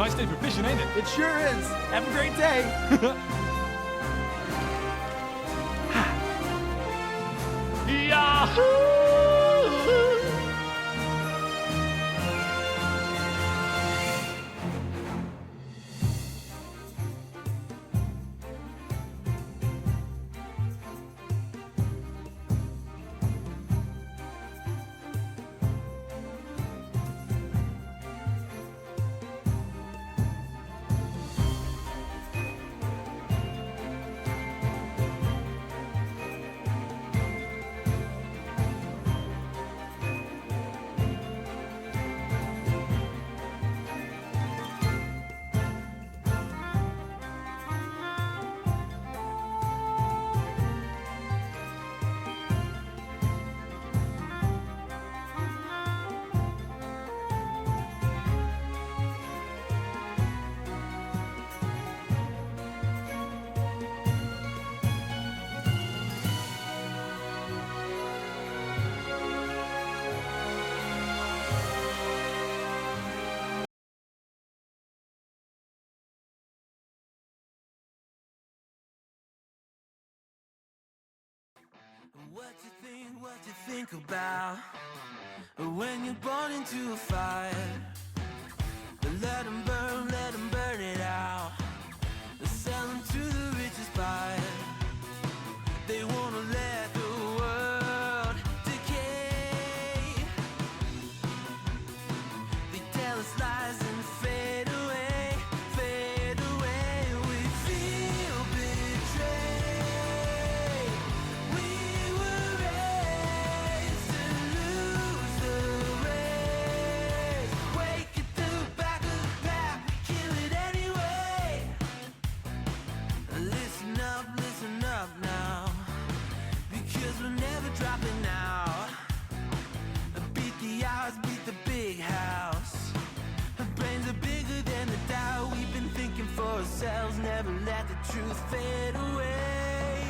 nice day for fishing, ain't it? It sure is. Have a great day. Yahoo! What you think about when you're born into a fire? Let them burn it out. Sell them to the richest buyer. They wanna let the world decay. They tell us lies and fade away, fade away. We feel betrayed. We were raised to lose the race. Wake at the back of the pack, kill it anyway. Listen up now, because we're never dropping out. Beat the odds, beat the big house. Our brains are bigger than the doubt. We've been thinking for ourselves, never let the truth fade away.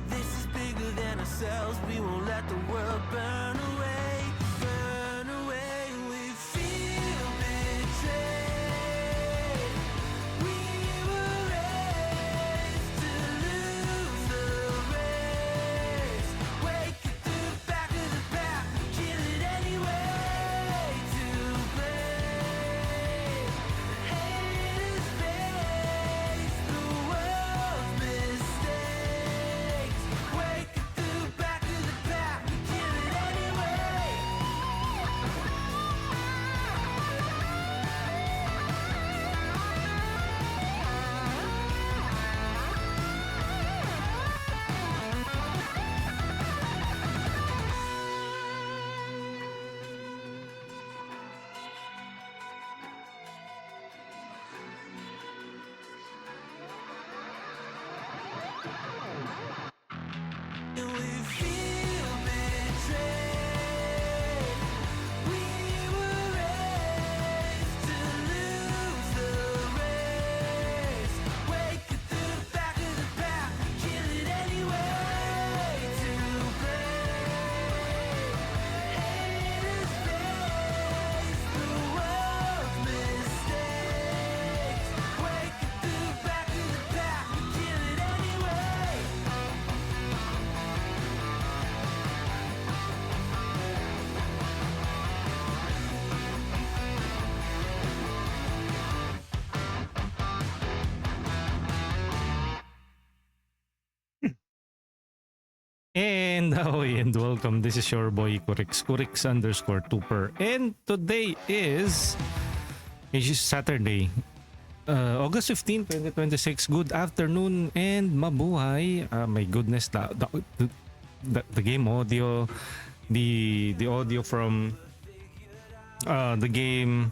This is bigger than ourselves, we won't let the world burn away, burn away. We feel betrayed. We were raised to lose the race. Wake at the back of the pack, kill it anyway. To blame, haters face the world's mistakes. Wake at the back of the pack, kill it anyway. And we feel betrayed. We were raised to lose the race. Wake at the back of the pack, kill it anyway. To blame, haters face the world's mistakes. Wake at the back of the pack, kill it anyway. And and welcome. This is your boy Kurix_Tuper. And today is Saturday, August 15, 2026. Good afternoon and mabuhay. My goodness, the game audio, the audio from the game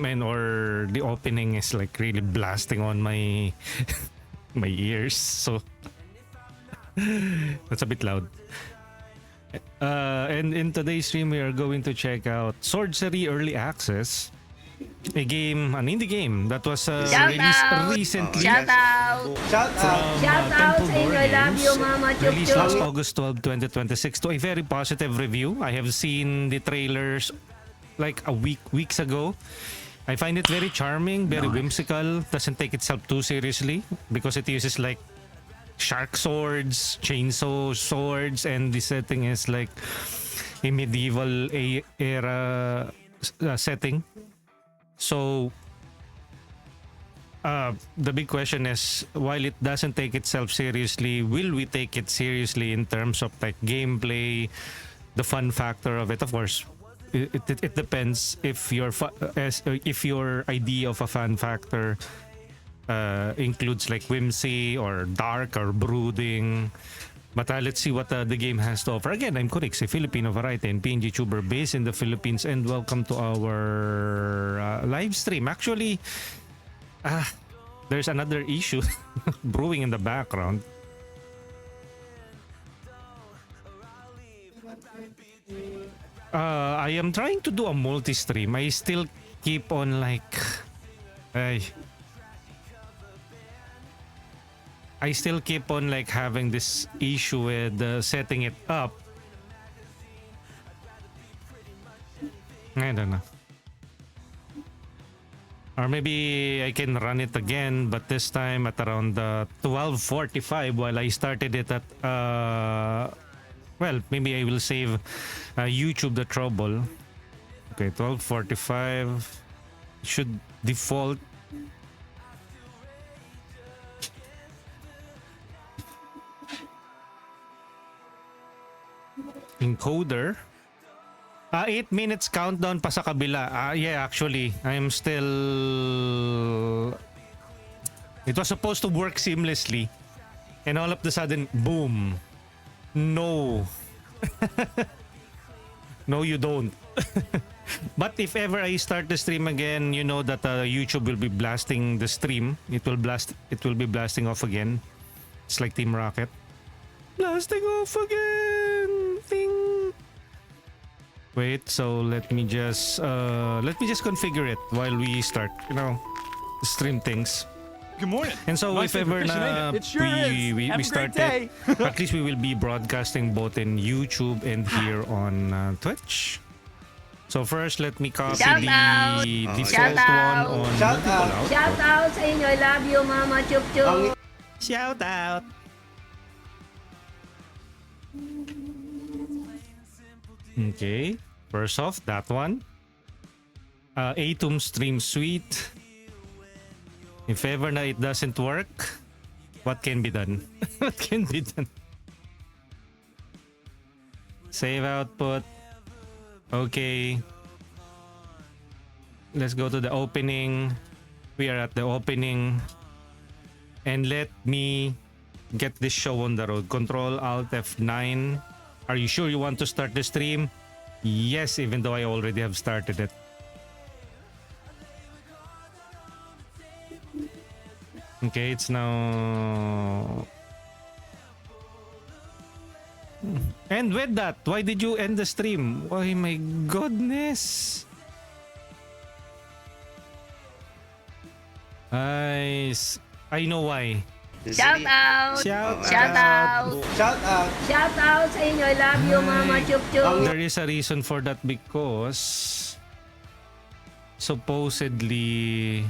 and or the opening is like really blasting on my my ears. So that's a bit loud. And in today's stream, we are going to check out Swordcery Early Access, an indie game that was released recently. Shout out! From Shout out Temple sa inyo. Door I love Games, you, Mama Chup released last Chup. August 12, 2026 to a very positive review. I have seen the trailers like weeks ago, I find it very charming, very whimsical, doesn't take itself too seriously because it uses like shark swords, chainsaw swords, and the setting is like a medieval era setting. So the big question is, while it doesn't take itself seriously, will we take it seriously in terms of like gameplay, the fun factor of it? Of course, it depends if if your idea of a fun factor includes like whimsy or dark or brooding. But let's see what the game has to offer. Again, I'm Kurix, a Filipino variety and PNG tuber based in the Philippines, and welcome to our live stream. Actually, there's another issue brewing in the background. I am trying to do a multi-stream. I still keep on like... I still keep on like having this issue with setting it up. I don't know. Or maybe I can run it again, but this time at around 12:45 while I started it at... well, maybe I will save YouTube the trouble. Okay, 12:45 should default. Encoder. 8 minutes countdown pa sa kabila. Yeah, actually, I'm still... It was supposed to work seamlessly. And all of a sudden, boom. No. No, you don't. But if ever I start the stream again, you know that YouTube will be blasting the stream. It will be blasting off again. It's like Team Rocket. Blasting off again. Thing. Wait, so let me just configure it while we start, stream things. Good morning. And so if ever na we start it, at least we will be broadcasting both in YouTube and here on Twitch. So first, let me copy the default one on multiple out. Shout out sa inyo. I love you, Mama Chup Chup. Shout out. Okay, first off, that one. Atom Stream Suite. If ever na it doesn't work, what can be done? What can be done? Save output. Okay. Let's go to the opening. We are at the opening. And let me get this show on the road. Control Alt F9. Are you sure you want to start the stream? Yes, even though I already have started it. Okay, it's now... And with that, why did you end the stream? Oh my goodness. I know why. Shout out. Shout Shout out. Shout out. Shout out sa inyo. I love you, Mama Chup Chup. There is a reason for that because supposedly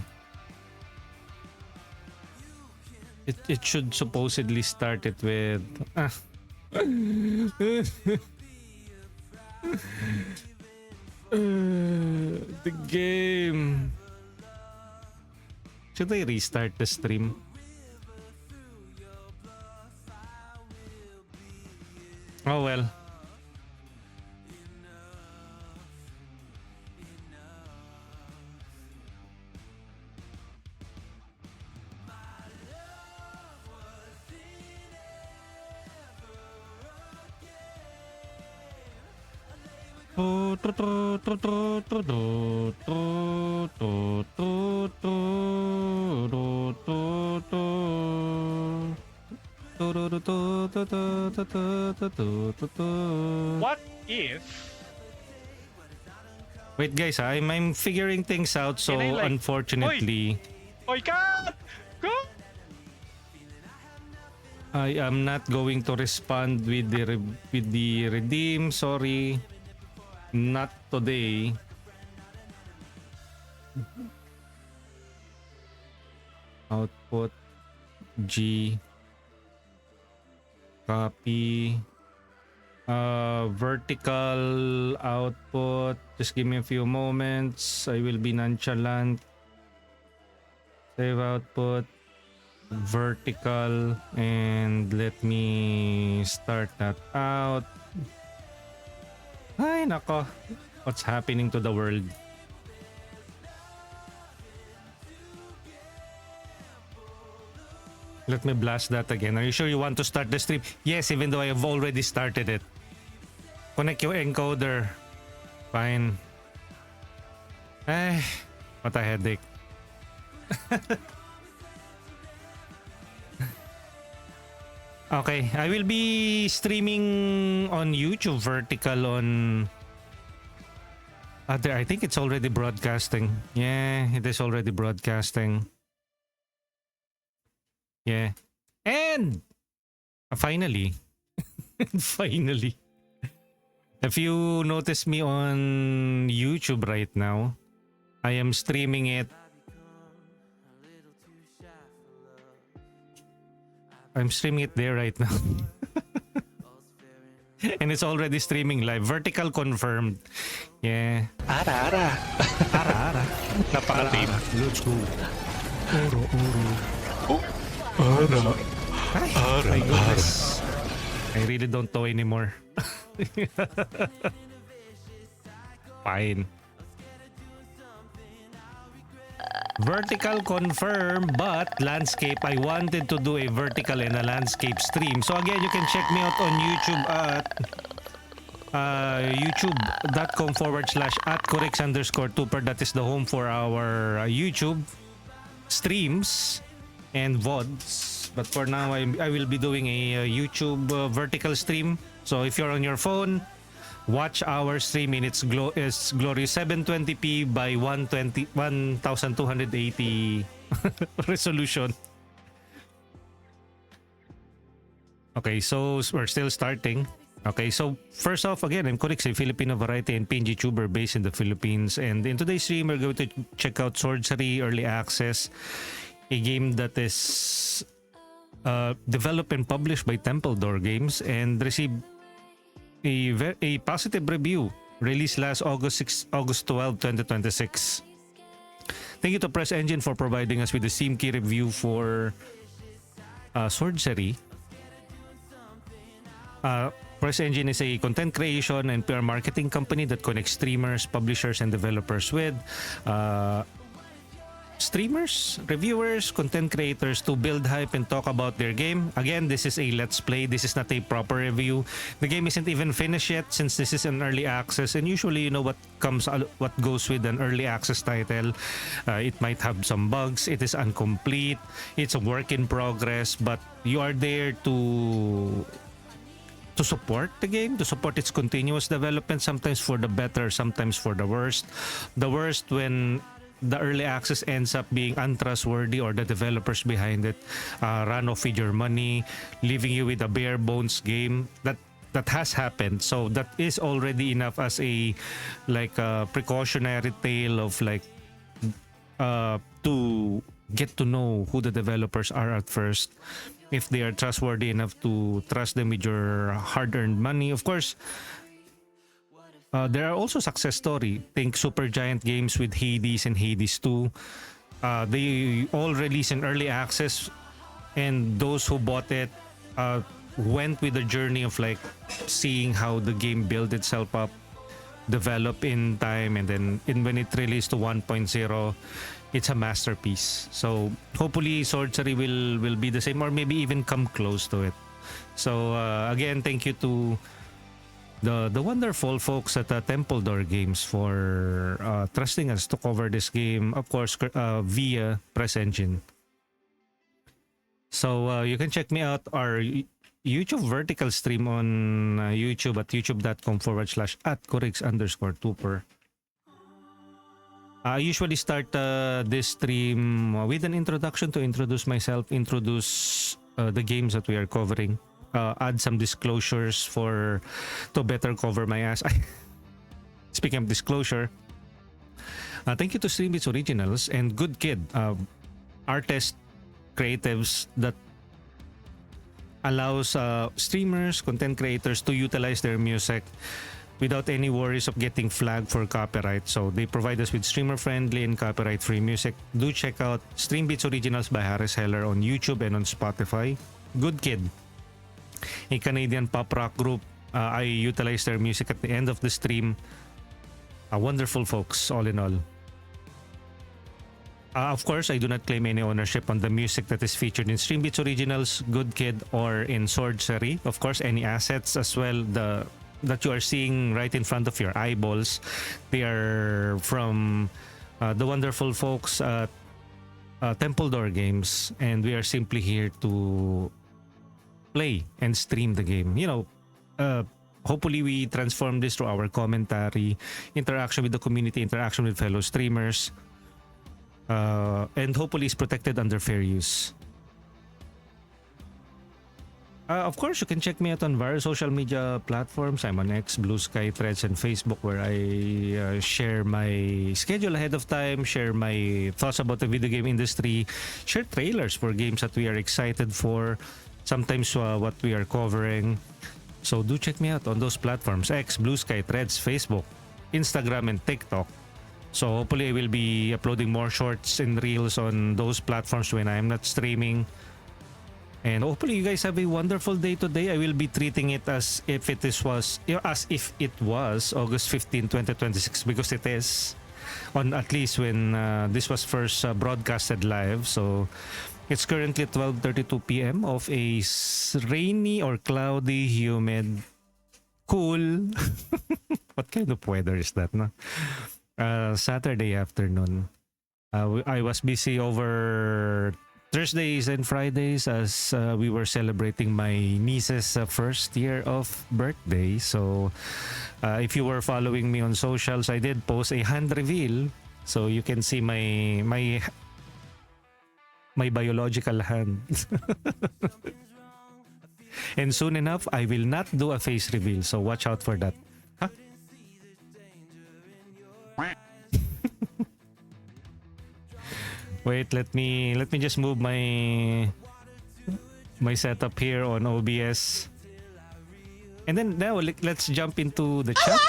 it should supposedly start it with the game. Should I restart the stream? Oh well. What if... Wait guys, I'm figuring things out, so Can I, like- unfortunately Oy, cut! Go! I am not going to respond with the redeem. Sorry, not today. Output G. Copy. Vertical output. Just give me a few moments. I will be nonchalant. Save output. Vertical. And let me start that out. Ay, nako. What's happening to the world? Let me blast that again. Are you sure you want to start the stream? Yes, even though I have already started it. Connect your encoder. Fine. Eh, what a headache. Okay, I will be streaming on YouTube vertical on... I think it's already broadcasting. Yeah, it is already broadcasting. Yeah. And finally, finally, if you notice me on YouTube right now, I am streaming it. I'm streaming it there right now. And it's already streaming live. Vertical confirmed. Yeah. Ara. Napaka-team. Let's go. Oro. Ay, my goodness. I really don't know anymore. Fine. Vertical confirm, but landscape, I wanted to do a vertical and a landscape stream. So again, you can check me out on YouTube at youtube.com/@corix_tuper. That is the home for our YouTube streams and VODs. But for now, I will be doing a YouTube vertical stream. So if you're on your phone, watch our stream in its glorious 720p by 1280 resolution. Okay, so we're still starting. Okay, so first off, again, I'm Corix, a Filipino variety and PNG tuber based in the Philippines. And in today's stream, we're going to check out Swordcery Early Access, a game that is developed and published by Temple Door Games and received a positive review released last August 12, 2026. Thank you to Press Engine for providing us with the Steam key review for Swordcery. Press Engine is a content creation and PR marketing company that connects streamers, publishers, and developers with streamers, reviewers, content creators to build hype and talk about their game. Again, this is a let's play. This is not a proper review. The game isn't even finished yet since this is an early access, and usually you know what goes with an early access title. It might have some bugs. It is incomplete. It's a work in progress, but you are there to support the game, to support its continuous development, sometimes for the better, sometimes for the worst. The worst when the early access ends up being untrustworthy or the developers behind it run off with your money, leaving you with a bare bones game. That has happened. So that is already enough as a precautionary tale of to get to know who the developers are at first, if they are trustworthy enough to trust them with your hard-earned money. Of course, there are also success story. Think Supergiant Games with Hades and Hades 2. They all released in early access, and those who bought it went with the journey of seeing how the game built itself up, develop in time, and then when it released to 1.0, it's a masterpiece. So hopefully Swordcery will be the same, or maybe even come close to it. So again, thank you to the wonderful folks at Temple Door Games for trusting us to cover this game, of course, via Press Engine. So you can check me out our YouTube vertical stream on YouTube at youtube.com/@corix_tuper. I usually start this stream with an introduction to introduce myself, introduce the games that we are covering, add some disclosures to better cover my ass. Speaking of disclosure, Thank you to Streambeats Originals and Good Kid, artists, creatives that allows streamers, content creators to utilize their music without any worries of getting flagged for copyright. So they provide us with streamer-friendly and copyright-free music. Do check out Streambeats Originals by Harris Heller on YouTube and on Spotify. Good Kid, a Canadian pop rock group. I utilized their music at the end of the stream. Wonderful folks, all in all. Of course, I do not claim any ownership on the music that is featured in Streambeats Originals, Good Kid, or in Swordcery. Of course, any assets as well that you are seeing right in front of your eyeballs, they are from the wonderful folks at Temple Door Games, and we are simply here to play and stream the game. Hopefully we transform this through our commentary, interaction with the community, interaction with fellow streamers, and hopefully it's protected under fair use. Of course, you can check me out on various social media platforms. I'm on X, Blue Sky, Threads, and Facebook, where I share my schedule ahead of time, share my thoughts about the video game industry, share trailers for games that we are excited for, sometimes what we are covering. So do check me out on those platforms: X, Blue Sky, Threads, Facebook, Instagram, and TikTok. So hopefully I will be uploading more shorts and reels on those platforms when I am not streaming. And hopefully you guys have a wonderful day today. I will be treating it as if it was August 15, 2026, because it is, on at least when this was first broadcasted live. So it's currently 12:32 p.m. of a rainy or cloudy, humid, cool. What kind of weather is that, no? Saturday afternoon. I was busy over Thursdays and Fridays as we were celebrating my niece's first year of birthday. So if you were following me on socials, I did post a hand reveal, so you can see my biological hand. And soon enough, I will not do a face reveal, so watch out for that. Huh? Wait, let me just move my setup here on OBS. And then now let's jump into the chat.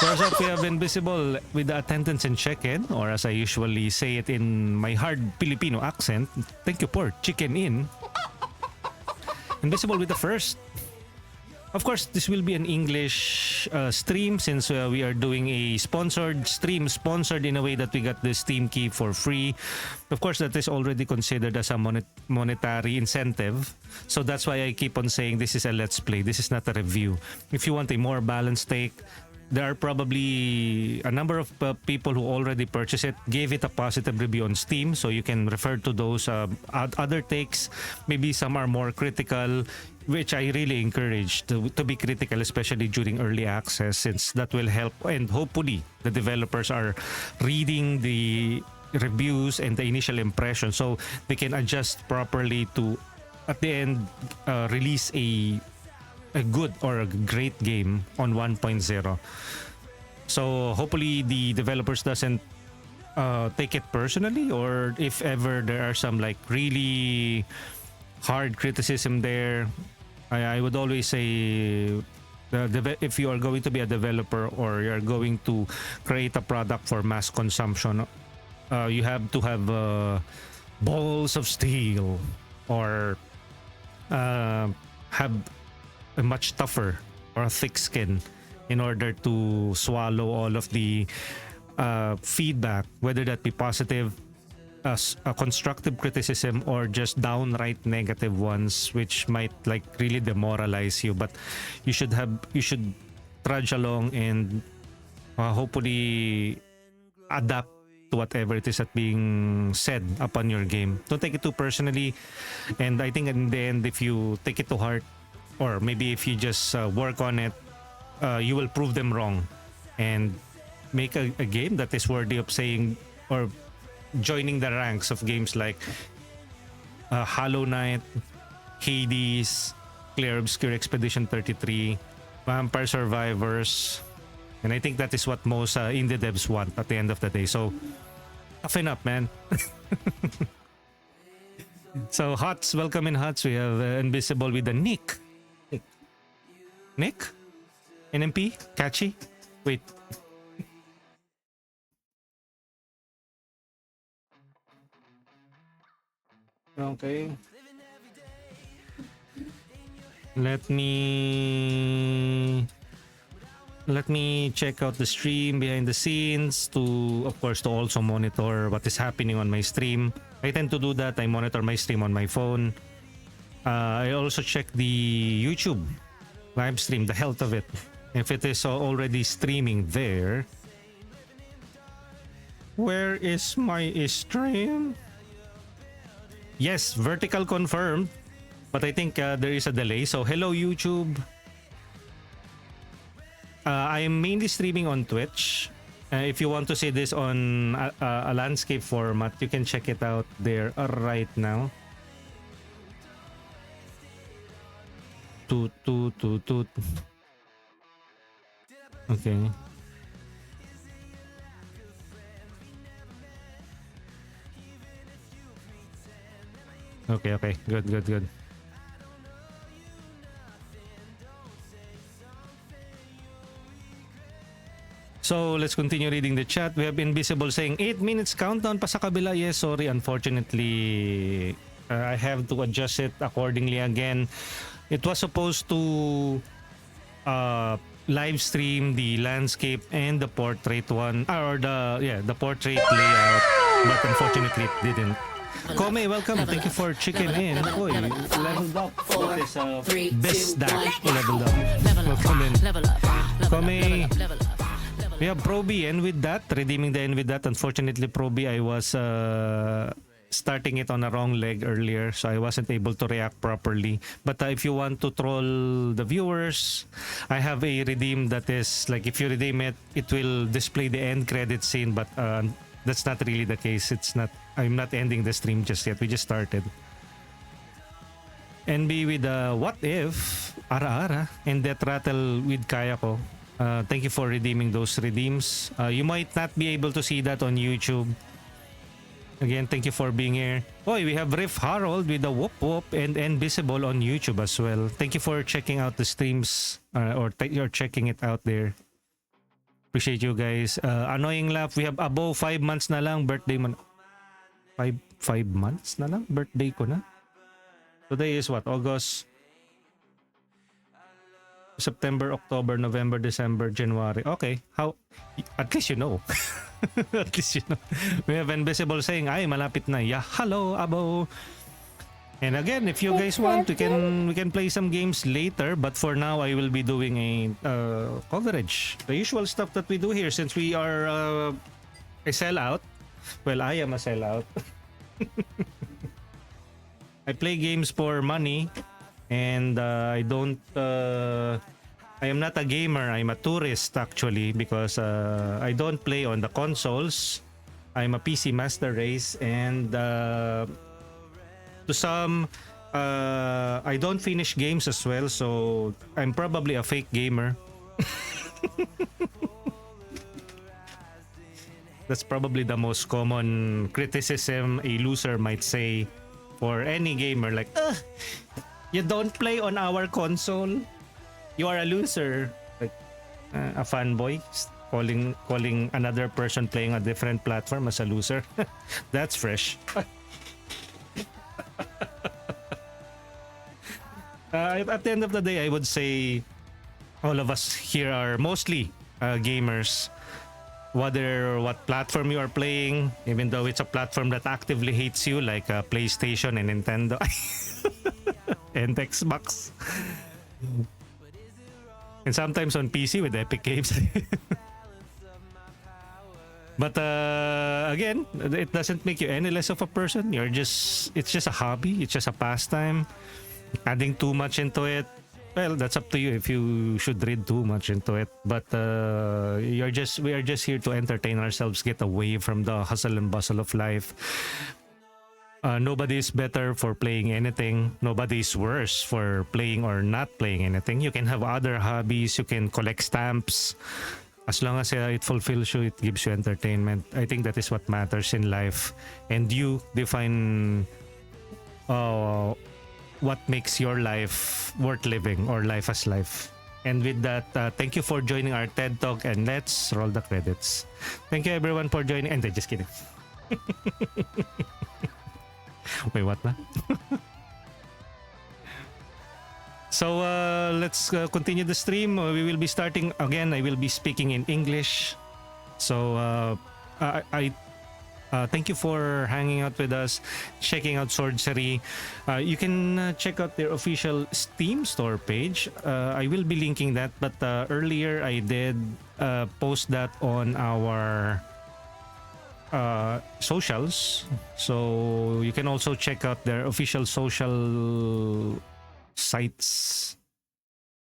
First up, we have Invisible with the attendance and check-in, or as I usually say it in my hard Filipino accent, thank you for chicken in. Invisible with the first. Of course, this will be an English stream since we are doing a sponsored stream, sponsored in a way that we got the Steam key for free. Of course, that is already considered as a monetary incentive. So that's why I keep on saying this is a Let's Play. This is not a review. If you want a more balanced take, there are probably a number of people who already purchased it, gave it a positive review on Steam, so you can refer to those other takes. Maybe some are more critical, which I really encourage to be critical, especially during early access, since that will help, and hopefully the developers are reading the reviews and the initial impression so they can adjust properly to, at the end, release a good or a great game on 1.0. So hopefully the developers doesn't take it personally, or if ever there are some like really hard criticism there, I would always say if you are going to be a developer or you are going to create a product for mass consumption, you have to have balls of steel, or have a much tougher or a thick skin in order to swallow all of the feedback, whether that be positive, a constructive criticism, or just downright negative ones, which might like really demoralize you. But you should trudge along and hopefully adapt to whatever it is that being said upon your game. Don't take it too personally, and I think in the end, if you take it to heart, or maybe if you just work on it, you will prove them wrong and make a game that is worthy of saying or joining the ranks of games like Hollow Knight, Hades, Clear Obscure Expedition 33, Vampire Survivors, And I think that is what most indie devs want at the end of the day. So, toughen up, man. So, Hots, welcome in Hots. We have Invisible with the Nick. Nick? NMP? Catchy? Wait. Okay. Let me check out the stream behind the scenes to, of course, to also monitor what is happening on my stream. I tend to do that. I monitor my stream on my phone. I also check the YouTube live stream, the health of it. If it is already streaming there. Where is my stream? Yes, vertical confirmed. But I think there is a delay. So hello YouTube. I am mainly streaming on Twitch. If you want to see this on a landscape format, you can check it out there right now. Toot. Okay. Okay. Good. So, let's continue reading the chat. We have Invisible saying, 8 minutes countdown pa sa kabila. Yes, sorry. Unfortunately, I have to adjust it accordingly again. It was supposed to live stream the landscape and the portrait one, or the portrait layout, but unfortunately it didn't. Kome, welcome. Thank you for chicken in. Oy, leveled up. What is best that leveled up? Welcome in. Kome. We have Proby, and with that, redeeming the end with that. Unfortunately, Proby, I was starting it on a wrong leg earlier, so I wasn't able to react properly. But if you want to troll the viewers, I have a redeem that is like, if you redeem it, it will display the end credit scene, but that's not really the case. It's not. I'm not ending the stream just yet. We just started. NB with what if Ara and Death Rattle with Kayako. Thank you for redeeming those redeems. You might not be able to see that on YouTube. Again, thank you for being here. Oh, we have Riff Harold with the Whoop Whoop and Invisible on YouTube as well. Thank you for checking out the streams or you're checking it out there. Appreciate you guys. Annoying laugh. We have above 5 months na lang birthday man. 5 months na lang birthday ko na. Today is what? August, September, October, November, December, January. Okay. How? At least you know. At least you know. We have Invisible saying, ay, malapit na. Yeah, hello, abo. And again, if you guys want, we can play some games later. But for now, I will be doing a coverage. The usual stuff that we do here, since we are a sellout. Well, I am a sellout. I play games for money. And I don't... I am not a gamer. I'm a tourist, actually, because I don't play on the consoles. I'm a PC master race. And to some, I don't finish games as well. So I'm probably a fake gamer. That's probably the most common criticism a loser might say for any gamer. Like, you don't play on our console. You are a loser. Like a fanboy calling another person playing a different platform as a loser. That's fresh. At the end of the day, I would say all of us here are mostly gamers. Whether what platform you are playing, even though it's a platform that actively hates you, like PlayStation and Nintendo and Xbox, and sometimes on PC with Epic Games. But again, it doesn't make you any less of a person. It's just a hobby. It's just a pastime. Adding too much into it, well, that's up to you if you should read too much into it. But we are just here to entertain ourselves, get away from the hustle and bustle of life. Nobody is better for playing anything. Nobody is worse for playing or not playing anything. You can have other hobbies. You can collect stamps. As long as it fulfills you, it gives you entertainment. I think that is what matters in life. And you define what makes your life worth living or life as life. And with that, thank you for joining our TED Talk, and let's roll the credits. Thank you everyone for joining. And just kidding. Wait, what na? So let's continue the stream. We will be starting again. I will be speaking in English. So I thank you for hanging out with us, checking out Swordcery. You can check out their official Steam store page. I will be linking that, but earlier I did post that on our socials. So you can also check out their official social sites.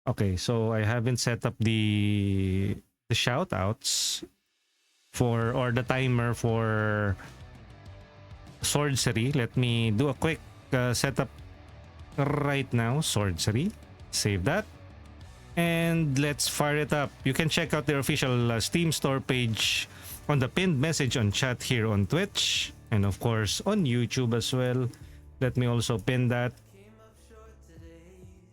Okay, so I haven't set up the shout outs for, or the timer for Swordcery. Let me do a quick setup right now. Swordcery, save that, and let's fire it up. You can check out their official Steam store page on the pinned message on chat here on Twitch, and of course on YouTube as well. Let me also pin that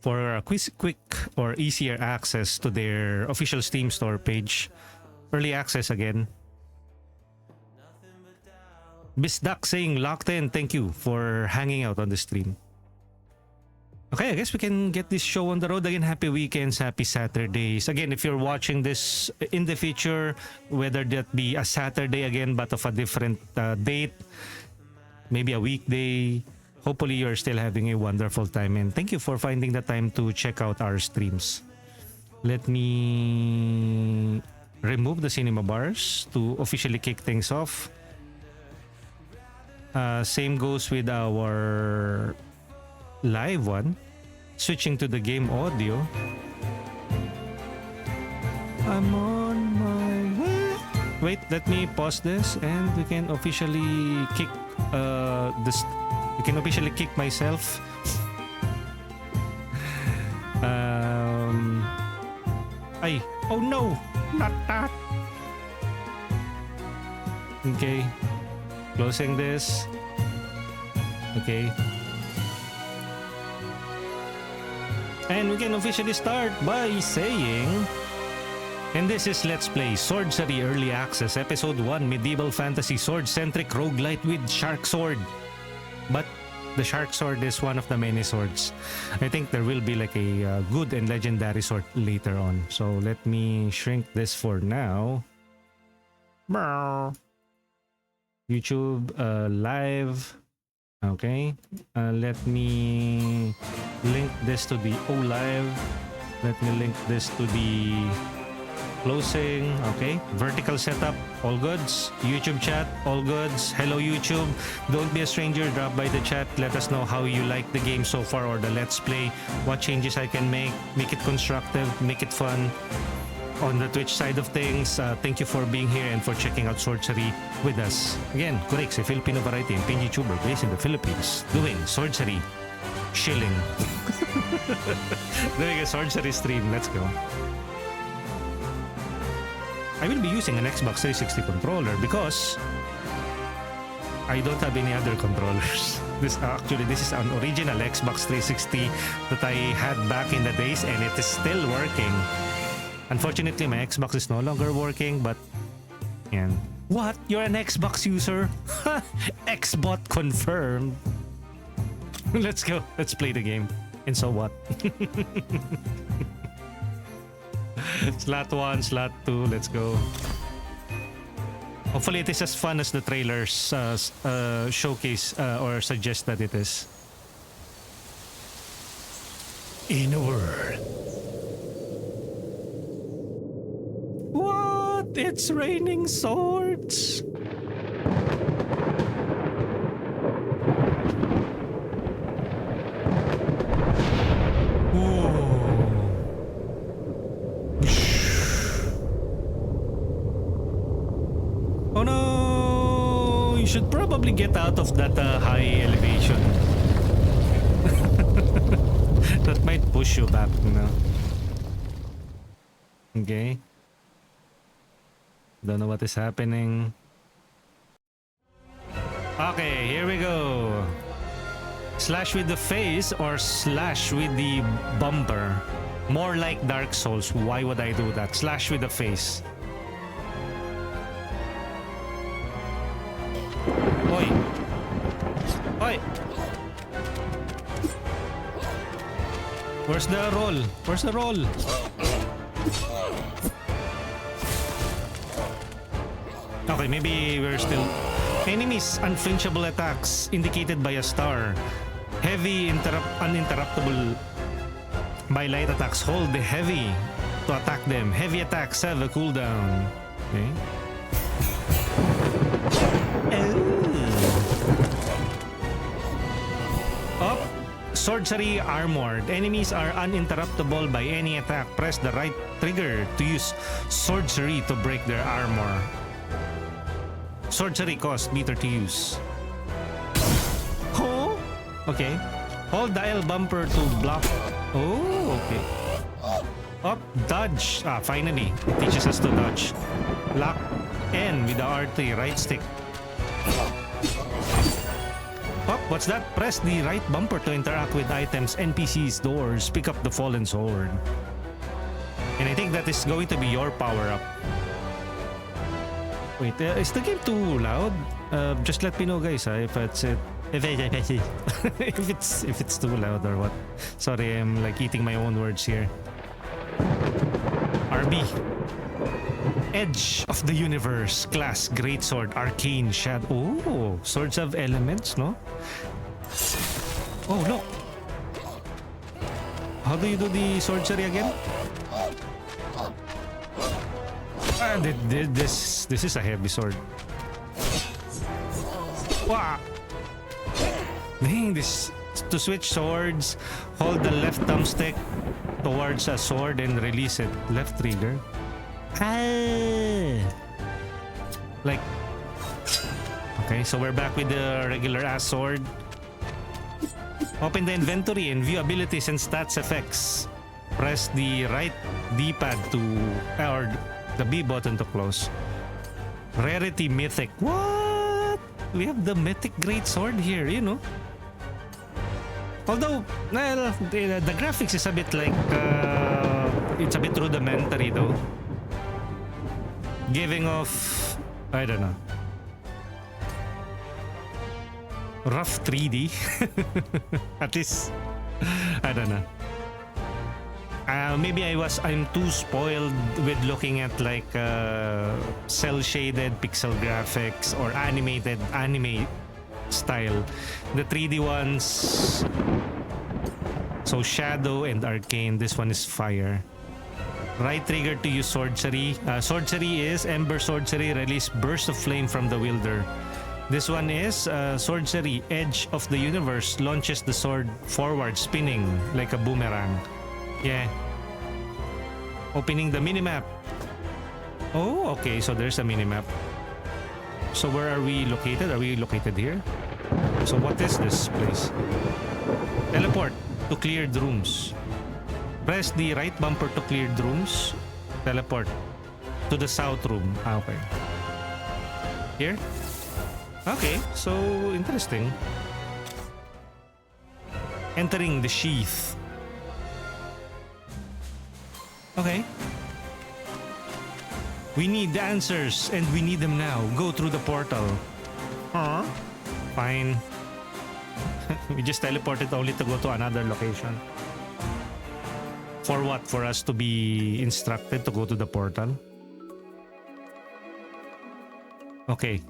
for a quick or easier access to their official Steam store page. Early access again. Bisdak saying locked in. Thank you for hanging out on the stream. Okay, I guess we can get this show on the road again. Happy weekends, happy Saturdays. Again, if you're watching this in the future, whether that be a Saturday again but of a different date, maybe a weekday, hopefully you're still having a wonderful time, and thank you for finding the time to check out our streams. Let me remove the cinema bars to officially kick things off. Same goes with our live one. Switching to the game audio. I'm on my way. Wait, let me pause this and we can officially kick this. We can officially kick myself. Ay, oh no, not that. Okay, closing this. Okay. And we can officially start by saying, and this is Let's Play Swordcery Early Access Episode 1 Medieval Fantasy Sword-Centric Roguelite with Shark Sword. But the Shark Sword is one of the many swords. I think there will be like a good and legendary sword later on. So let me shrink this for now. YouTube live. Okay, let me link this to the OLive. Let me link this to the closing. Okay, vertical setup, all goods. YouTube chat, all goods. Hello YouTube, don't be a stranger, drop by the chat. Let us know how you like the game so far or the Let's Play, what changes I can make it constructive, make it fun. On the Twitch side of things, thank you for being here and for checking out Swordcery with us. Again, Kurix, a Filipino variety and pin YouTuber based in the Philippines, doing Swordcery, chilling. Doing a Swordcery stream. Let's go. I will be using an Xbox 360 controller because I don't have any other controllers. This is an original Xbox 360 that I had back in the days, and it is still working. Unfortunately, my Xbox is no longer working, but yan. What? You're an Xbox user? Xbot confirmed. Let's go. Let's play the game. And so what? Slot 1, slot 2, let's go. Hopefully it is as fun as the trailers showcase or suggest that it is. In a word. What? It's raining swords. Oh no! You should probably get out of that high elevation. That might push you back, you know. Okay. Don't know what is happening. Okay, here we go. Slash with the face or slash with the bumper? More like Dark Souls. Why would I do that? Slash with the face. Oi. Oi. Where's the roll? Where's the roll? Okay, maybe we're still... Enemies, unflinchable attacks indicated by a star. Heavy, uninterruptible by light attacks. Hold the heavy to attack them. Heavy attacks have a cooldown. Okay. Up. Swordcery armored. Enemies are uninterruptible by any attack. Press the right trigger to use Swordcery to break their armor. Swordcery cost meter to use. Oh, okay. Hold the L bumper to block. Oh, okay. Up, dodge. Ah, finally, it teaches us to dodge. Lock N with the R3 right stick. Up, what's that? Press the right bumper to interact with items, NPCs, doors. Pick up the fallen sword. And I think that is going to be your power up. Wait, is the game too loud? Just let me know, guys, if it's if it's too loud or what. Sorry, I'm like eating my own words here. RB. Edge of the Universe. Class, Greatsword, Arcane, Shadow. Oh, swords have elements, no? Oh, look. How do you do the sorcery again? This is a heavy sword. Wow. Dang, this to switch swords, hold the left thumbstick towards a sword and release it. Left trigger. Ah. Like. Okay, so we're back with the regular ass sword. Open the inventory and view abilities and stats effects. Press the right D-pad to or the B button to close. Rarity mythic. What? We have the mythic great sword here, you know. Although, well, the graphics is a bit like it's a bit rudimentary though. Giving off, I don't know, rough 3D. At least, I don't know. Maybe I'm too spoiled with looking at like cel-shaded pixel graphics or animated anime style. The 3D ones, so Shadow and Arcane. This one is Fire. Right trigger to use Swordcery. Swordcery is Ember Swordcery. Release burst of flame from the wielder. This one is Swordcery. Edge of the Universe. Launches the sword forward, spinning like a boomerang. Yeah. Opening the minimap. Oh, okay. So there's a minimap. So where are we located? Are we located here? So what is this place? Teleport to cleared rooms. Press the right bumper to cleared rooms. Teleport to the south room. Ah, okay. Here? Okay. So interesting. Entering the sheath. Okay. We need the answers and we need them now. Go through the portal. Huh? Fine. We just teleported only to go to another location. For what? For us to be instructed to go to the portal? Okay.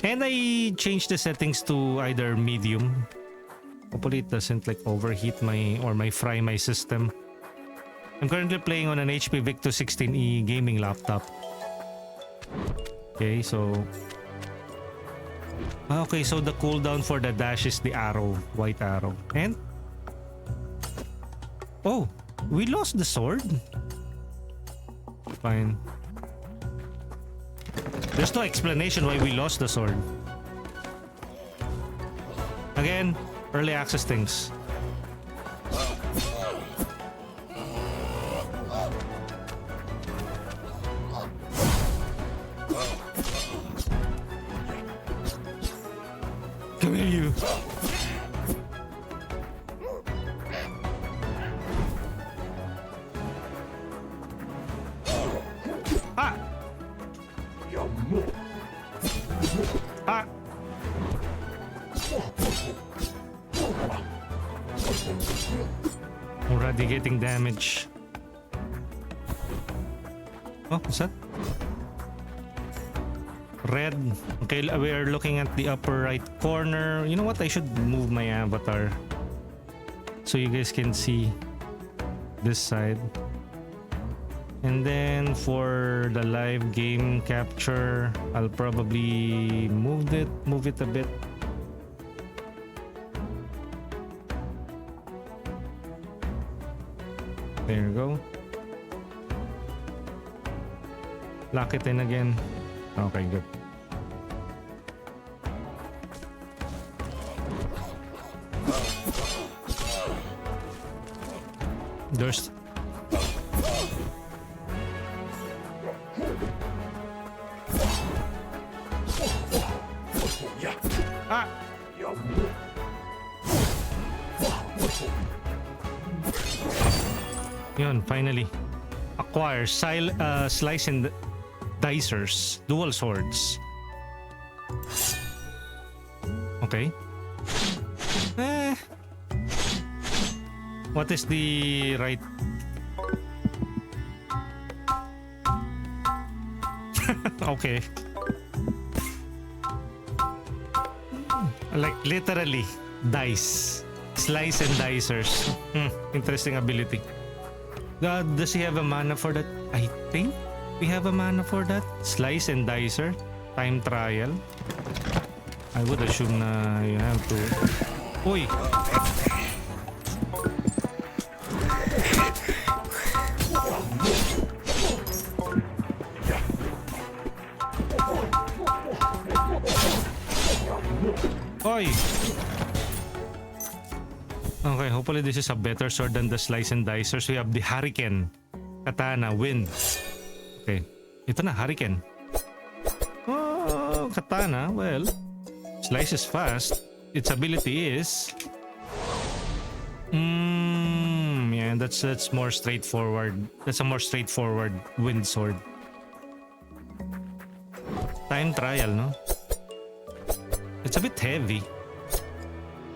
And I changed the settings to either medium. Hopefully it doesn't like overheat my fry my system. I'm currently playing on an HP Victus 16E gaming laptop. Okay, so... Okay, so the cooldown for the dash is the arrow, white arrow. And... Oh, we lost the sword? Fine. There's no explanation why we lost the sword. Again, early access things. Come here, you. Ah! Ah! Already getting damage. Oh, what's that? Red. Okay, we are looking at the upper right corner. You know what? I should move my avatar so you guys can see this side. And then for the live game capture, I'll probably move it a bit. There you go. Lock it in again. Okay, good. There's ah! Yun, finally. Acquire slice and dicers, dual swords. Okay. What is the right? Okay. Like literally dice, slice and dicers. Interesting ability. Does he have a mana for that? I think we have a mana for that. Slice and dicer, time trial. I would assume na you have to. Uy! Oy! Okay, hopefully this is a better sword than the slice and dicers. We have the Hurricane, Katana, Wind. Okay, ito na, Hurricane. Oh, Katana, well, slice is fast. Its ability is... yeah, that's more straightforward. That's a more straightforward wind sword. Time trial, no? It's a bit heavy.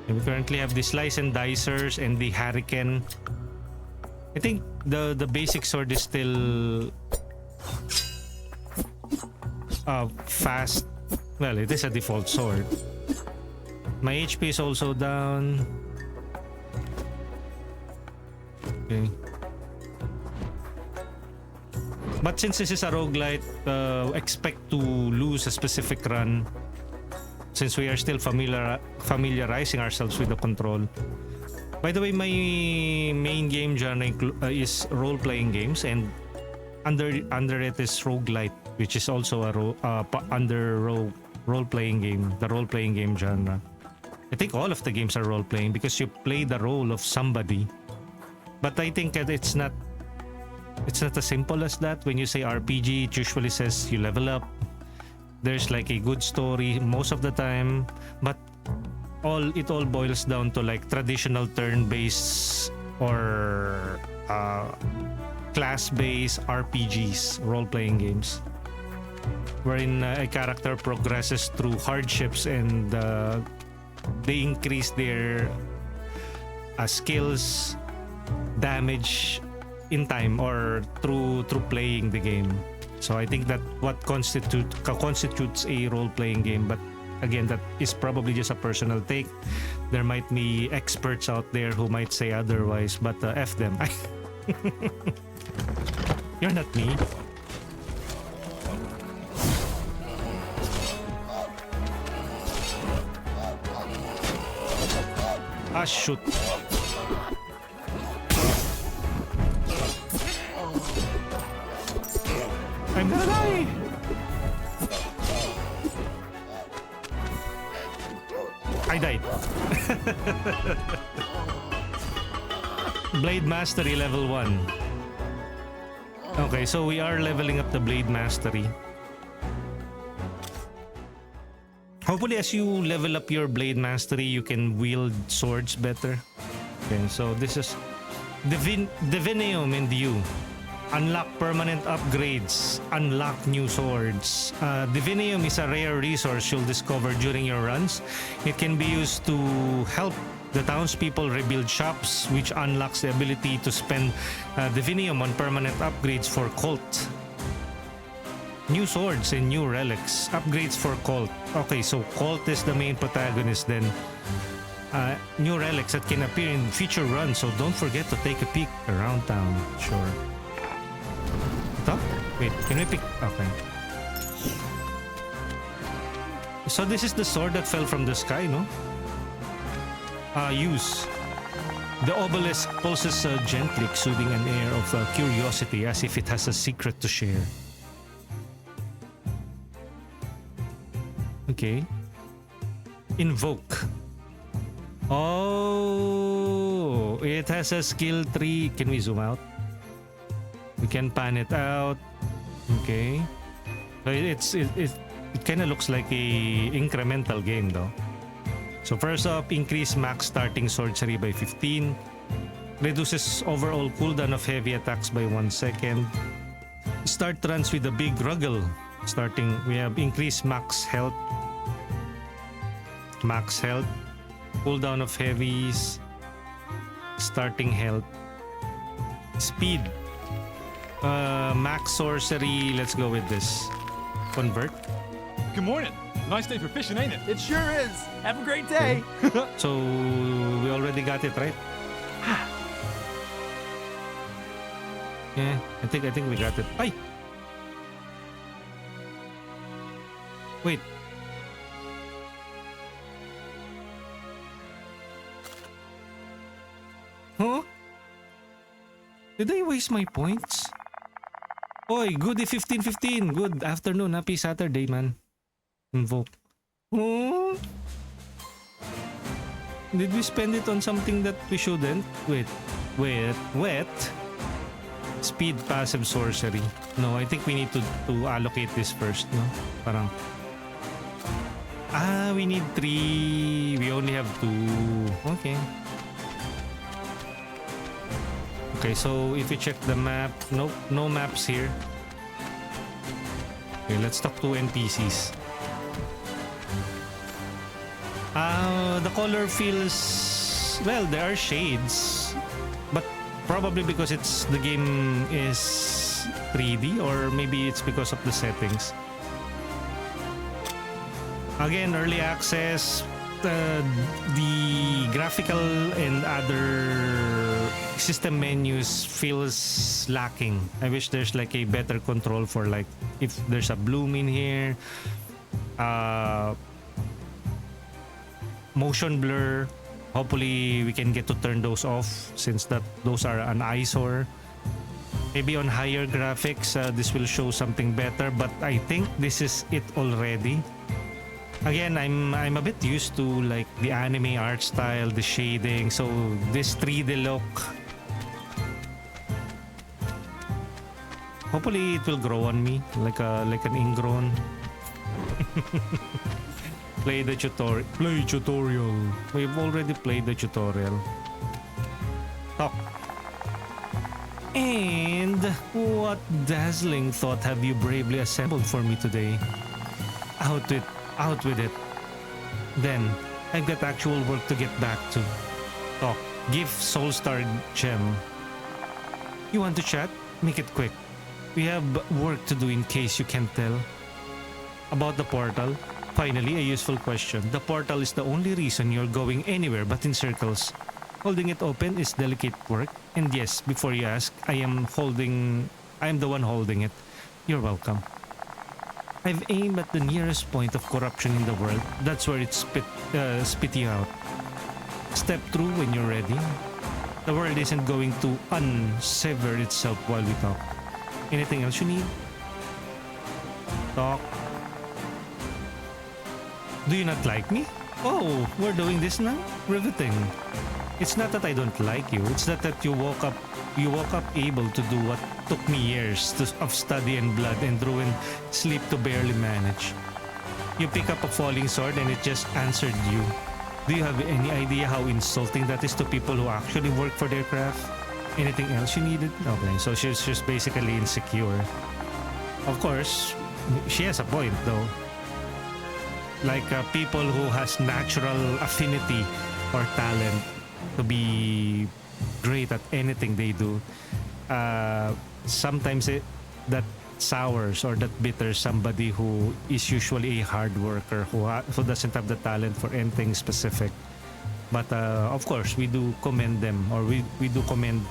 And we currently have the slice and dicers and the Hurricane. I think the basic sword is still fast. Well, it is a default sword. My HP is also down. Okay. But since this is a roguelite, expect to lose a specific run since we are still familiarizing ourselves with the control. By the way, my main game genre is role-playing games, and under it is roguelite, which is also a under role-playing game, the role-playing game genre. I think all of the games are role-playing because you play the role of somebody. But I think that it's not as simple as that. When you say RPG, it usually says you level up. There's like a good story most of the time, but it all boils down to like traditional turn-based or class-based RPGs, role-playing games, wherein a character progresses through hardships and they increase their skills, damage in time or through playing the game. So I think that what constitutes a role-playing game, but again, that is probably just a personal take. There might be experts out there who might say otherwise, but F them. You're not me. Ah, shoot. I'm gonna die! I died. Blade Mastery level 1. Okay, so we are leveling up the Blade Mastery. Hopefully, as you level up your blade mastery, you can wield swords better. Okay, so this is Divinium and you. Unlock permanent upgrades. Unlock new swords. Divinium is a rare resource you'll discover during your runs. It can be used to help the townspeople rebuild shops, which unlocks the ability to spend Divinium on permanent upgrades for cult. New swords and new relics. Upgrades for cult. Okay, so cult is the main protagonist then. New relics that can appear in future runs, so don't forget to take a peek around town. Sure. Ito? Wait, can we pick? Okay. So this is the sword that fell from the sky, no? Use. The obelisk pulses gently, exuding an air of curiosity as if it has a secret to share. Okay. Invoke. Oh, it has a skill tree. Can we zoom out? We can pan it out. Okay. So it kind of looks like a incremental game though. So first up, increase max starting sorcery by 15. Reduces overall cooldown of heavy attacks by 1 second. Start runs with a big ruggle. Starting, we have increased max health. Max health. Cooldown of heavies. Starting health. Speed. Max sorcery. Let's go with this. Convert. Good morning. Nice day for fishing, ain't it? It sure is. Have a great day. So we already got it, right? Yeah, I think we got it. Ay! Wait. Huh? Did I waste my points? Oy, goody 15-15. Good afternoon. Happy Saturday, man. Invoke. Oh. Did we spend it on something that we shouldn't? Wait. Speed passive sorcery. No, I think we need to allocate this first, no? Parang we need 3. We only have 2. Okay. Okay, so if you check the map, nope, no maps here. Okay, let's talk to NPCs. The color feels, well, there are shades, but probably because the game is 3D, or maybe it's because of the settings. Again, early access, the graphical and other system menus feels lacking. I wish there's like a better control for, like, if there's a bloom in here, motion blur. Hopefully we can get to turn those off, since those are an eyesore. Maybe on higher graphics this will show something better, but I think this is it already. Again, I'm a bit used to like the anime art style, the shading, so this 3D look, hopefully it will grow on me like an ingrown. Play the tutorial. Play tutorial. We've already played the tutorial. Talk. And what dazzling thought have you bravely assembled for me today? Out with it. Then, I've got actual work to get back to. Talk. Give Soulstar gem. You want to chat? Make it quick. We have work to do in case you can't tell. About the portal. Finally, a useful question. The portal is the only reason you're going anywhere but in circles. Holding it open is delicate work. And yes, before you ask, I am the one holding it. You're welcome. I've aimed at the nearest point of corruption in the world. That's where it spit you out. Step through when you're ready. The world isn't going to unsever itself while we talk. Anything else you need? Talk. Do you not like me? Oh, we're doing this now? Riveting. It's not that I don't like you. It's that you woke up able to do what took me years of study and blood and ruined sleep to barely manage. You pick up a falling sword and it just answered you. Do you have any idea how insulting that is to people who actually work for their craft? Anything else you needed? Okay, so she's just basically insecure. Of course, she has a point though. Like people who has natural affinity or talent to be great at anything they do, sometimes that sours or that bitters somebody who is usually a hard worker who doesn't have the talent for anything specific. But of course, we do commend them, or we do commend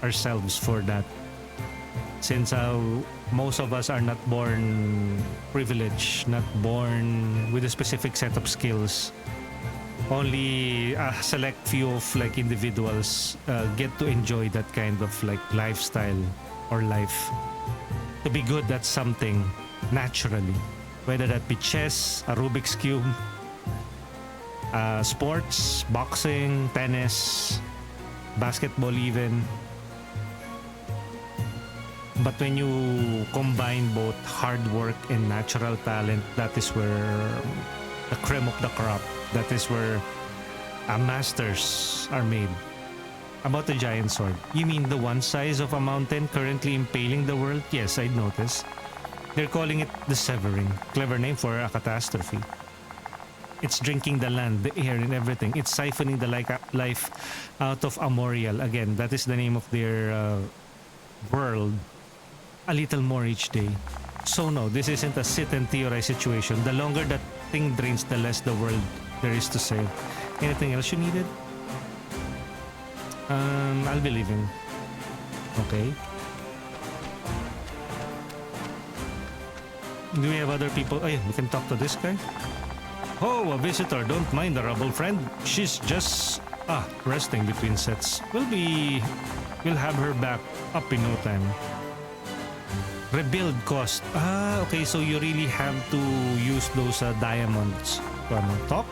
ourselves for that, since most of us are not born privileged, not born with a specific set of skills. Only a select few of like individuals get to enjoy that kind of like lifestyle or life, to be good at something naturally, whether that be chess, a Rubik's Cube, sports, boxing, tennis, basketball even. But when you combine both hard work and natural talent, that is where the creme of the crop, that is where masters are made. About the giant sword, you mean the one size of a mountain currently impaling the world? Yes, I'd noticed. They're calling it the Severing. Clever name for a catastrophe. It's drinking the land, the air, and everything. It's siphoning the life out of Amorial. Again, that is the name of their world. A little more each day. So no, this isn't a sit and theorize situation. The longer that thing drains, the less the world there is to save. Anything else you needed? I'll be leaving. Okay. Do we have other people? Oh yeah, we can talk to this guy. Oh, a visitor. Don't mind the rubble, friend. She's just resting between sets. We'll have her back up in no time. Rebuild cost. Okay, so you really have to use those diamonds. Talk?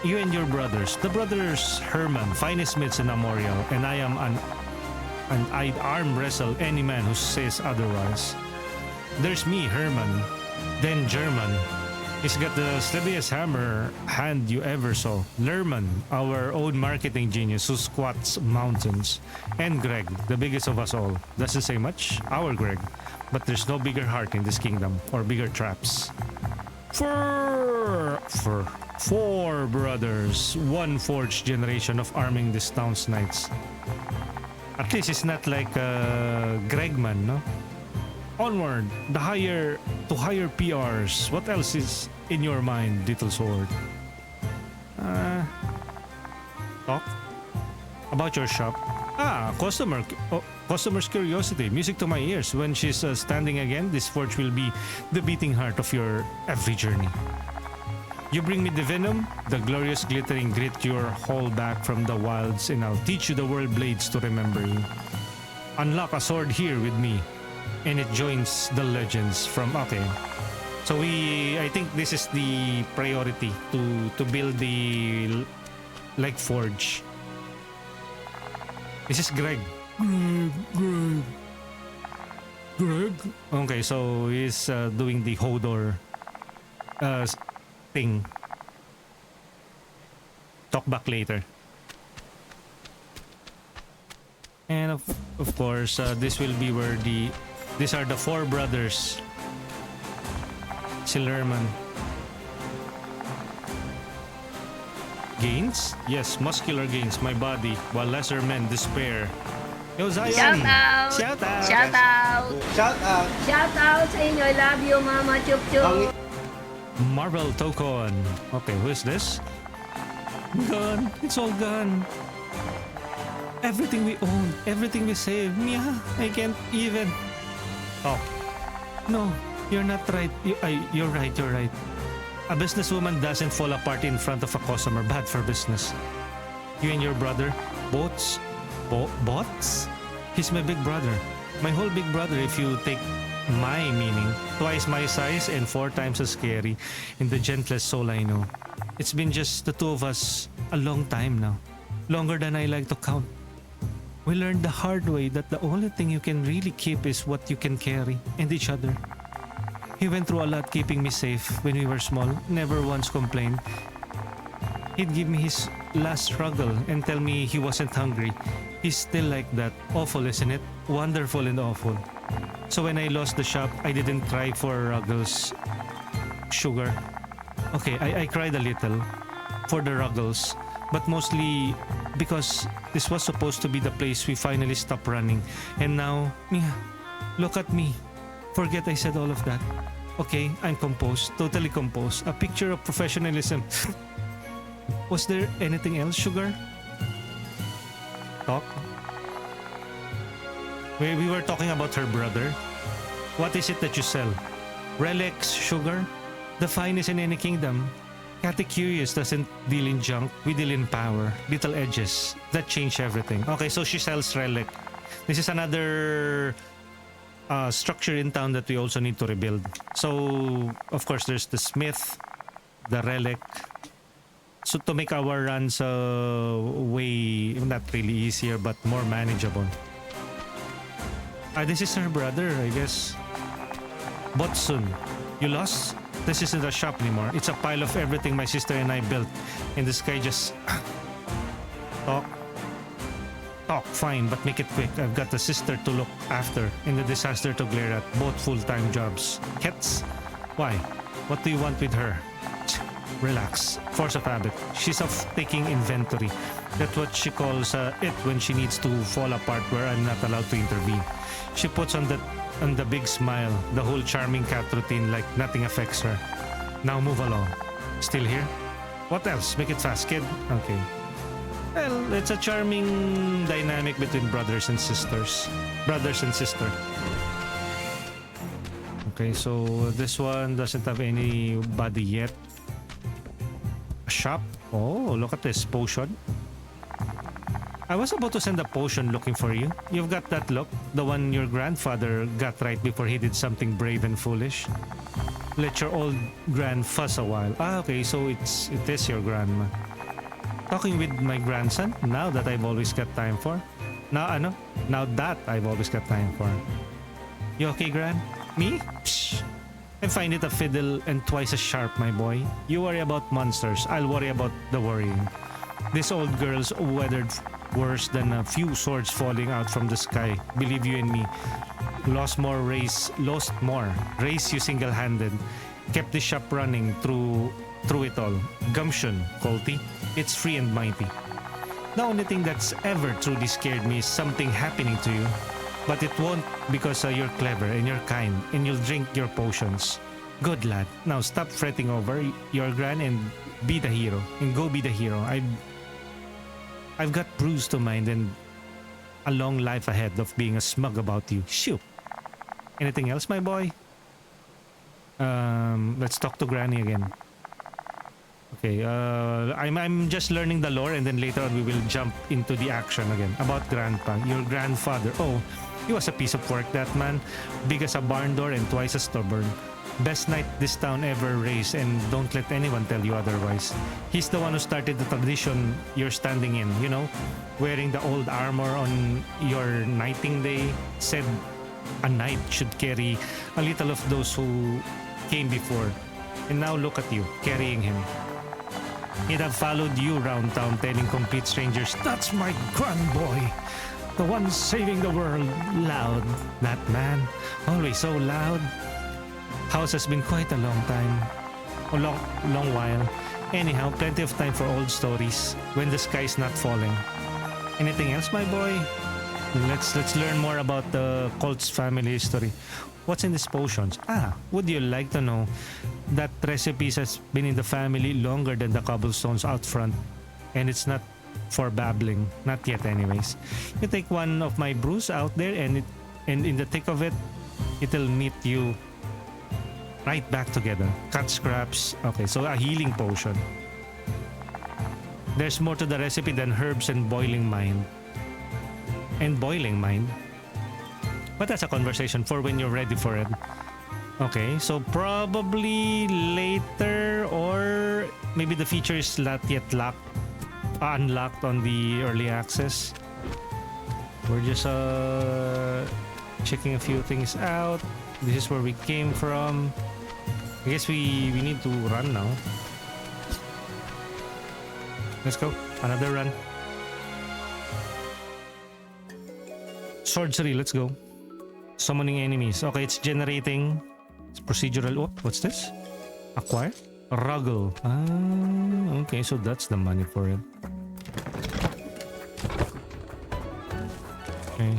You and your brothers. The brothers Herman, finest smiths in Amorial, and I am and I'd arm wrestle any man who says otherwise. There's me, Herman, then German. He's got the steadiest hammer hand you ever saw. Lerman, our own marketing genius who squats mountains. And Greg, the biggest of us all. Doesn't say much, our Greg. But there's no bigger heart in this kingdom, or bigger traps. Four brothers, one forged generation of arming this town's knights. At least it's not like Gregman, no? Onward, to higher PRs. What else is in your mind, little sword? Talk about your shop. Customer's curiosity. Music to my ears. When she's standing again, this forge will be the beating heart of your every journey. You bring me the venom, the glorious glittering grit you're hauled back from the wilds, and I'll teach you the world blades to remember you. Unlock a sword here with me, and it joins the legends from... Okay. So I think this is the priority to build the like forge. This is Greg. Greg. Okay, so he's doing the Hodor thing. Talk back later. And of course, this will be where these are the four brothers. Sillerman. Gains? Yes, muscular gains, my body, while lesser men despair. Yo, Zion! Shout out! Shout out! Shout out! Shout out! Shout out sa inyo. I love you, Mama Chup Chup. Marvel Tokon. Okay, who is this? Gone. It's all gone. Everything we own, everything we saved. Mia, I can't even. Oh. No, you're not right. You're right, you're right. A businesswoman doesn't fall apart in front of a customer. Bad for business. You and your brother, bots? Bots? He's my big brother. My whole big brother, if you take my meaning. Twice my size and 4 times as scary. In the gentlest soul I know. It's been just the two of us a long time now. Longer than I like to count. We learned the hard way that the only thing you can really keep is what you can carry, and each other. He went through a lot keeping me safe when we were small. Never once complained. He'd give me his last struggle and tell me he wasn't hungry. He's still like that. Awful, isn't it? Wonderful and awful. So when I lost the shop, I didn't cry for Ruggles. Sugar. Okay, I cried a little for the Ruggles, but mostly because this was supposed to be the place we finally stopped running. And now, Mia, look at me. Forget I said all of that. Okay, I'm composed, totally composed. A picture of professionalism. Was there anything else, Sugar? Talk? We were talking about her brother. What is it that you sell? Relics, Sugar? The finest in any kingdom. Catty Curious doesn't deal in junk, we deal in power. Little edges. That change everything. Okay, so she sells relic. This is another structure in town that we also need to rebuild. So, of course, there's the smith, the relic. So to make our runs way, not really easier, but more manageable. This is her brother, I guess. Botsun, you lost? This isn't a shop anymore. It's a pile of everything my sister and I built. And this guy just... Talk. Talk, fine, but make it quick. I've got a sister to look after and a disaster to glare at. Both full-time jobs. Kets? Why? What do you want with her? Relax. Force of habit. She's off taking inventory. That's what she calls it when she needs to fall apart where I'm not allowed to intervene. She puts on the big smile, the whole charming cat routine like nothing affects her. Now move along. Still here? What else? Make it fast, kid. Okay. Well, it's a charming dynamic between brothers and sisters. Brothers and sister. Okay, so this one doesn't have anybody yet. A shop? Oh, look at this. Potion. I was about to send a potion looking for you. You've got that look. The one your grandfather got right before he did something brave and foolish. Let your old grand fuss a while. Ah, okay, so it is your grandma. Talking with my grandson, now that I've always got time for. Now that I've always got time for. You okay, Gran? Me? Psh. I find it a fiddle and twice as sharp, my boy. You worry about monsters, I'll worry about the worrying. This old girl's weathered worse than a few swords falling out from the sky. Believe you and me. Lost more. Race you single-handed. Kept the shop running through it all. Gumption, Colty. It's free and mighty. The only thing that's ever truly scared me is something happening to you. But it won't because you're clever and you're kind and you'll drink your potions. Good lad. Now stop fretting over your gran and be the hero. And go be the hero. I've got Bruce to mind and a long life ahead of being a smug about you. Shoo. Anything else, my boy? Let's talk to Granny again. Okay, I'm just learning the lore and then later on we will jump into the action again. About Grandpa, your grandfather. Oh, he was a piece of work, that man. Big as a barn door and twice as stubborn. Best knight this town ever raised, and don't let anyone tell you otherwise. He's the one who started the tradition you're standing in, you know? Wearing the old armor on your knighting day. Said a knight should carry a little of those who came before. And now look at you, carrying him. He'd have followed you round town telling complete strangers, "That's my grand boy, the one saving the world." Loud, that man. Always so loud. House has been quite a long time. A long while. Anyhow, plenty of time for old stories when the sky's not falling. Anything else, my boy? Let's learn more about the Colt's family history. What's in these potions? Would you like to know that recipe has been in the family longer than the cobblestones out front, and it's not for babbling, not yet anyways. You take one of my brews out there and in the thick of it, it'll meet you right back together. Cut scraps. Okay, so a healing potion. There's more to the recipe than herbs and boiling mind. But that's a conversation for when you're ready for it. Okay, so probably later, or maybe the feature is not yet unlocked on the early access. We're just checking a few things out. This is where we came from. I guess we need to run now. Let's go. Another run. Swordcery, let's go. Summoning enemies. Okay, it's generating. It's procedural. Oh, what's this? Acquire? Ruggle. Ah, okay, so that's the money for it. Okay.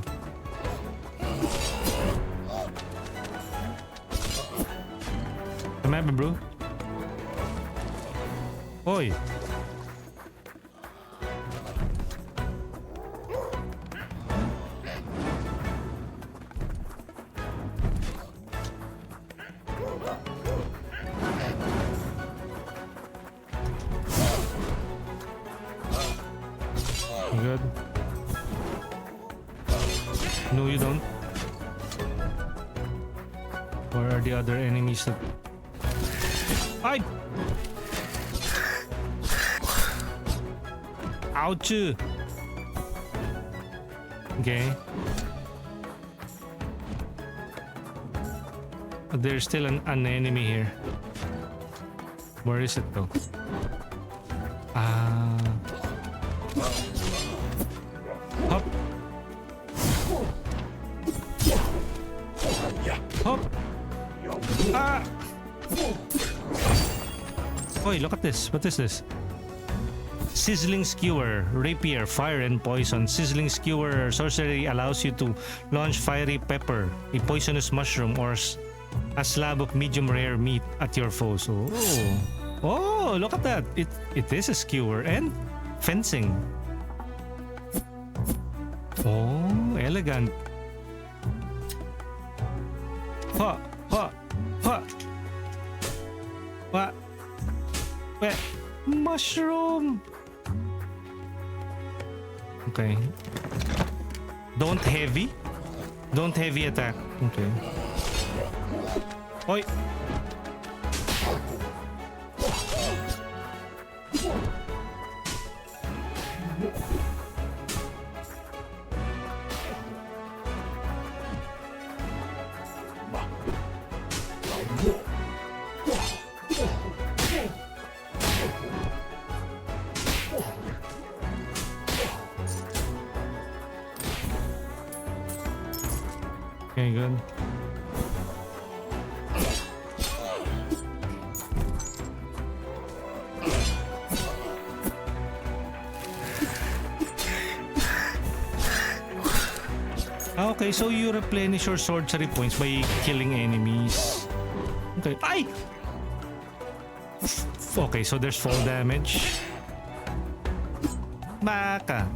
Remember, bro? Oi! Good. No, you don't. Where are the other enemies that... Ay! Ouch! Okay. But there's still an enemy here. Where is it though? Hop. Hop. Ah! Oi, look at this. What is this? Sizzling Skewer, Rapier, Fire and Poison. Sizzling Skewer sorcery allows you to launch fiery pepper, a poisonous mushroom, or a slab of medium rare meat at your foes. Oh, look at that. It is a skewer and fencing. Oh, elegant. Ha, ha, ha. What? Wait, mushroom. Okay. Don't heavy attack. Okay. Oi. Okay, good. Okay, so you replenish your sorcery points by killing enemies. Okay. Ay! Okay, so there's fall damage. Baka.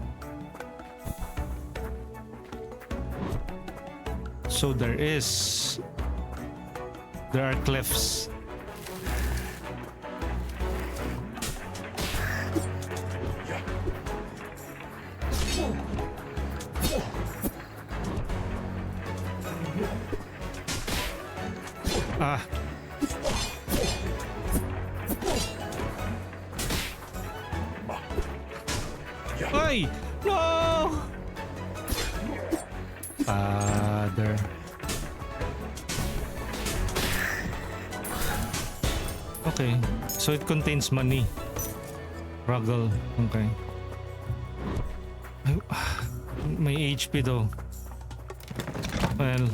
So there are cliffs. Ah. Ay! No! Father. Okay, so it contains money. Ruggle. Okay. My HP though. Well.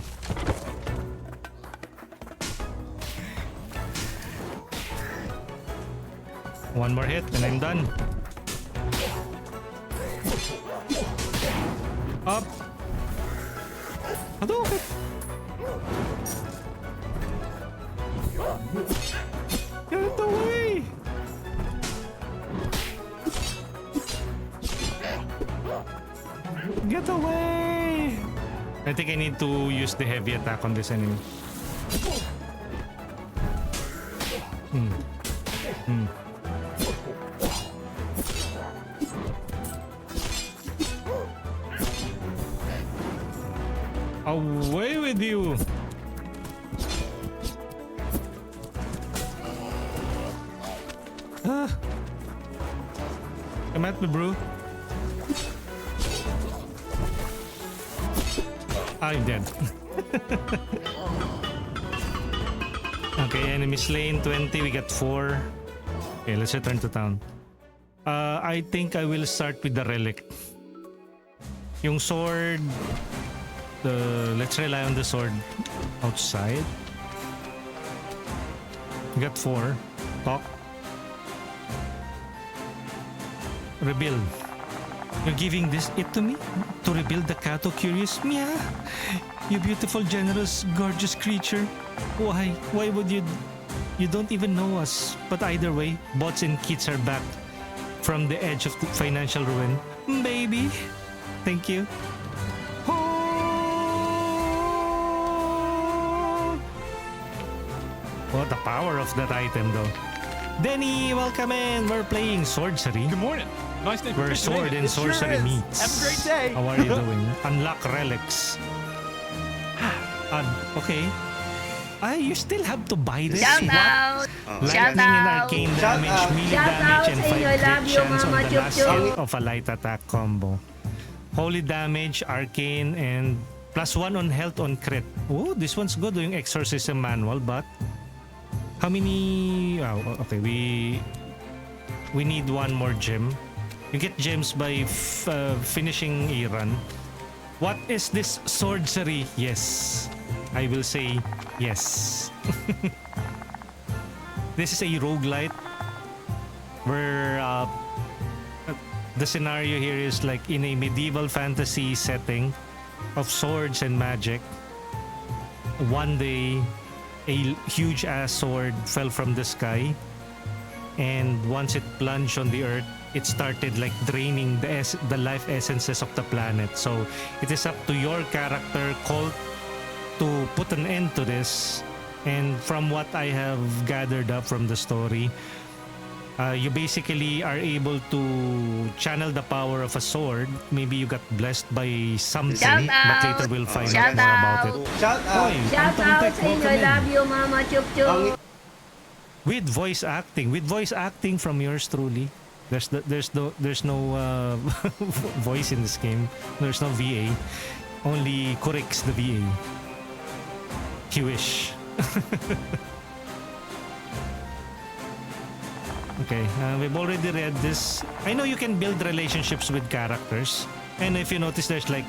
One more hit and I'm done. Up. Hadouken. Get away. Get away. I think I need to use the heavy attack on this enemy. Away with you! Come at me, bro. I'm dead. Okay, enemy slain 20. We got 4. Okay, let's return to town. I think I will start with the relic. Yung sword. Let's rely on the sword outside. We got 4. Talk. Rebuild. You're giving it to me? To rebuild the Kato Curious? Mia! You beautiful, generous, gorgeous creature. Why? Why would you... You don't even know us. But either way, bots and kids are back from the edge of the financial ruin. Baby! Thank you. Oh, the power of that item though. Denny, welcome in. We're playing Swordcery. Good morning. Nice day for Where fishing, sword ain't and it? Sure sorcery is. meets. Have a great day. How are you doing? Unlock relics. Okay. You still have to buy this? Shout What? out! Shout Lightning and out! arcane Shout damage, out. melee Shout damage, out and sa 5 inyo. crit Love you, chance on Mama the Chup last Chup. hit of a light attack combo. Holy damage, arcane, and +1 on health on crit. Oh, this one's good yung exorcism manual, but how many... Oh, okay, we need one more gem. You get gems by finishing a run. What is this sorcery? Yes. I will say yes. This is a roguelite where the scenario here is like in a medieval fantasy setting of swords and magic. One day, a huge ass sword fell from the sky, and once it plunged on the earth, it started like draining the life essences of the planet. So it is up to your character, Colt, to put an end to this. And from what I have gathered up from the story, you basically are able to channel the power of a sword. Maybe you got blessed by something, Shout but out! later we'll find Shout out more about out! it. Shout out. Oy, Shout Phantom out Tech, sa inyo. welcome in. Love you, Mama Chup Chup. With voice acting from yours truly. There's no voice in this game. There's no VA. Only corrects the VA. He wish. Okay, we've already read this. I know you can build relationships with characters, and if you notice, there's like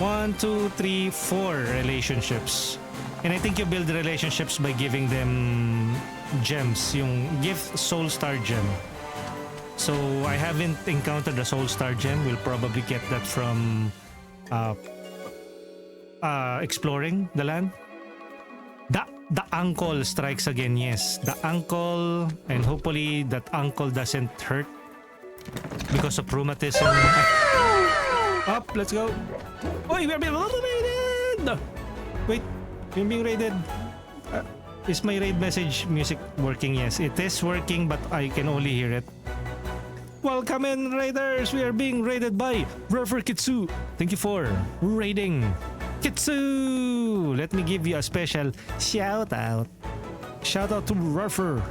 1, 2, 3, 4 relationships. And I think you build relationships by giving them gems. Yung give Soul Star gem. So I haven't encountered a Soul Star gem. We'll probably get that from exploring the land. The uncle strikes again. Yes, the uncle, and hopefully that uncle doesn't hurt because of rheumatism. Up, let's go. Oi, we're being raided. Wait, we're being raided. Is my raid message music working? Yes, it is working, but I can only hear it. Welcome in, raiders. We are being raided by Ruffer Kitsu. Thank you for raiding Kitsu. Let me give you a special shout out. Shout out to Ruffer.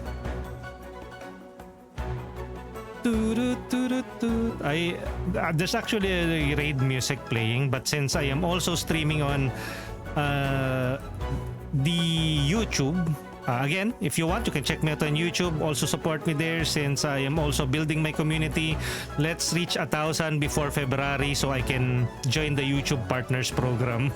There's actually a raid music playing, but since I am also streaming on the YouTube, again, if you want, you can check me out on YouTube. Also support me there since I am also building my community. Let's reach 1,000 before February so I can join the YouTube Partners Program.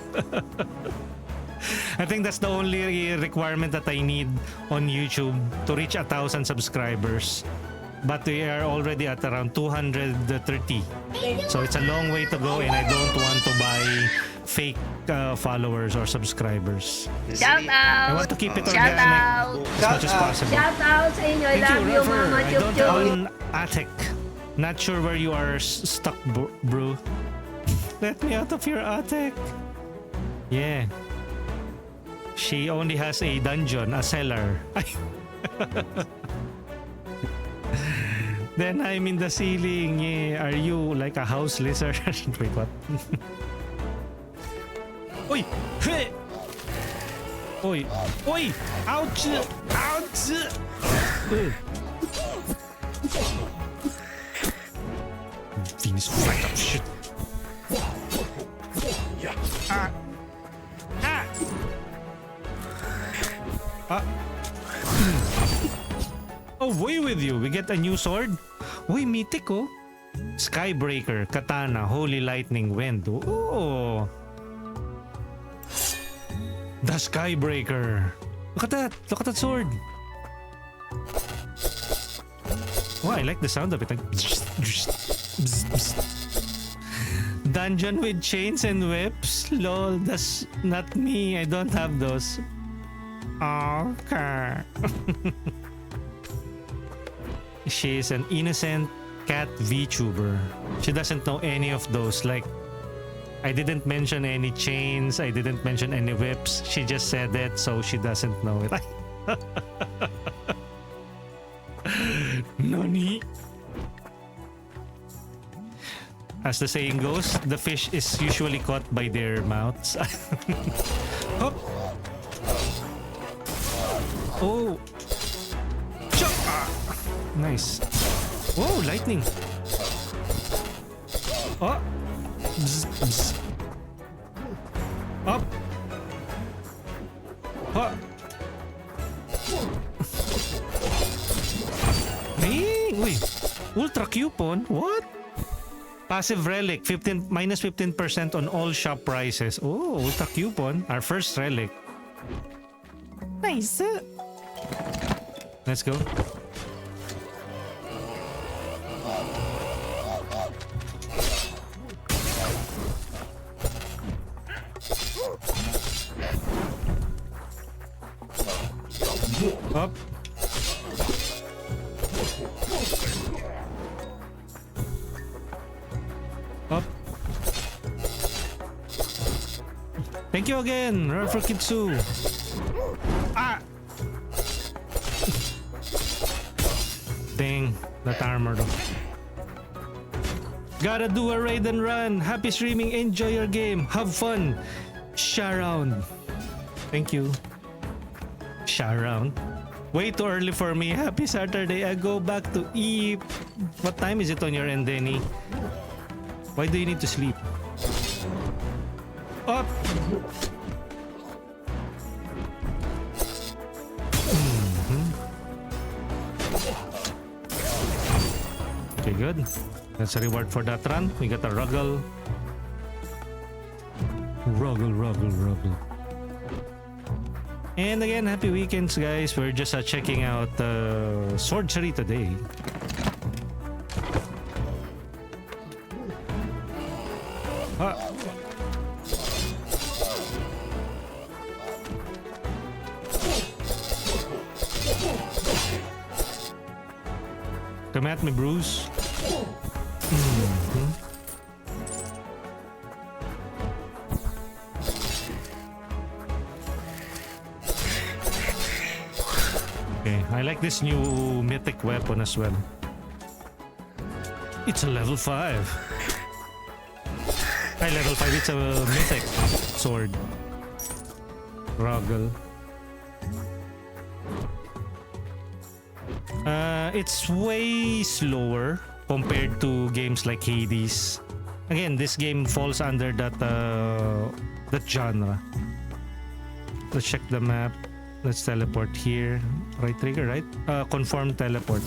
I think that's the only requirement that I need on YouTube to reach 1,000 subscribers. But we are already at around 230. So it's a long way to go, and I don't want to buy fake followers or subscribers. Shout I out! want to keep it Shout organic out! as much as possible. Shout out sa inyo. Thank Love you, Ruffer. Mama I Chup don't have Chup. an attic. Not sure where you are stuck, bro. Let me out of your attic. Yeah. She only has a dungeon, a cellar. Then I'm in the ceiling. Yeah. Are you like a house lizard? Wait, what? Oi! Hey! Oi! Oi! Ouch! Ouch! Venus flight up shit. Ah! Ah! Ah! Away with you. We get a new sword. Uy, mythic oh. Skybreaker, Katana, Holy Lightning, Wind. Oh. The Skybreaker. Look at that. Look at that sword. Oh, I like the sound of it. Like... Dungeon with chains and whips. Lol, that's not me. I don't have those. Okay. She's an innocent cat VTuber. She doesn't know any of those. Like, I didn't mention any chains. I didn't mention any whips. She just said it, so she doesn't know it. Nani? As the saying goes, the fish is usually caught by their mouths. Hop. Oh. Ah. Nice. Whoa, lightning. Oh. Bzz, bzz. Up. Huh. Dang, wait. Ultra coupon? What? Passive relic, minus 15% on all shop prices. Oh, ultra coupon. Our first relic. Nice. Let's go. Up. Up. Thank you again, Ralph Kitsu. Ah! Dang, that armor though. Gotta do a raid and run. Happy streaming. Enjoy your game. Have fun. Sharound. Thank you. Sharound. Way too early for me. Happy Saturday. I go back to eat. What time is it on your end, Denny? Why do you need to sleep? Up! Okay, good. That's a reward for that run. We got a Ruggle. Ruggle. And again, happy weekends, guys. We're just checking out Swordcery today. Come at me, Bruce. Okay, I like this new mythic weapon as well. It's a level 5. Ay, level 5, it's a mythic sword. Roggle. It's way slower compared to games like Hades. Again, this game falls under that genre. Let's check the map. Let's teleport here. Right trigger, right? Confirm teleport.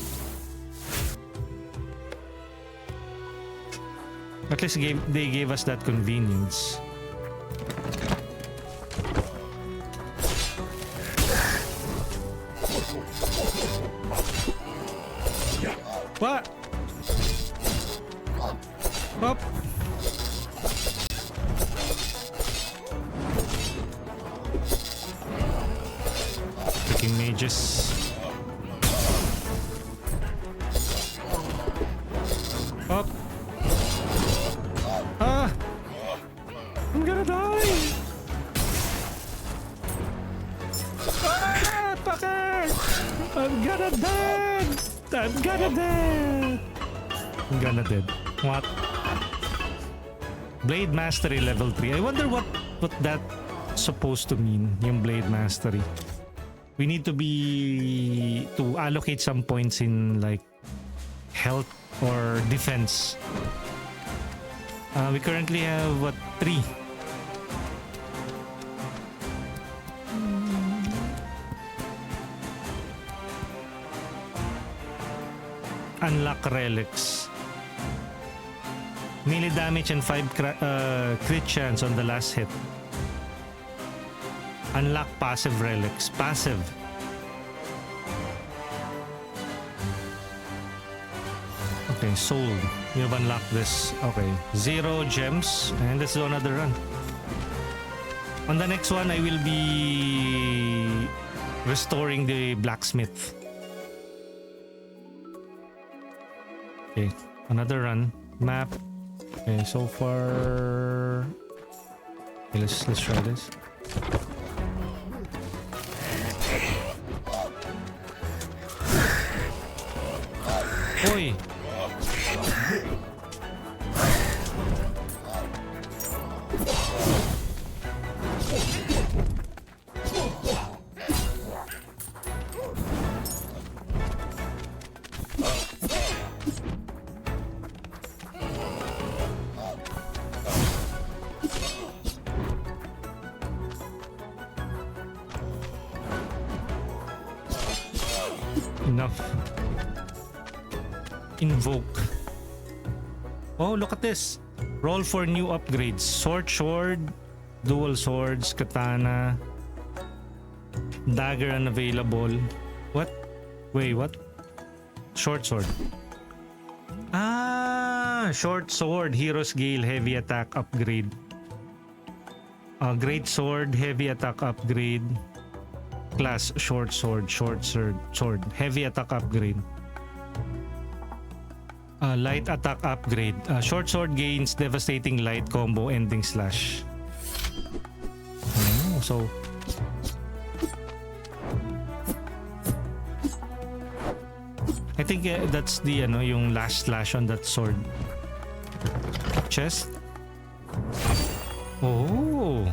At least they gave us that convenience. What? Up. Freaking mages. Up. Ah! I'm gonna die! Ah! Fucker! I'm gonna die! I'm gonna dead. What? Blade Mastery level 3. I wonder what that's supposed to mean, yung Blade Mastery. We need to allocate some points in like health or defense. We currently have what, 3. unlock relics. Melee damage and 5 crit chance on the last hit. Unlock passive relics. Passive. Okay, sold. We have unlocked this. Okay, 0 gems. And let's do another run. On the next one, I will be restoring the blacksmith. Okay, another run. Map. Okay, so far... Okay, let's try this. Oi! Enough. Invoke. Oh, look at this. Roll for new upgrades. Sword, dual swords, katana, dagger unavailable. What? Wait, what? Short sword. Ah, short sword, hero's gale, heavy attack upgrade. Great sword, heavy attack upgrade. Class short sword, heavy attack upgrade. Light attack upgrade. Short sword gains devastating light combo ending slash. Oh, so I think that's the yung last slash on that sword. Chest. Oh.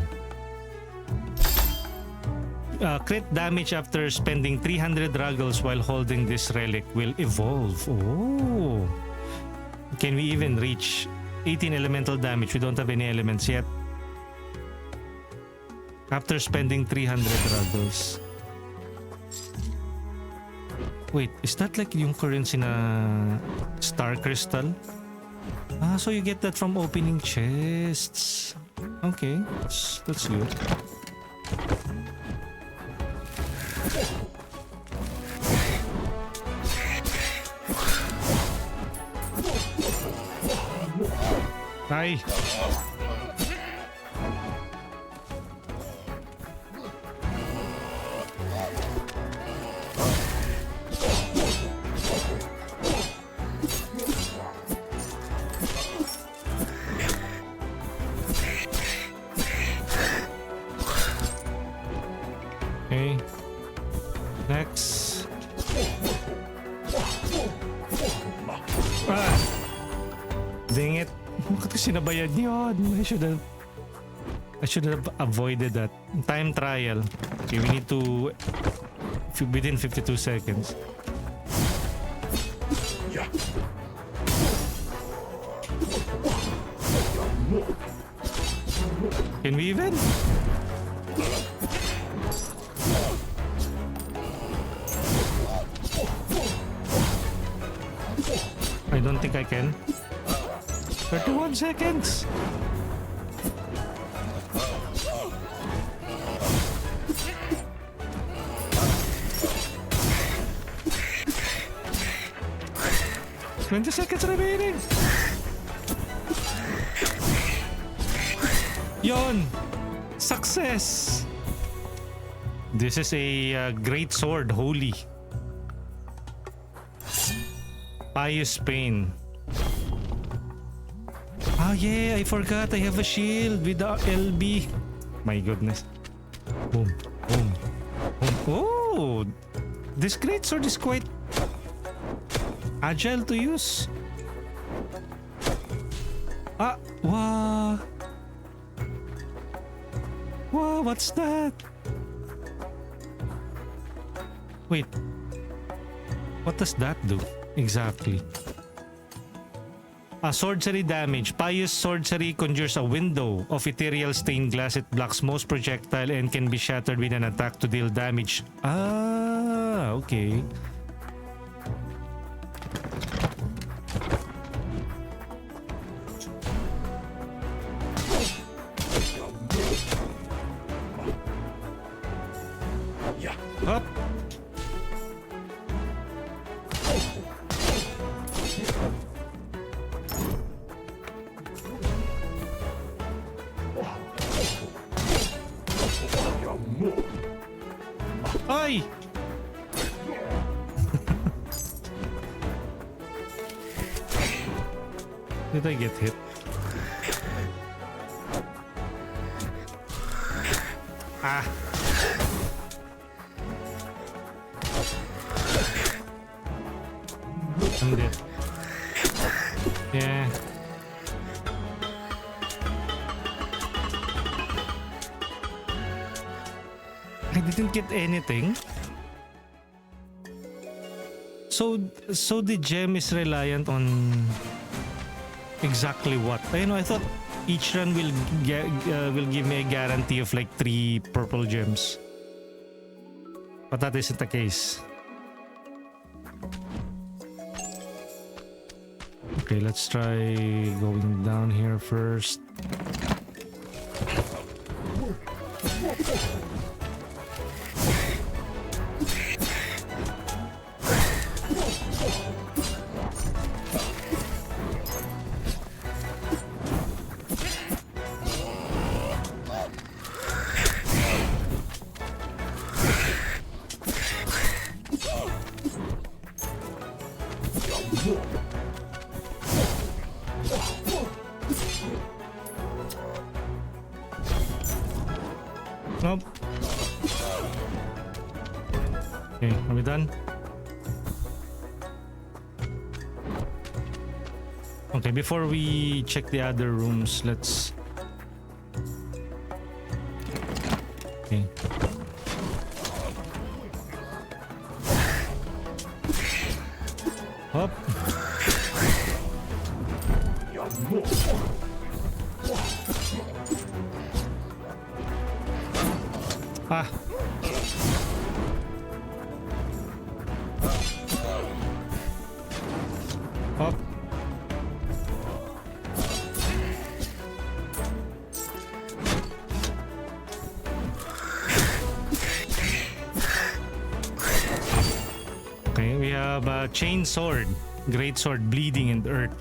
Crit damage after spending 300 ruggles while holding this relic will evolve. Oh. Can we even reach 18 elemental damage? We don't have any elements yet. After spending 300 ruggles. Wait, is that like yung currency na star crystal? Ah, so you get that from opening chests. Okay, that's good. Ay. Okay. Next. Ah. Dang it. Bakit ko sinabayan yun? I should have avoided that. Time trial. Okay, we need to within 52 seconds. Can we even? I don't think I can. 31 seconds. $20 seconds remaining. Yon. Success. This is a great sword, holy. Pious pain. Oh yeah, I forgot I have a shield with the LB. My goodness. Boom, boom, boom. Oh, this great sword is quite agile to use. Ah, wow. Wow, what's that? Wait. What does that do exactly? Swordcery damage. Pious Swordcery conjures a window of ethereal stained glass. It blocks most projectile and can be shattered with an attack to deal damage. Ah, okay. Did I get hit? Ah! I'm dead. Yeah. I didn't get anything. So the gem is reliant on exactly what? I thought each run will give me a guarantee of like 3 purple gems, but that isn't the case. Okay, let's try going down here first. Nope. Okay, are we done? Okay, before we check the other rooms, let's... Okay. Hop. Ah. Hop. Okay, we have a chain sword, great sword, bleeding and earth.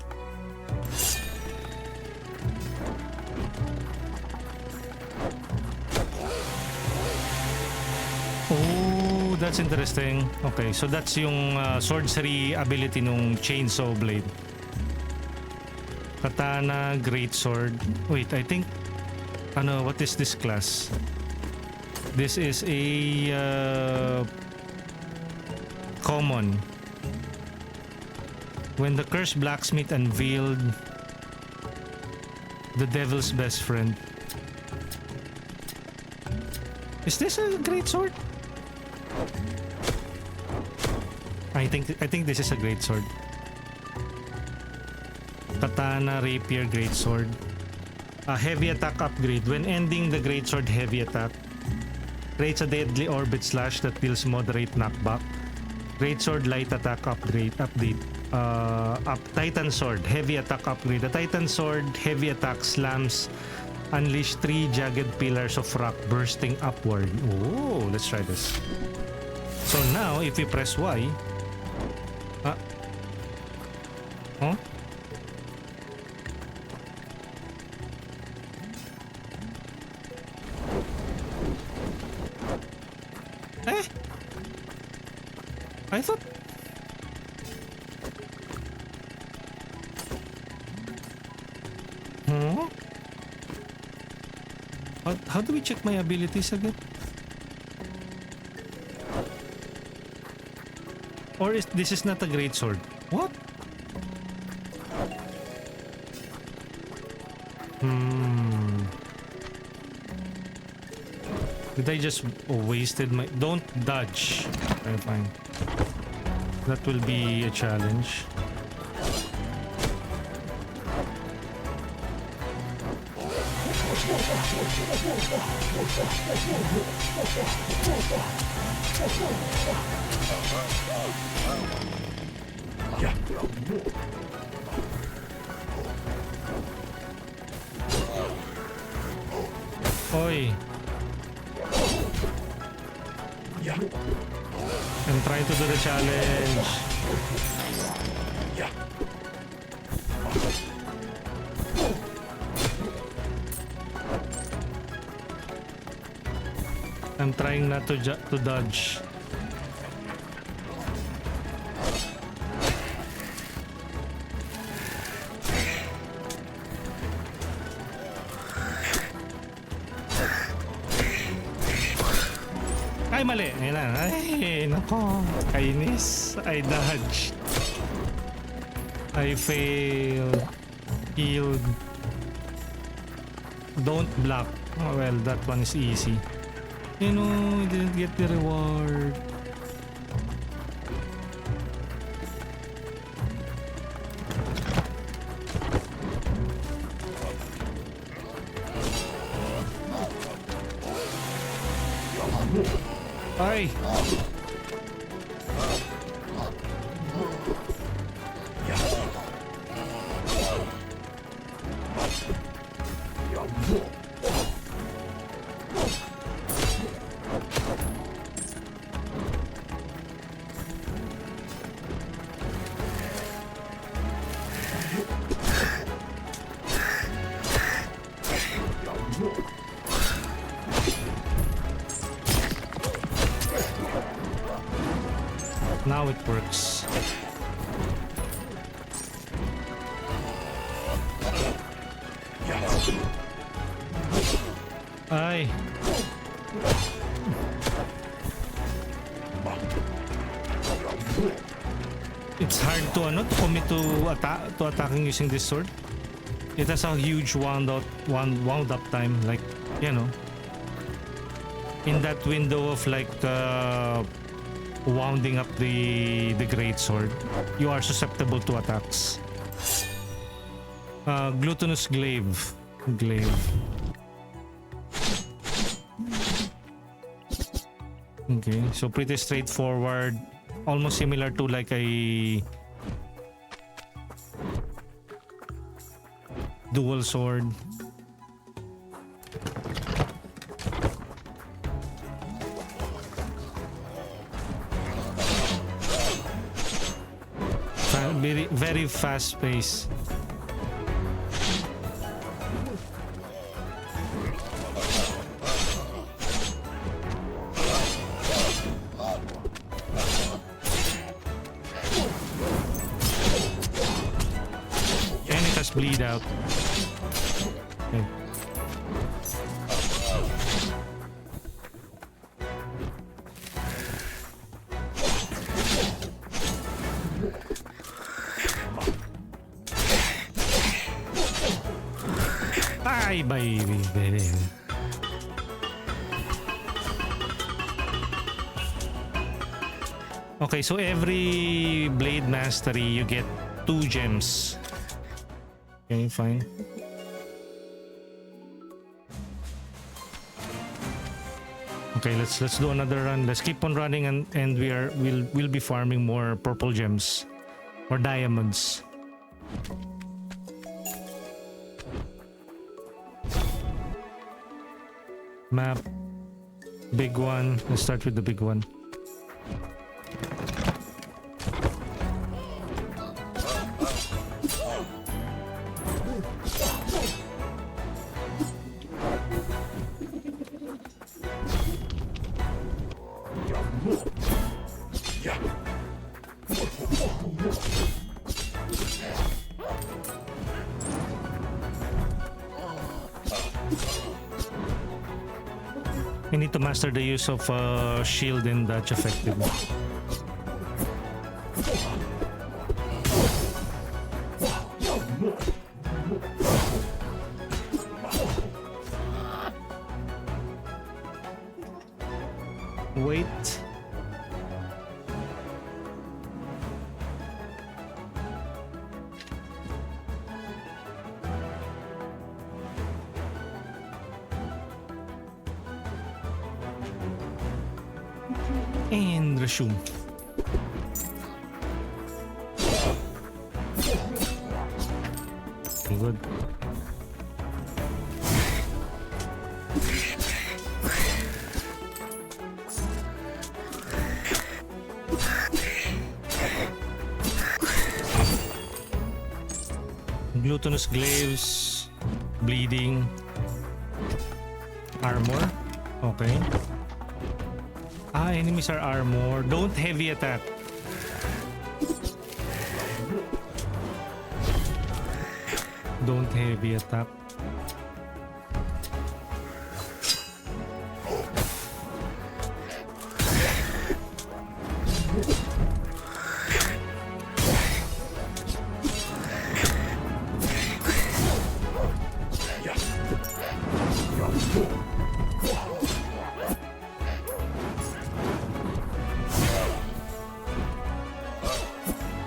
Oh, that's interesting. Okay, so that's yung sorcery ability nung chainsaw blade. Katana, great sword. Wait, I think what is this class? This is a common. When the cursed blacksmith unveiled the devil's best friend. Is this a great sword? I think this is a great sword. Katana, rapier, great sword. A heavy attack upgrade. When ending the great sword heavy attack, creates a deadly orbit slash that deals moderate knockback. Great sword light attack update. Titan sword heavy attack upgrade. The Titan sword heavy attack slams unleash 3 jagged pillars of rock bursting upward. Oh, let's try this. So now, if we press Y... Huh? Eh? I thought... Huh? How do we check my abilities again? Or this is not a great sword? What? Did I just wasted my... Don't dodge. Okay, fine. That will be a challenge. Oi. I'm trying to do the challenge. I'm trying not to dodge. Ay, mali. Ayun na. Ay, nako. Kainis. I dodged. I failed. Healed. Don't block. Oh, well, that one is easy. You know, I didn't get the reward. Ay! Now it works. Ay. It's hard to commit to attacking using this sword. It has a huge wound up time, like, you know, in that window of like wounding up the great sword, you are susceptible to attacks. Glutinous glaive. Okay, so pretty straightforward, almost similar to like a dual sword. Very fast pace. And it has bleed out. Okay. Ay, baby. Okay, so every blade mastery you get 2 gems. Okay, fine. Okay, let's do another run. Let's keep on running and we'll be farming more purple gems or diamonds. Map. Big one. Let's start with the big one. You need to master the use of shield and dodge effectively. Wait. And resume. Okay, good. Glutinous glaives, bleeding, armor. Okay. Enemies are armor. Don't heavy attack. Don't heavy attack.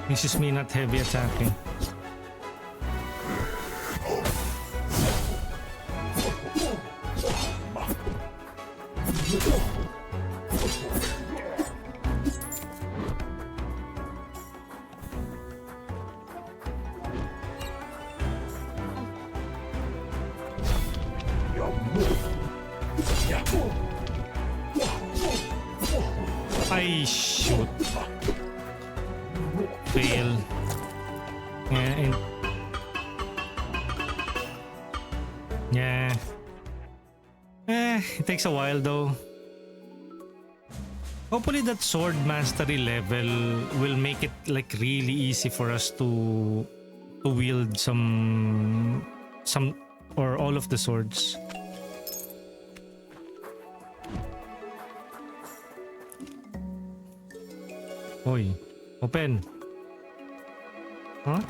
This is me not heavy attacking. Ay, shoot. Fail. Yeah, it takes a while though. Hopefully that sword mastery level will make it like really easy for us to wield some or all of the swords. Oy, open. Huh?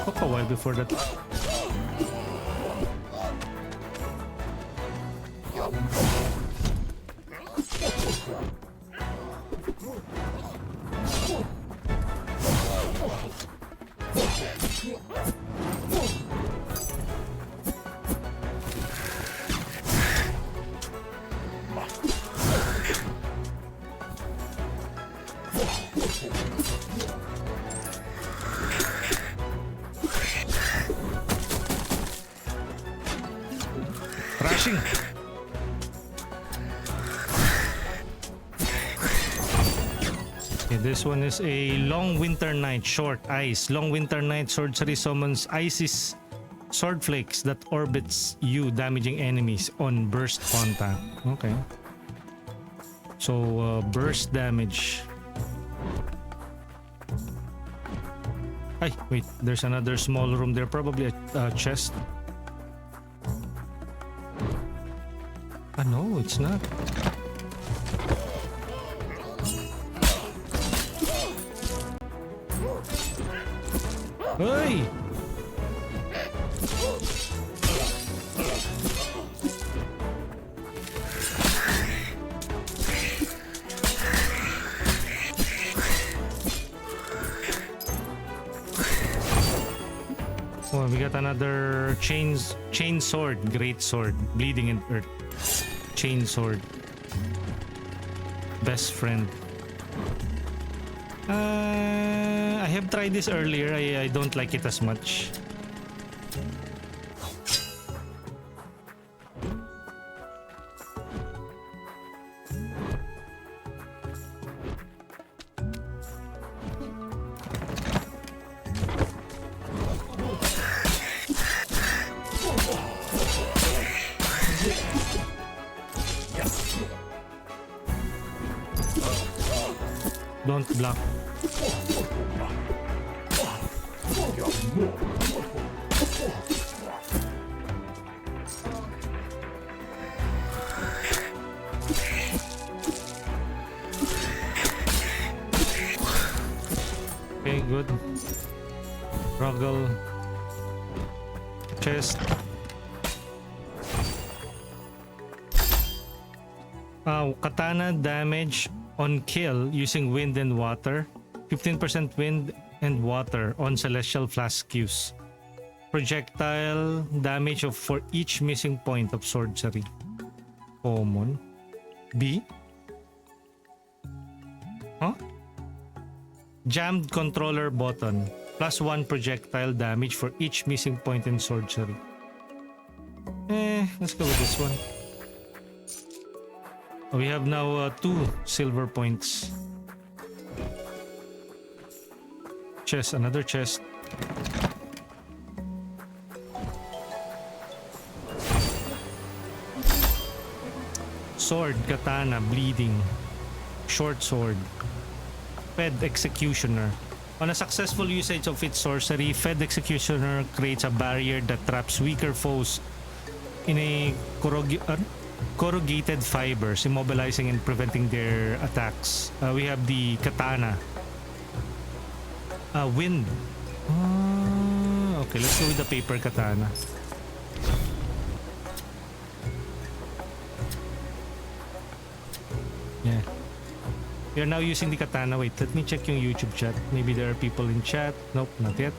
Took a while before that. Crashing. Okay, this one is a Long Winter Night, short ice. Long Winter Night sorcery summons icy sword flakes that orbits you, damaging enemies on burst contact. Okay. So burst damage. Ay, wait, there's another small room there, probably a chest. Ah, no, it's not. Hey! Oh, we got another chain sword, great sword, bleeding in earth. Chain sword. Best friend. I have tried this earlier. I don't like it as much. Don't block. Okay, good. Roggle. Chest. Katana damage on kill using wind and water. 15% wind and water on celestial flask use. Projectile damage for each missing point of sorcery. Common. B. Huh? Jammed controller button. +1 projectile damage for each missing point in sorcery. Let's go with this one. We have now 2 silver points. Chest, another chest. Sword, katana, bleeding. Short sword. Fed Executioner. On a successful usage of its sorcery, Fed Executioner creates a barrier that traps weaker foes in a corrugated fibers, immobilizing and preventing their attacks. We have the katana. Wind. Okay, let's go with the paper katana. Yeah. We are now using the katana. Wait, let me check yung YouTube chat. Maybe there are people in chat. Nope, not yet.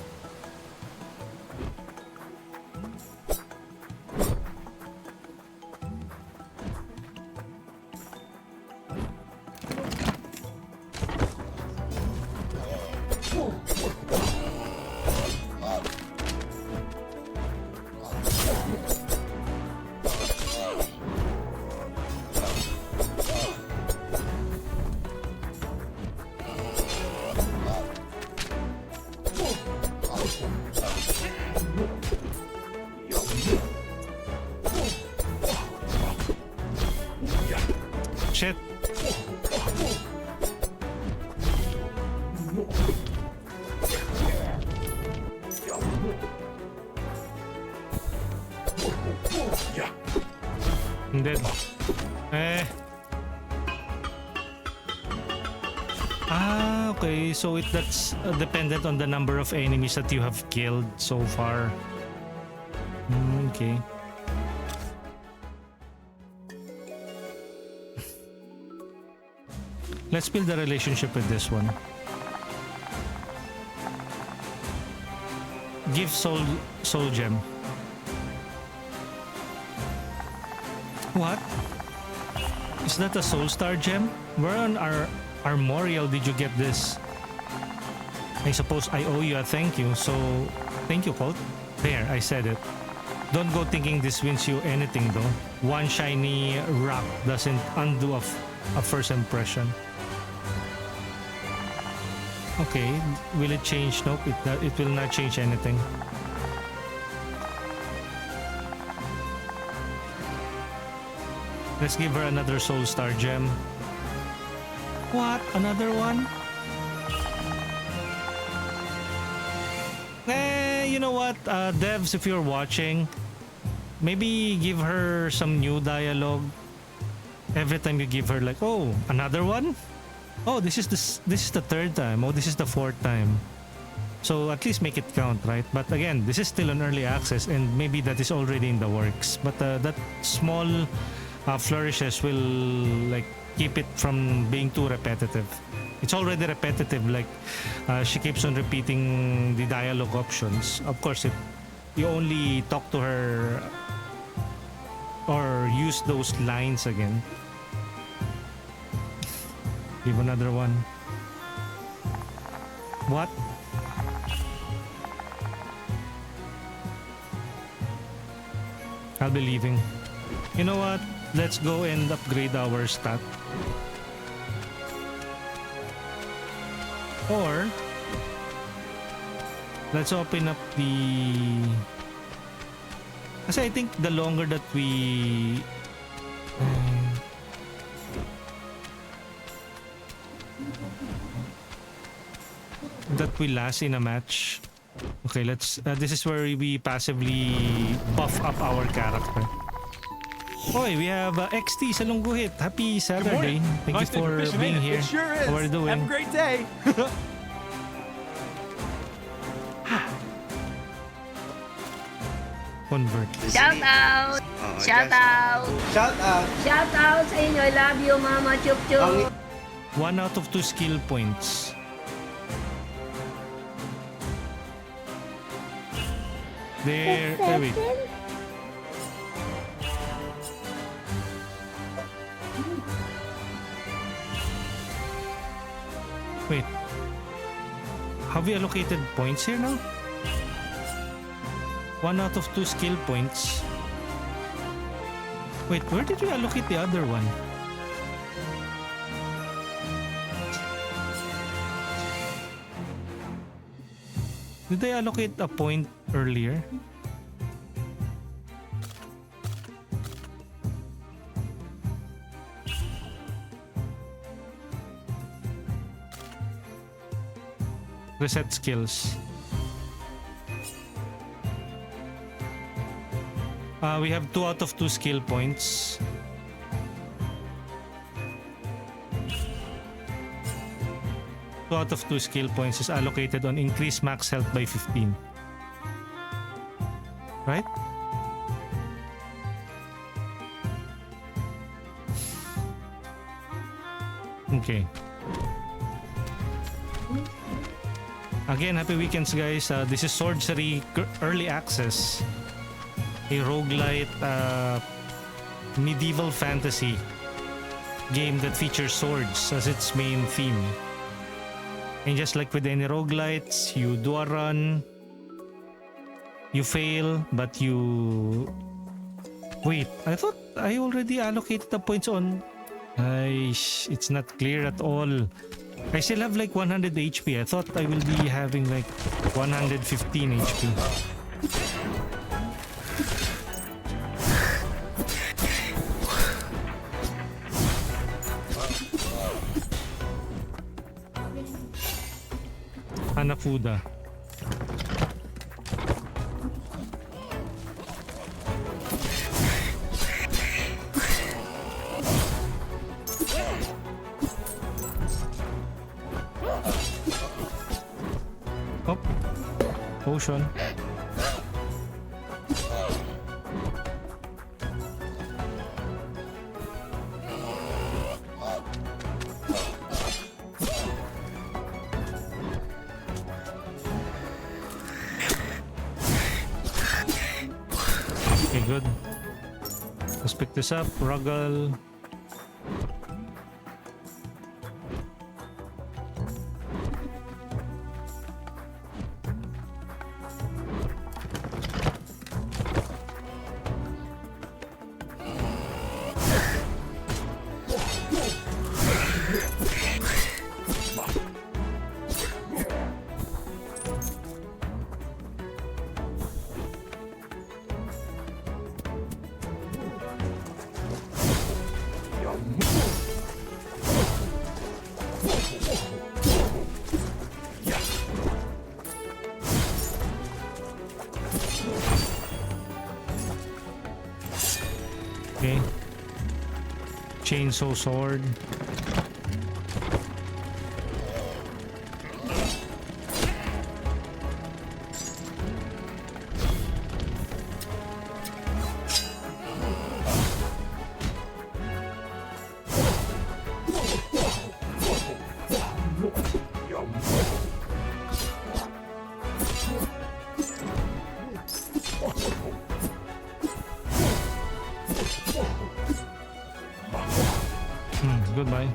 Shit. I'm dead. Okay. So that's dependent on the number of enemies that you have killed so far. Okay. Let's build a relationship with this one. Give soul gem. What? Is that a soul star gem? Where on our armorial did you get this? I suppose I owe you a thank you, so thank you, Colt. There, I said it. Don't go thinking this wins you anything though. One shiny rock doesn't undo a first impression. Okay, will it change? Nope, it will not change anything. Let's give her another soul star gem. What? Another one? You know what, devs, if you're watching, maybe give her some new dialogue. Every time you give her like, oh, another one? Oh, this is the third time. Oh, this is the fourth time. So at least make it count, right? But again, this is still an early access, and maybe that is already in the works. But that small flourishes will like keep it from being too repetitive. It's already repetitive. Like she keeps on repeating the dialogue options. Of course, if you only talk to her or use those lines again. Give another one. What? I'll be leaving. You know what? Let's go and upgrade our stat. Or let's open up the... Kasi I think the longer that we... that we last in a match. Okay, let's this is where we passively buff up our character. Oy, we have XT sa Lungguhit. Happy Saturday. Thank Nice you for day for fishing, being ain't it? here. It sure is. How are you doing? Have a great day. Convert. Shout out! Shout out! Shout out. Shout out sa inyo. I love you, Mama Chup Chup. 1 out of 2 skill points. There. Wait. Wait. Have we allocated points here now? 1 out of 2 skill points. Wait, where did we allocate the other one? Did I allocate a point earlier? Reset skills. We have 2 out of 2 skill points. 2 out of 2 skill points is allocated on increase max health by 15. Right? Okay. Again, happy weekends, guys. This is Swordcery Early Access, a roguelite medieval fantasy game that features swords as its main theme. And just like with any roguelites, you do a run, you fail, but you... Wait, I thought I already allocated the points on... It's not clear at all. I still have like 100 HP. I thought I will be having like 115 HP. Hanafuda. Oh, potion. Okay, good. Let's pick this up. Ruggle. Okay. Chainsaw sword. Goodbye.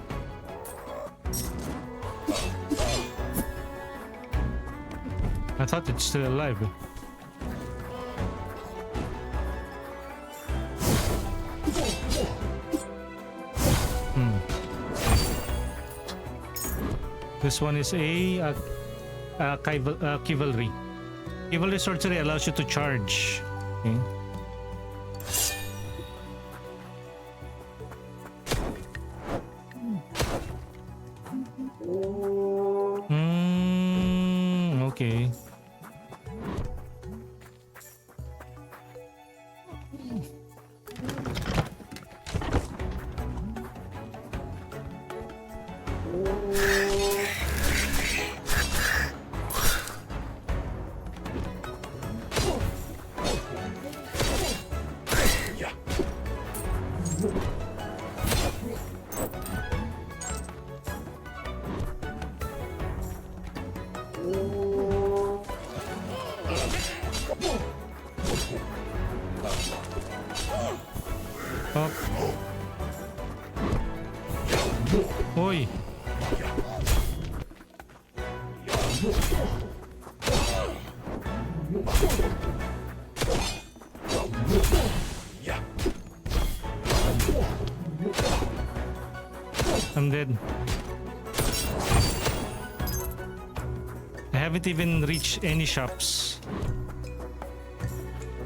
I thought it's still alive. This one is a cavalry. Cavalry sorcery allows you to charge. Okay. Okay. Up. Oi. I'm dead. I haven't even reached any shops.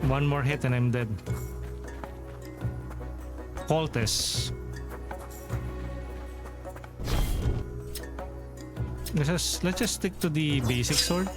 One more hit and I'm dead. Coltes. Let's just stick to the basic sword.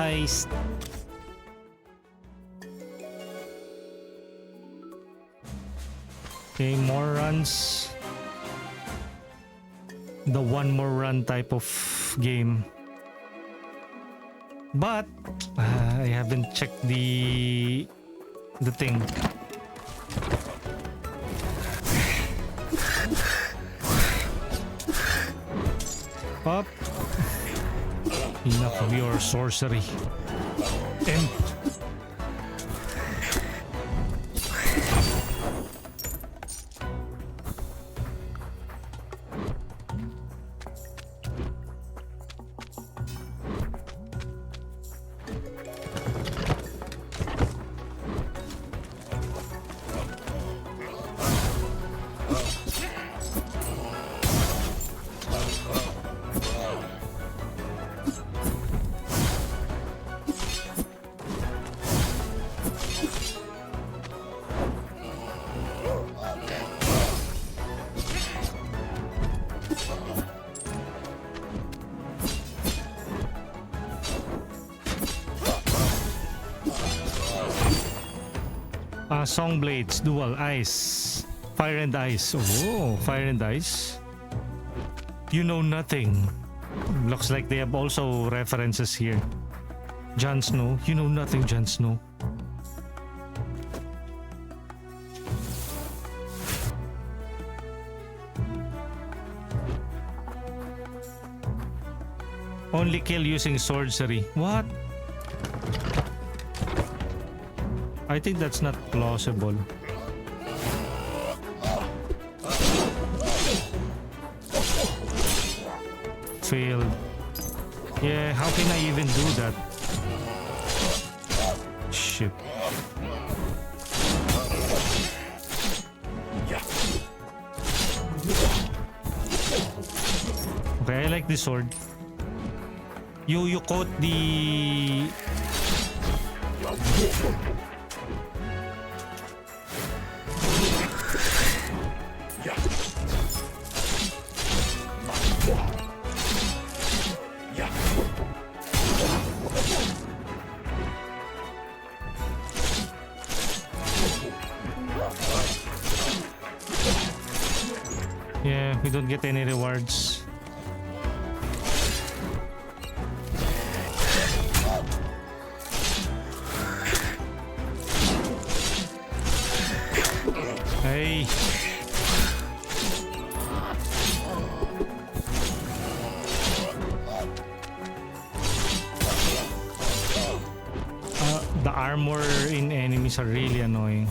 heist. Okay, more runs. The one more run type of game. But I haven't checked the thing. Up. Enough of your sorcery. Imp. Song blades, dual ice, fire and ice. Oh, fire and ice. You know nothing. Looks like they have also references here. Jon Snow, you know nothing, Jon Snow. Only kill using sorcery. What? I think that's not plausible. Failed. Yeah, how can I even do that? Shit. Okay, I like this sword. You caught the... Yeah, we don't get any rewards. Hey. The armor in enemies are really annoying.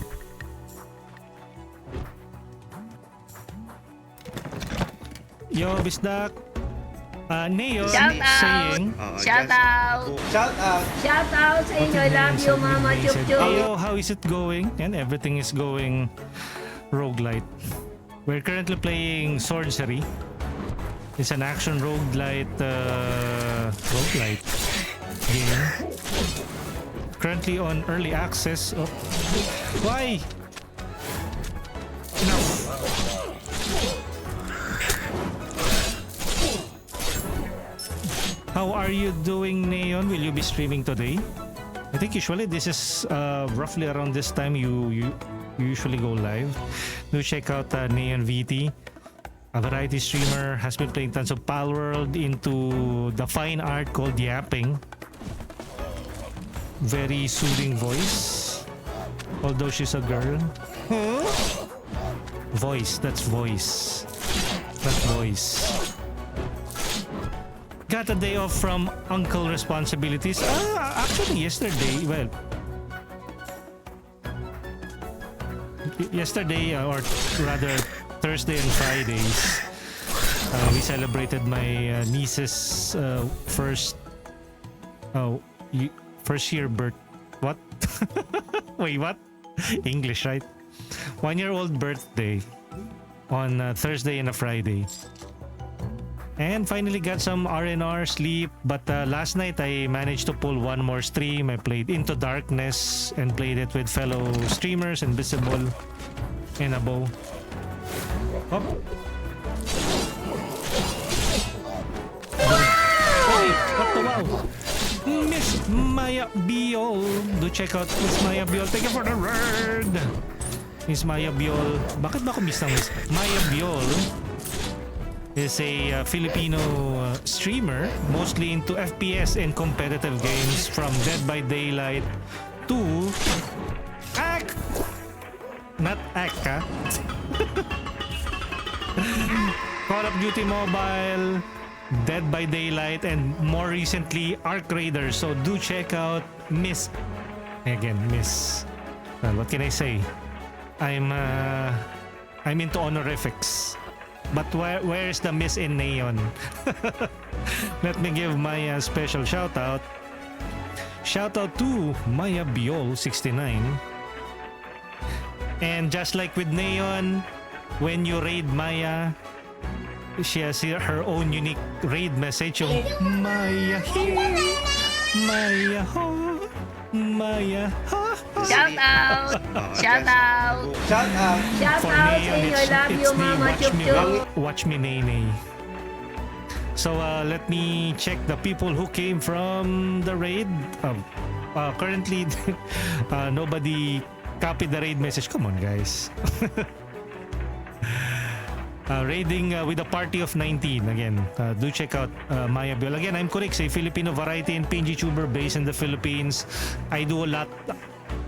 Yo, Bisdak. Neo Shout out! saying... Shout out! Shout out. Shout out sa inyo. Love you, Mama Chup Chup. Yo, how is it going? And everything is going roguelite. We're currently playing Swordcery. It's an action roguelite game. Currently on early access. Oh. Why? Enough. How are you doing, Neon? Will you be streaming today? I think usually this is roughly around this time you usually go live. Do check out Neon VT. A variety streamer, has been playing tons of Palworld, into the fine art called yapping. Very soothing voice. Although she's a girl. Huh? Voice, that's voice. That's voice. Got a day off from uncle responsibilities. Actually yesterday, well, yesterday or rather Thursday and Fridays, we celebrated my niece's first year birth. What? Wait, what? English, right? 1-year-old birthday on Thursday and a Friday. And finally got some R&R sleep, but last night I managed to pull one more stream. I played Into Darkness and played it with fellow streamers, Invisible and Abo. Oh. Hey, what the wow? Miss Maya Biol. Do check out Miss Maya Biol. Thank you for the word. Miss Maya Biol. Bakit ba ako miss ng Miss Maya Biol? Is a Filipino streamer, mostly into FPS and competitive games, from Dead by Daylight to not Akka. Call of Duty Mobile, Dead by Daylight, and more recently Arc Raiders. So do check out Miss. Well, what can I say? I'm into honorifics. But where's the Miss in Neon? Let me give my special shout out. Shout out to Maya Biol 69. And just like with Neon, when you raid Maya, she has her own unique raid message. Yung Maya here, Maya ho, Maya ha. Shout out! Shout out! Shout out. Shout For out sa Neon, inyo. Love you, Mama Chup Chup. Watch me, Nene. So let me check the people who came from the raid. Currently, nobody copied the raid message. Come on, guys. Raiding with a party of 19. Again, do check out Maya Biol. Again, I'm Kurix, a Filipino variety and PNG tuber based in the Philippines. I do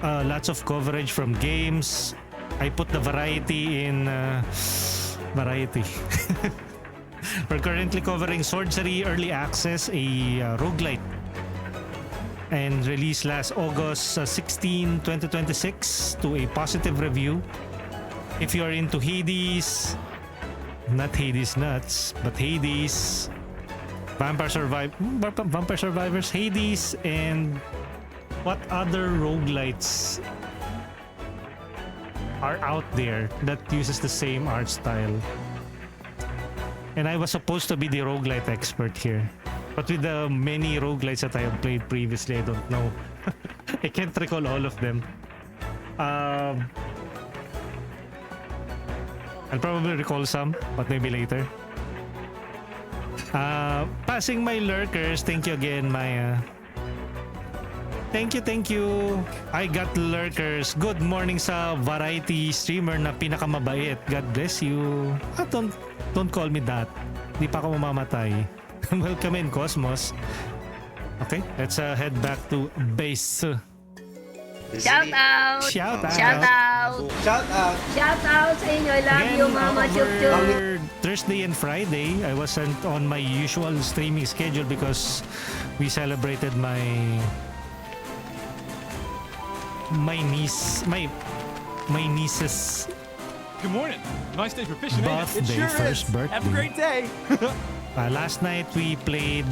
lots of coverage from games. I put the variety in variety. We're currently covering Swordcery Early Access, a roguelite, and released last August 16, 2026 to a positive review. If you are into Hades, not Hades Nuts, but Hades, Vampire Survivors, Hades, and what other roguelites are out there that uses the same art style? And I was supposed to be the roguelite expert here. But with the many roguelites that I have played previously, I don't know. I can't recall all of them. I'll probably recall some, but maybe later. Passing my lurkers. Thank you again, Maya. Thank you. I got lurkers. Good morning sa variety streamer na pinakamabait. God bless you. Don't call me that. Di pa ako mamamatay. Welcome in, Cosmos. Okay, let's head back to base. Shout out! Shout out! Shout out! Shout out. Shout out sa inyo. Love you, Mama Chup Chup. over Thursday and Friday, I wasn't on my usual streaming schedule because we celebrated my niece's Good morning. Nice day for fishing, ain't it? It birthday, sure first is. birthday. Have a great day. Last night we played.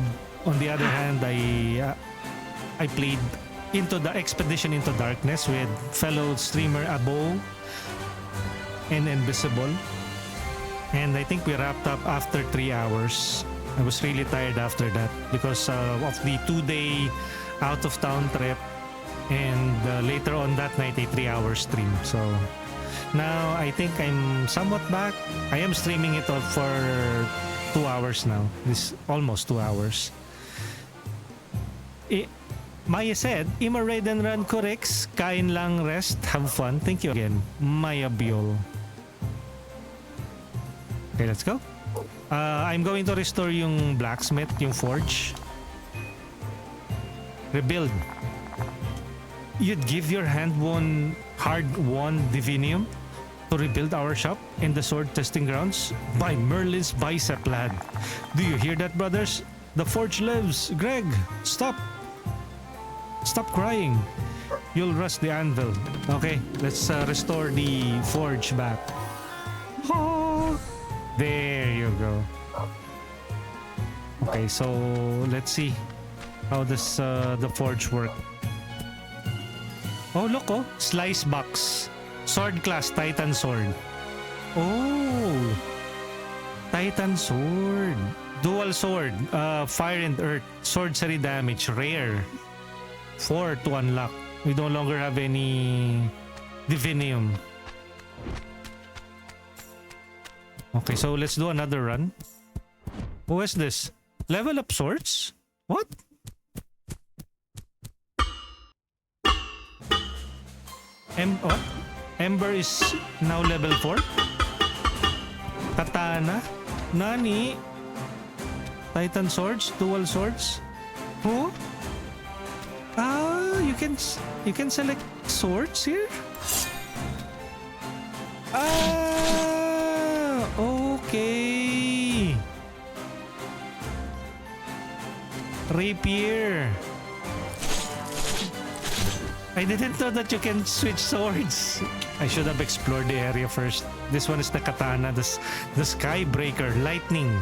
On the other hand, I played into the Expedition into Darkness with fellow streamer Abo and Invisible, and I think we wrapped up after 3 hours. I was really tired after that because of the 2-day out of town trip, and later on that night a 3-hour stream. So now I think I'm somewhat back. I am streaming it all for 2 hours now. This almost 2 hours. Maya said, Ima raid and run corrects. Kain lang, rest, have fun. Thank you again, Maya Biol. Okay, let's go. I'm going to restore yung blacksmith, yung forge. Rebuild. You'd give your hand-won, hard-won divinium to rebuild our shop in the sword testing grounds by Merlin's bicep lad. Do you hear that, brothers? The forge lives. Greg, stop. Stop crying. You'll rust the anvil. Okay, let's restore the forge back. Oh, there you go. Okay, so let's see how does the forge work. Oh, look, oh, slice box. Sword class, Titan sword. Oh, Titan sword. Dual sword, fire and earth. Swordcery damage, rare. 4 to unlock. We no longer have any divinium. Okay, so let's do another run. Who is this? Level up swords? What? What? Ember is now level 4? Katana? Nani? Titan swords? Dual swords? Who? Ah, you can select swords here? Ah, okay. Rapier. I didn't know that you can switch swords. I should have explored the area first. This one is the katana, the skybreaker, lightning.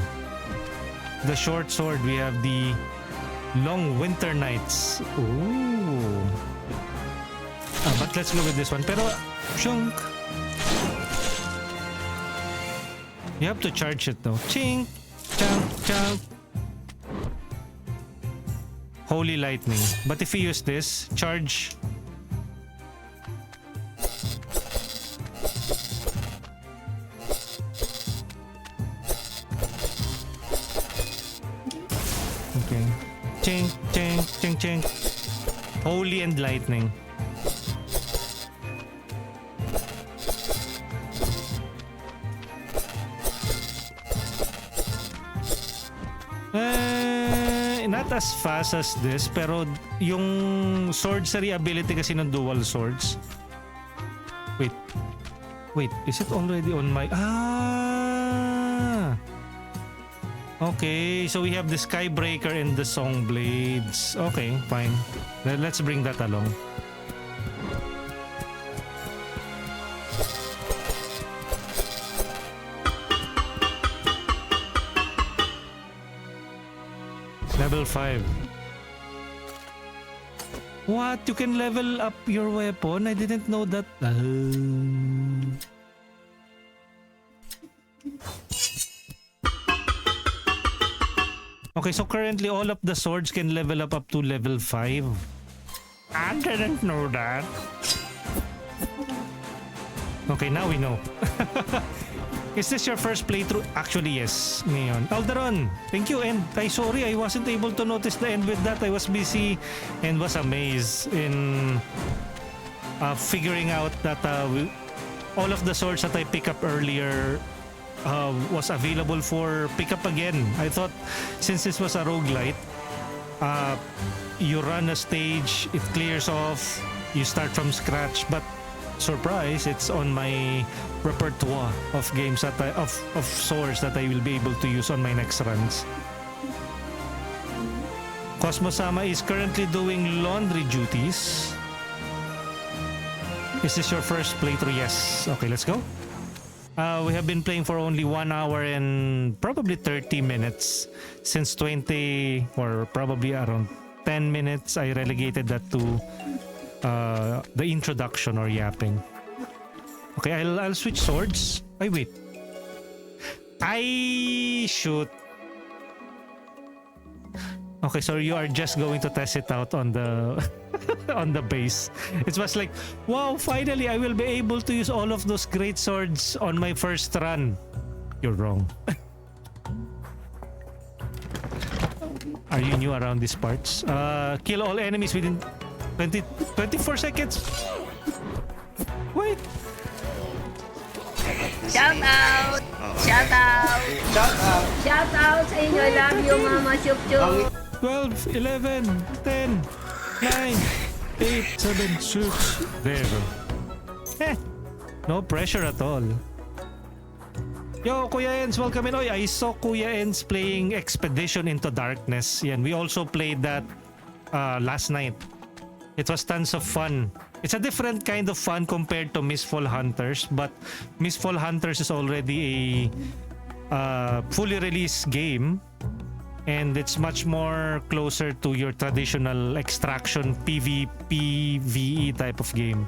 The short sword, we have the long winter nights. Ooh. But let's go with this one. Pero, shunk. You have to charge it though. Chink, chunk, chunk. Holy lightning. But if you use this, charge. Okay. Chink, chink, chink, chink. Holy and lightning. Not as fast as this, pero yung swordcery ability kasi ng dual swords. Wait, is it already on my... Ah! Okay, so we have the skybreaker and the song blades. Okay, fine. Let's bring that along. Level 5. What? You can level up your weapon? I didn't know that. Okay, so currently all of the swords can level up to level 5. I didn't know that. Okay, now we know. Is this your first playthrough? Actually, yes. Ngayon. Alderon, thank you. And sorry, I wasn't able to notice the end with that. I was busy and was amazed in figuring out that all of the swords that I picked up earlier was available for pickup again. I thought since this was a roguelite, you run a stage, it clears off, you start from scratch. But surprise, it's on my repertoire of games that of swords that I will be able to use on my next runs. Cosmosama is currently doing laundry duties. Is this your first playthrough? Yes. Okay, let's go. We have been playing for only 1 hour and probably 30 minutes. Since 20 or probably around 10 minutes, I relegated that to the introduction or yapping. Okay, I'll switch swords. Wait. Shoot. Okay, so you are just going to test it out on the on the base. It was like, wow, finally I will be able to use all of those great swords on my first run. You're wrong. Are you new around these parts? Kill all enemies within 24 seconds. Wait. Shout out! Shout out! Shout out sa inyo. I love you, Mama Chup Chup. 12, 11, 10, 9, 8, 7, 6. There. No pressure at all. Yo, Kuya Ens, welcome in. Oy, I saw Kuya Ens playing Expedition into Darkness. Yan, we also played that last night. It was tons of fun. It's a different kind of fun compared to Mistfall Hunters, but Mistfall Hunters is already a fully released game, and it's much more closer to your traditional extraction PvE type of game.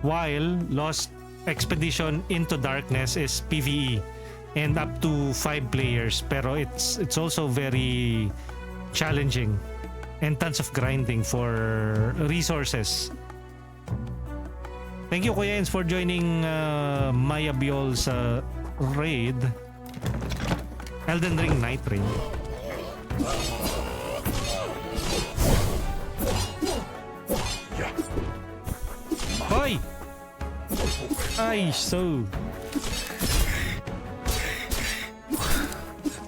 While Lost Expedition into Darkness is PvE and up to 5 players, pero it's also very challenging and tons of grinding for resources. Thank you, Kuya Ens, for joining Maya Biol's raid. Elden Ring Night Raid. Hoy! Ay, so...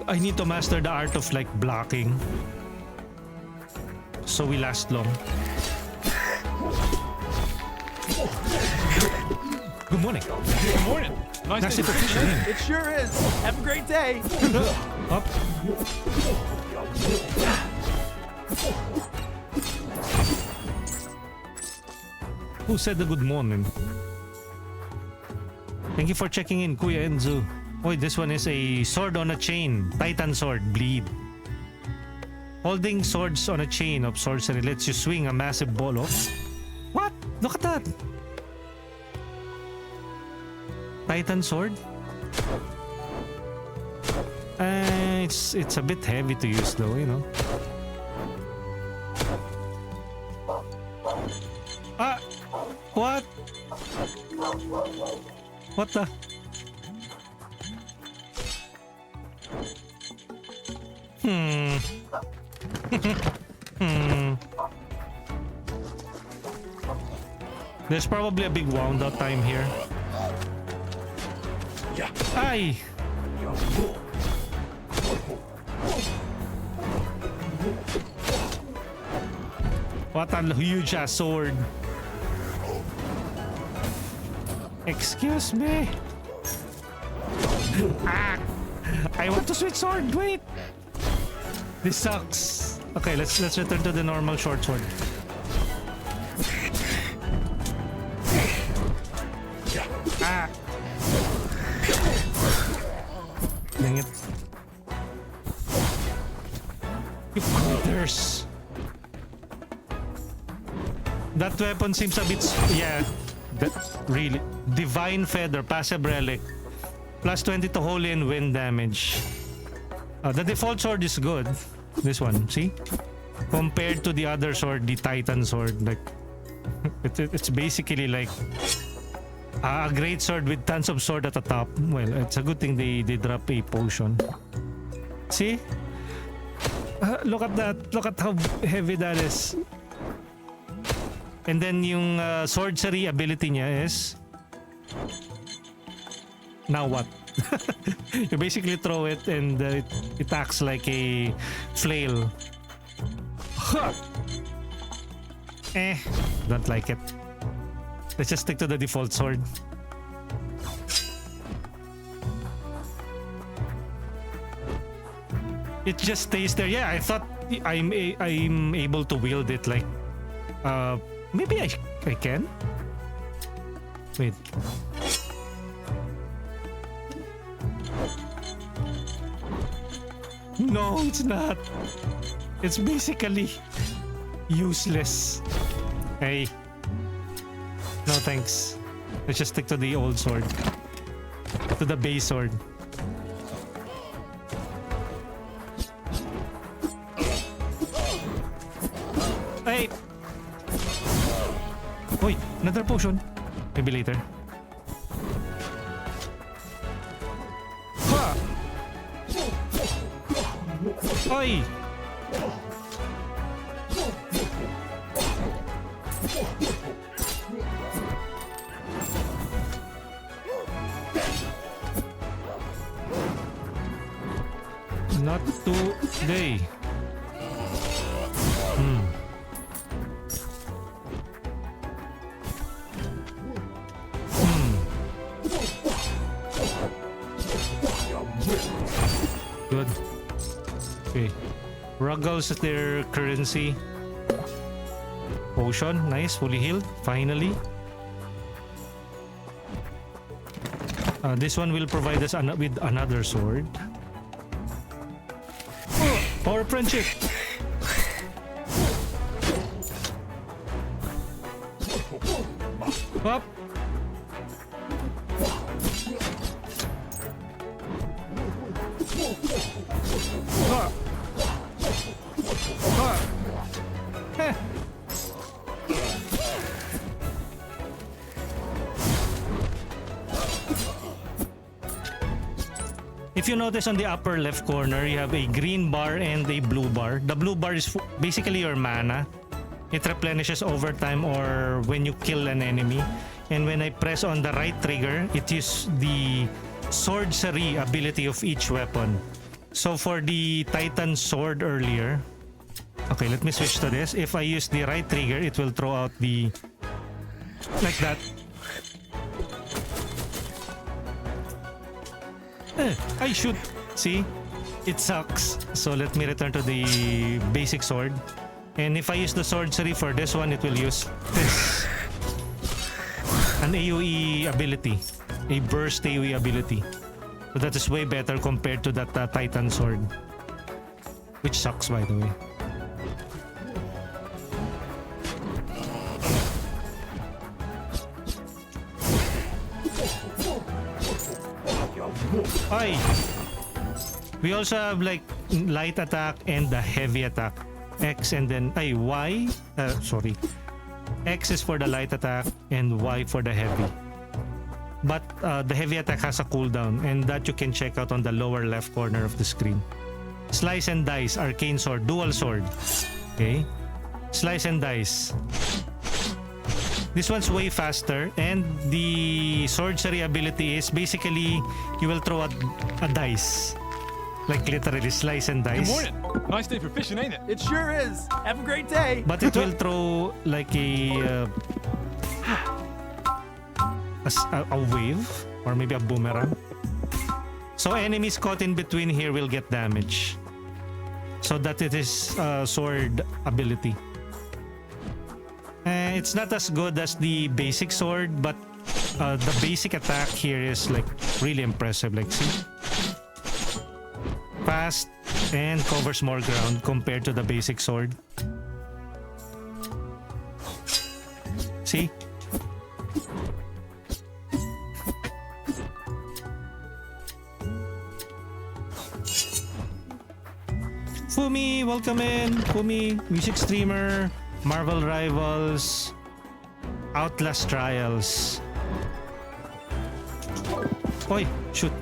I need to master the art of like blocking. So we last long. Good morning. Good morning. Nice Nice day to for meet fishing. you. It sure is. Have a great day. Up. Who said the good morning? Thank you for checking in, Kuya Enzo. Oh, this one is a sword on a chain. Titan sword, bleed. Holding swords on a chain of sorcery lets you swing a massive ball of... What? Look at that! Titan sword? It's a bit heavy to use though, you know. Ah! What? What the? There's probably a big wound out time here. Ay! What a huge ass sword. Excuse me. Ah! I want to switch sword. Wait. This sucks. Okay, let's return to the normal short sword. Ah! Dang it. You critters. That weapon seems a bit... Yeah. That really... Divine Feather, passive relic. Plus 20 to holy and wind damage. The default sword is good. This one, see? Compared to the other sword, the Titan sword. Like... It's basically like... a great sword with tons of sword at the top. Well, it's a good thing they drop a potion. See? Look at that. Look at how heavy that is. And then yung sorcery ability niya is... Now what? You basically throw it and it acts like a flail. Don't like it. Let's just stick to the default sword. It just stays there. Yeah, I thought I'm able to wield it like... maybe I can? Wait. No, it's not. It's basically useless. Hey. No thanks. Let's just stick to the old sword. To the base sword. Hey! Wait, another potion. Maybe later. Ha! Oi! Not today. Good. Okay. Ruggles their currency. Potion. Nice. Fully healed. Finally. This one will provide us with another sword. Power of friendship. Up. If you notice on the upper left corner, you have a green bar and a blue bar. The blue bar is basically your mana. It replenishes over time or when you kill an enemy. And when I press on the right trigger, it is the Swordcery ability of each weapon. So for the Titan sword earlier, okay, let me switch to this. If I use the right trigger, it will throw out the, like that. I shoot. See? It sucks. So let me return to the basic sword. And if I use the Swordcery for this one, it will use this. An AoE ability. A burst AoE ability. So that is way better compared to that Titan sword. Which sucks, by the way. Ay! We also have like light attack and the heavy attack. X and then Y. Sorry. X is for the light attack and Y for the heavy. But the heavy attack has a cooldown and that you can check out on the lower left corner of the screen. Slice and Dice, Arcane Sword, Dual Sword. Okay. Slice and Dice. This one's way faster and the Swordcery ability is basically you will throw a dice. Like literally slice and dice. Good morning. Nice day for fishing, ain't it? It sure is. Have a great day. But it will throw like a wave or maybe a boomerang. So enemies caught in between here will get damage. So that it is sword ability. It's not as good as the basic sword, but the basic attack here is like really impressive. Like see? Fast and covers more ground compared to the basic sword. See? Fumi, welcome in. Fumi, music streamer, Marvel Rivals, Outlast Trials. Oi, shoot.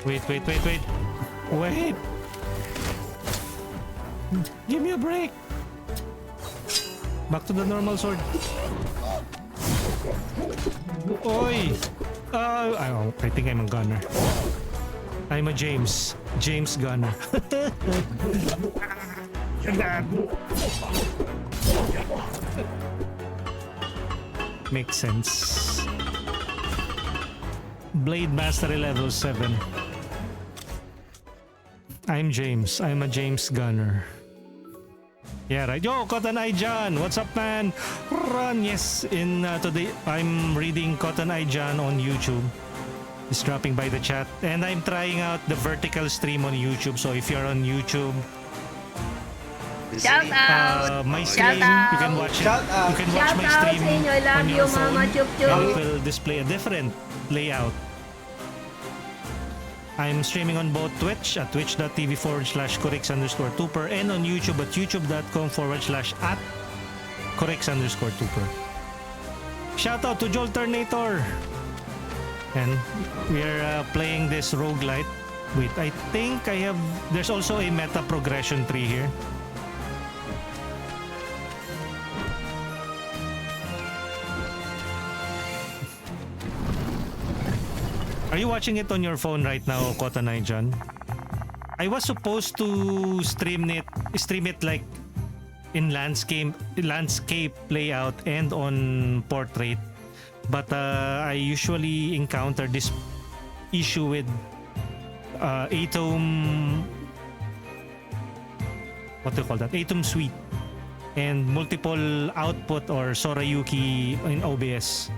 Wait. Wait. Give me a break. Back to the normal sword. Oi. I think I'm a gunner. I'm a James gunner. Makes sense. Blade Mastery level 7. I'm James. I'm a James gunner. Yeah, right. Yo, Cotton Eye John. What's up, man? Run. Yes, today I'm reading Cotton Eye John on YouTube. He's dropping by the chat. And I'm trying out the vertical stream on YouTube. So if you're on YouTube, Shout out! my stream, you can watch it. You can watch Shout my out stream sa inyo. Love on you, your phone. Mama Chup Chup. And it will display a different layout. I'm streaming on both Twitch at twitch.tv/Corix_Tuper and on YouTube at youtube.com/@Corix_Tuper. Shout out to Joel Ternator. And we're playing this Roguelite. Wait, I think there's also a meta progression tree here. Are you watching it on your phone right now, Kotanai John? I was supposed to stream it like in landscape layout and on portrait, but I usually encounter this issue with Atom. What do you call that? Atom Suite and multiple output or Sorayuki in OBS.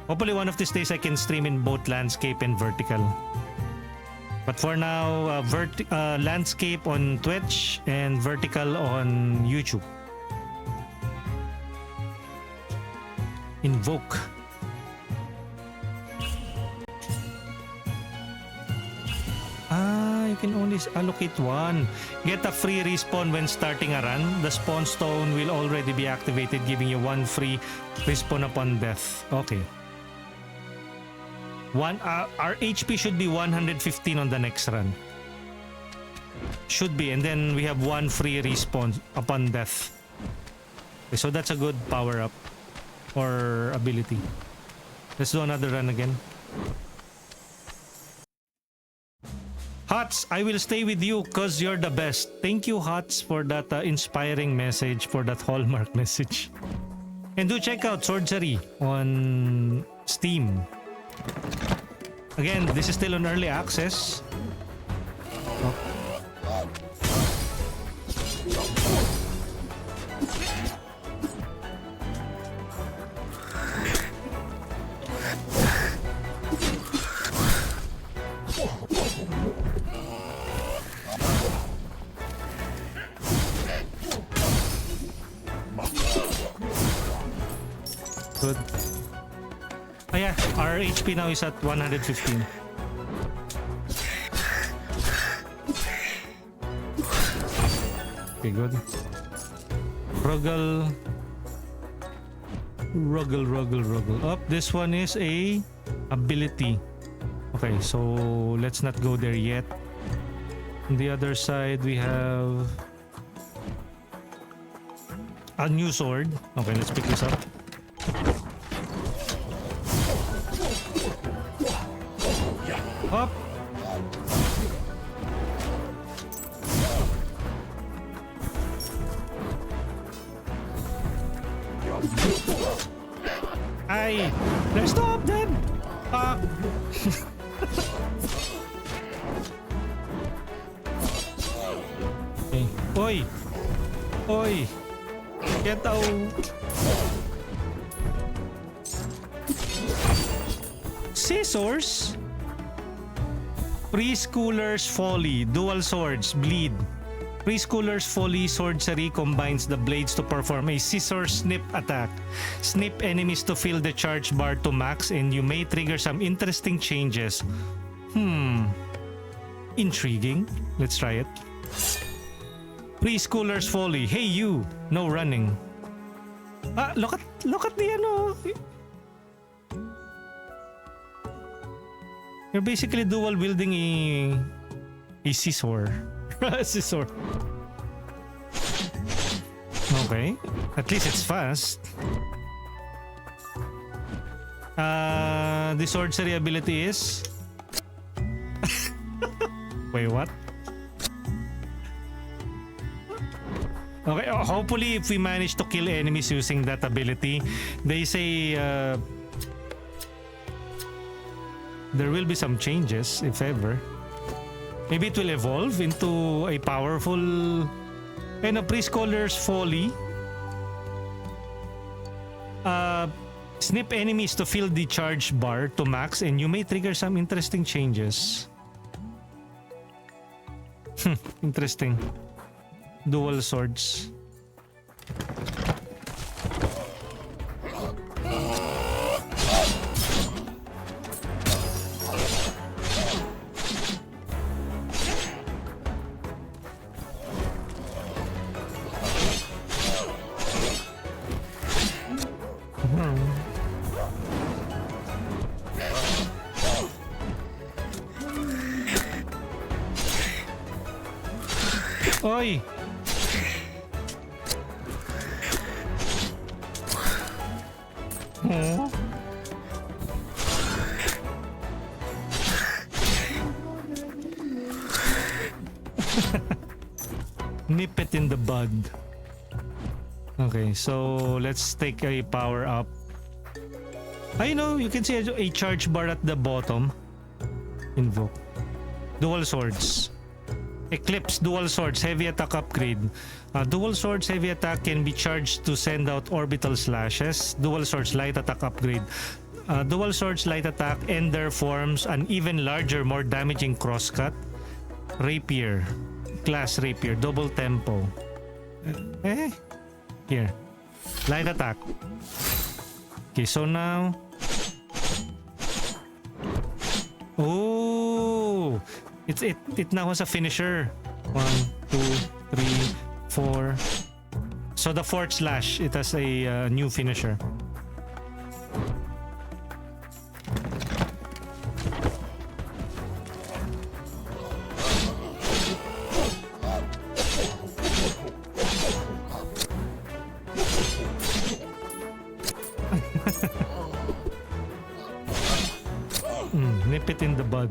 Hopefully one of these days I can stream in both landscape and vertical. But for now, landscape on Twitch and vertical on YouTube. Invoke. You can only allocate one. Get a free respawn when starting a run. The spawn stone will already be activated, giving you one free respawn upon death. Okay. Our HP should be 115 on the next run. Should be, and then we have 1 free respawn upon death. Okay, so that's a good power up or ability. Let's do another run again. Hots, I will stay with you cause you're the best. Thank you, Hots, for that inspiring message, for that hallmark message. And do check out Swordcery on Steam. Again, this is still on early access. Oh. Good. Oh yeah, our HP now is at 115. Okay, good. Ruggle. Oh, this one is a ability. Okay, so let's not go there yet. On the other side, we have a new sword. Okay, let's pick this up. Up. Ay, let's stop them. Okay. Oi, get out. Scissors. Preschooler's Folly, dual swords, bleed. Preschooler's Folly Swordcery combines the blades to perform a scissor snip attack. Snip enemies to fill the charge bar to max and you may trigger some interesting changes. Intriguing. Let's try it. Preschooler's Folly. Hey you! No running. Look at the ano. You're basically dual wielding a scissor. Scissor. Okay. At least it's fast. The sorcery ability is... Wait, what? Okay, hopefully if we manage to kill enemies using that ability, they say there will be some changes, if ever. Maybe it will evolve into a powerful and a Preschooler's Folly. Snip enemies to fill the charge bar to max and you may trigger some interesting changes. Interesting. Dual swords. Oi! Oh. Nip it in the bud. Okay, so let's take a power up. I know you can see a charge bar at the bottom. Invoke. Dual swords. Eclipse dual swords heavy attack upgrade. Dual swords heavy attack can be charged to send out orbital slashes. Dual swords light attack upgrade. Dual swords light attack ender forms an even larger, more damaging crosscut. Rapier. Class rapier. Double tempo. Here. Light attack. Okay, so now... Oh! It now has a finisher. 1, 2, 3, 4. So the fourth slash, it has a new finisher. Nip it in the bud.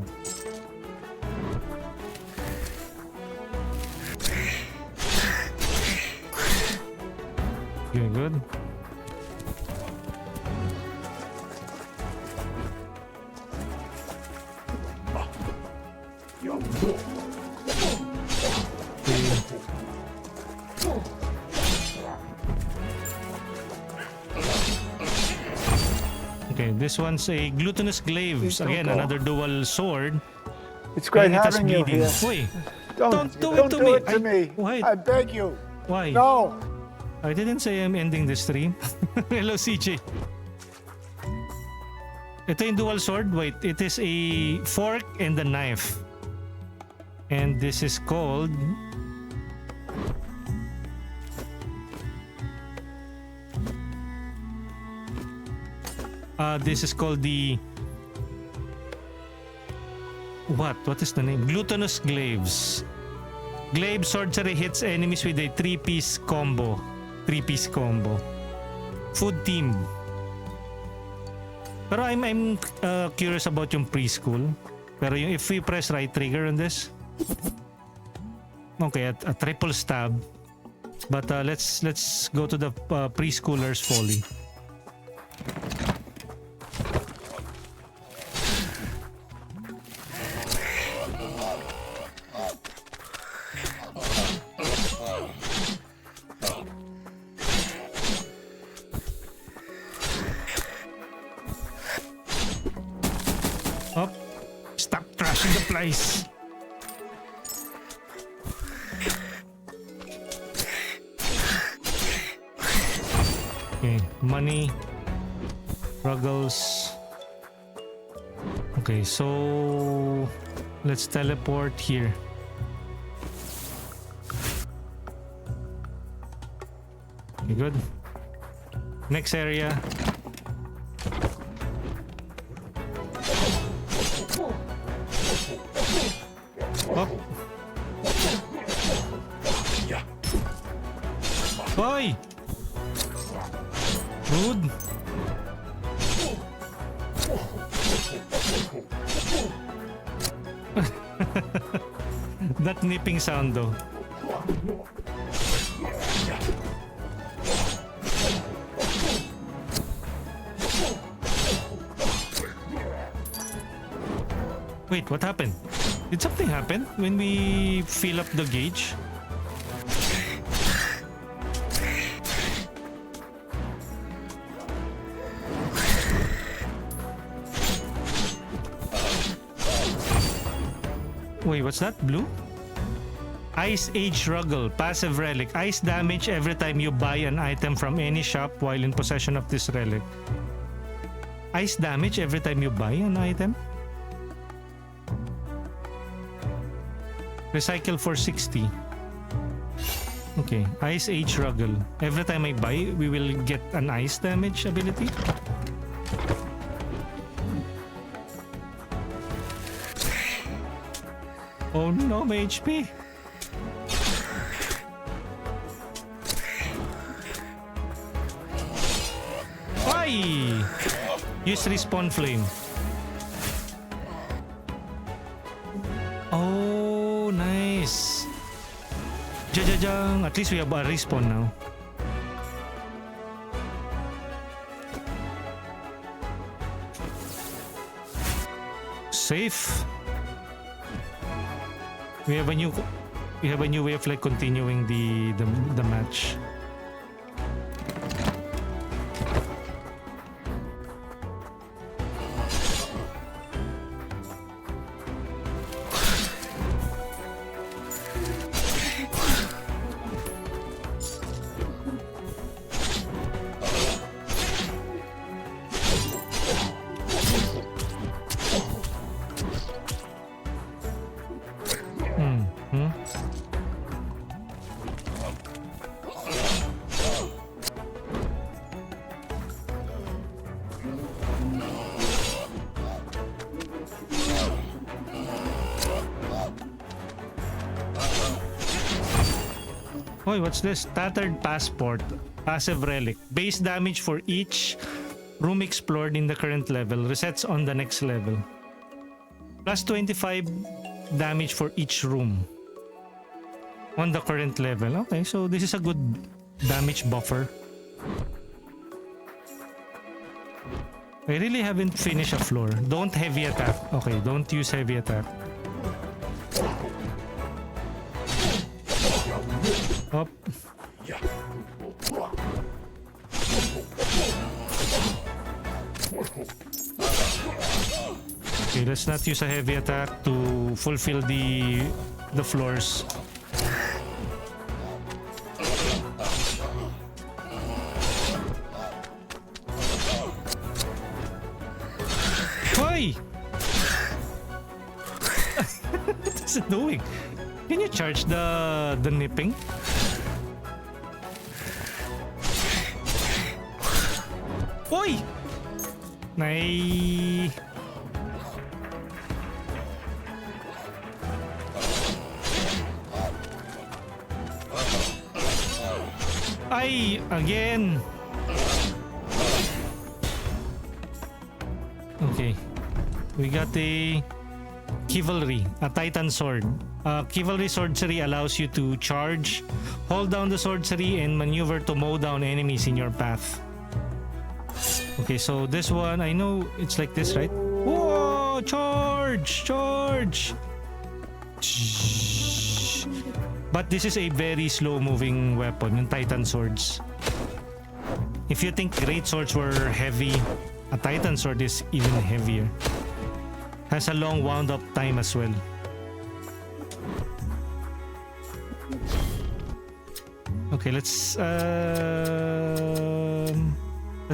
Okay, good. Okay, this one's a glutinous glaives. Again, another dual sword. It's great And it has having you bleeding. here. Wait, Don't do do it to I- me. Why? I beg you. Why? No. I didn't say I'm ending the stream. Hello, CJ. Ito yung dual sword. Wait, it is a fork and a knife. And this is called... this is called the... What? What is the name? Glutinous Glaives. Glaive sorcery hits enemies with a 3-piece combo. 3-piece combo. Food team. Pero I'm curious about yung preschool. Pero yung if we press right trigger on this. Okay, a triple stab. But let's go to the preschooler's folly. Up. Stop trashing the place. Okay, money. Ruggles. Okay, so let's teleport here. Okay, good. Next area. Up. Hoy! Rude. That nipping sound though. Wait, what happened? Did something happen when we fill up the gauge? Wait, what's that? Blue? Ice Age Ruggle, passive relic. Ice damage every time you buy an item from any shop while in possession of this relic. Ice damage every time you buy an item? Recycle for 60. Okay, Ice Age Ruggle. Every time I buy, we will get an ice damage ability. Oh no, my HP. Ay! Use respawn flame. Oh, nice. Jajajang. At least we have a respawn now. Safe. We have a new way of like continuing the match. Hoy, what's this? Tattered Passport. Passive relic. Base damage for each room explored in the current level. Resets on the next level. Plus 25 damage for each room on the current level. Okay, so this is a good damage buffer. I really haven't finished a floor. Don't heavy attack. Okay, don't use heavy attack. Up. Okay, let's not use a heavy attack to fulfill the floors. Hoy! What is it doing? Can you charge the nipping? Hoy! Nay. Ay, again. Okay. We got a Chivalry, a Titan Sword. Chivalry Swordcery allows you to charge, hold down the Swordcery, and maneuver to mow down enemies in your path. Okay, so this one, I know it's like this, right? Whoa! Charge! Charge! But this is a very slow-moving weapon, yung Titan Swords. If you think Great Swords were heavy, a Titan Sword is even heavier. Has a long wound-up time as well. Okay, let's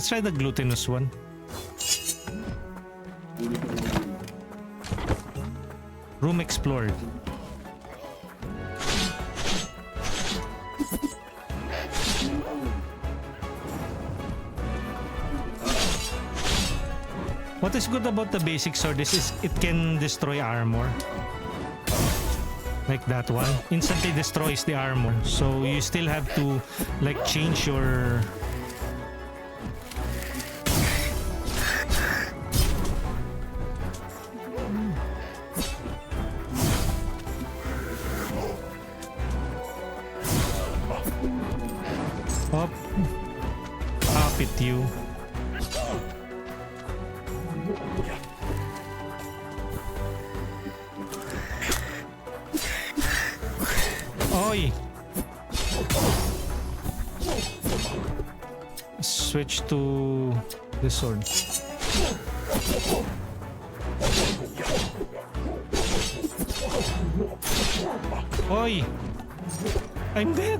try the glutinous one. Room explored. What is good about the basic sword is it can destroy armor. Like that one. Instantly destroys the armor. So you still have to like change your... Up. Up it you. Oy! Switch to this sword. Oy! I'm dead!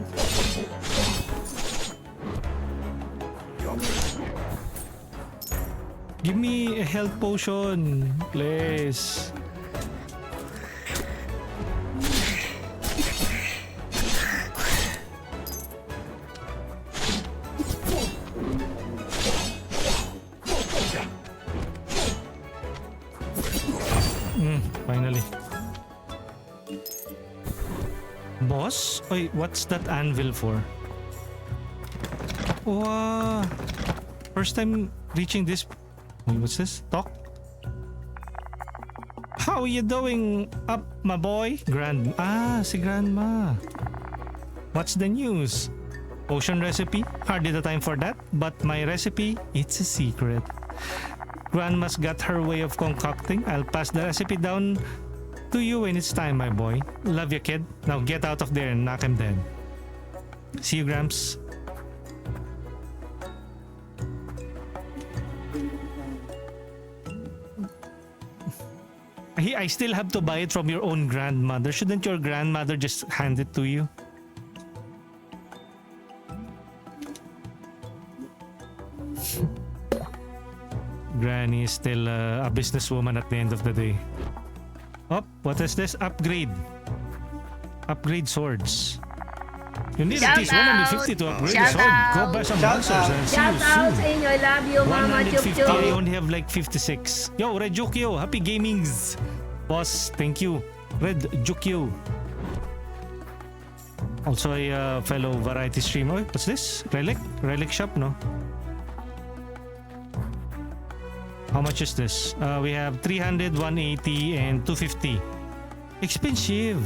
Give me a health potion, please. Finally. Boss? Wait, what's that anvil for? Wow. First time reaching this. Wait, what's this? Talk? How are you doing up, my boy? Si Grandma. What's the news? Potion recipe? Hardly the time for that. But my recipe, it's a secret. Grandma's got her way of concocting. I'll pass the recipe down to you when it's time, my boy. Love you, kid. Now get out of there and knock him dead. See you, Gramps. I still have to buy it from your own grandmother. Shouldn't your grandmother just hand it to you? Granny is still a businesswoman at the end of the day. Oh, what is this? Upgrade. Upgrade swords. You need at least 150 to upgrade the sword. Go buy some monsters and see you Shout out sa soon. inyo. I love you, Mama Chup 150, Chup. I only have like 56. Yo, Red Jukyo, happy gamings. Boss, thank you. Red Jukyo. Also a fellow variety streamer. What's this? Relic? Relic shop, no? How much is this? We have 300, 180, and 250. Expensive.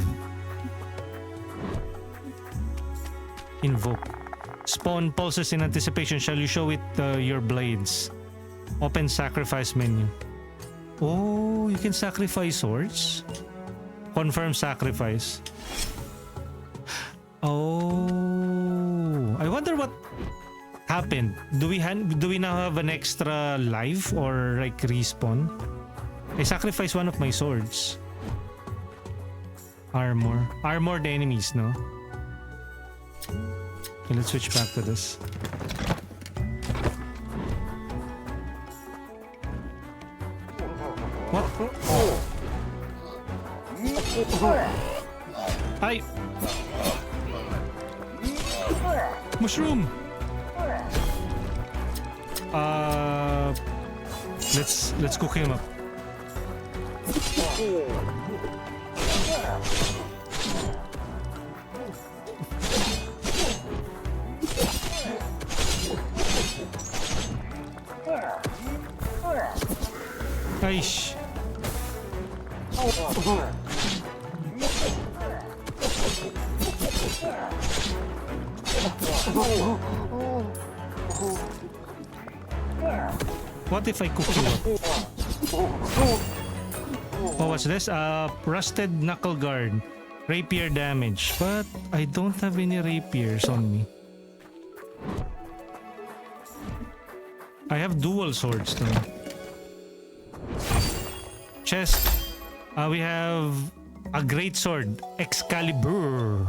Invoke. Spawn pulses in anticipation. Shall you show it your blades? Open sacrifice menu. Oh, you can sacrifice swords? Confirm sacrifice. Oh, I wonder what happened. Do we now have an extra life or like respawn? I sacrificed one of my swords. Armored enemies, no? Okay, let's switch back to this. What? Ay! Mushroom! Let's cook him up. Aish. What if I cook you up? Oh, what's this? Rusted knuckle guard. Rapier damage. But I don't have any rapiers on me. I have dual swords though. Chest. We have a great sword. Excalibur.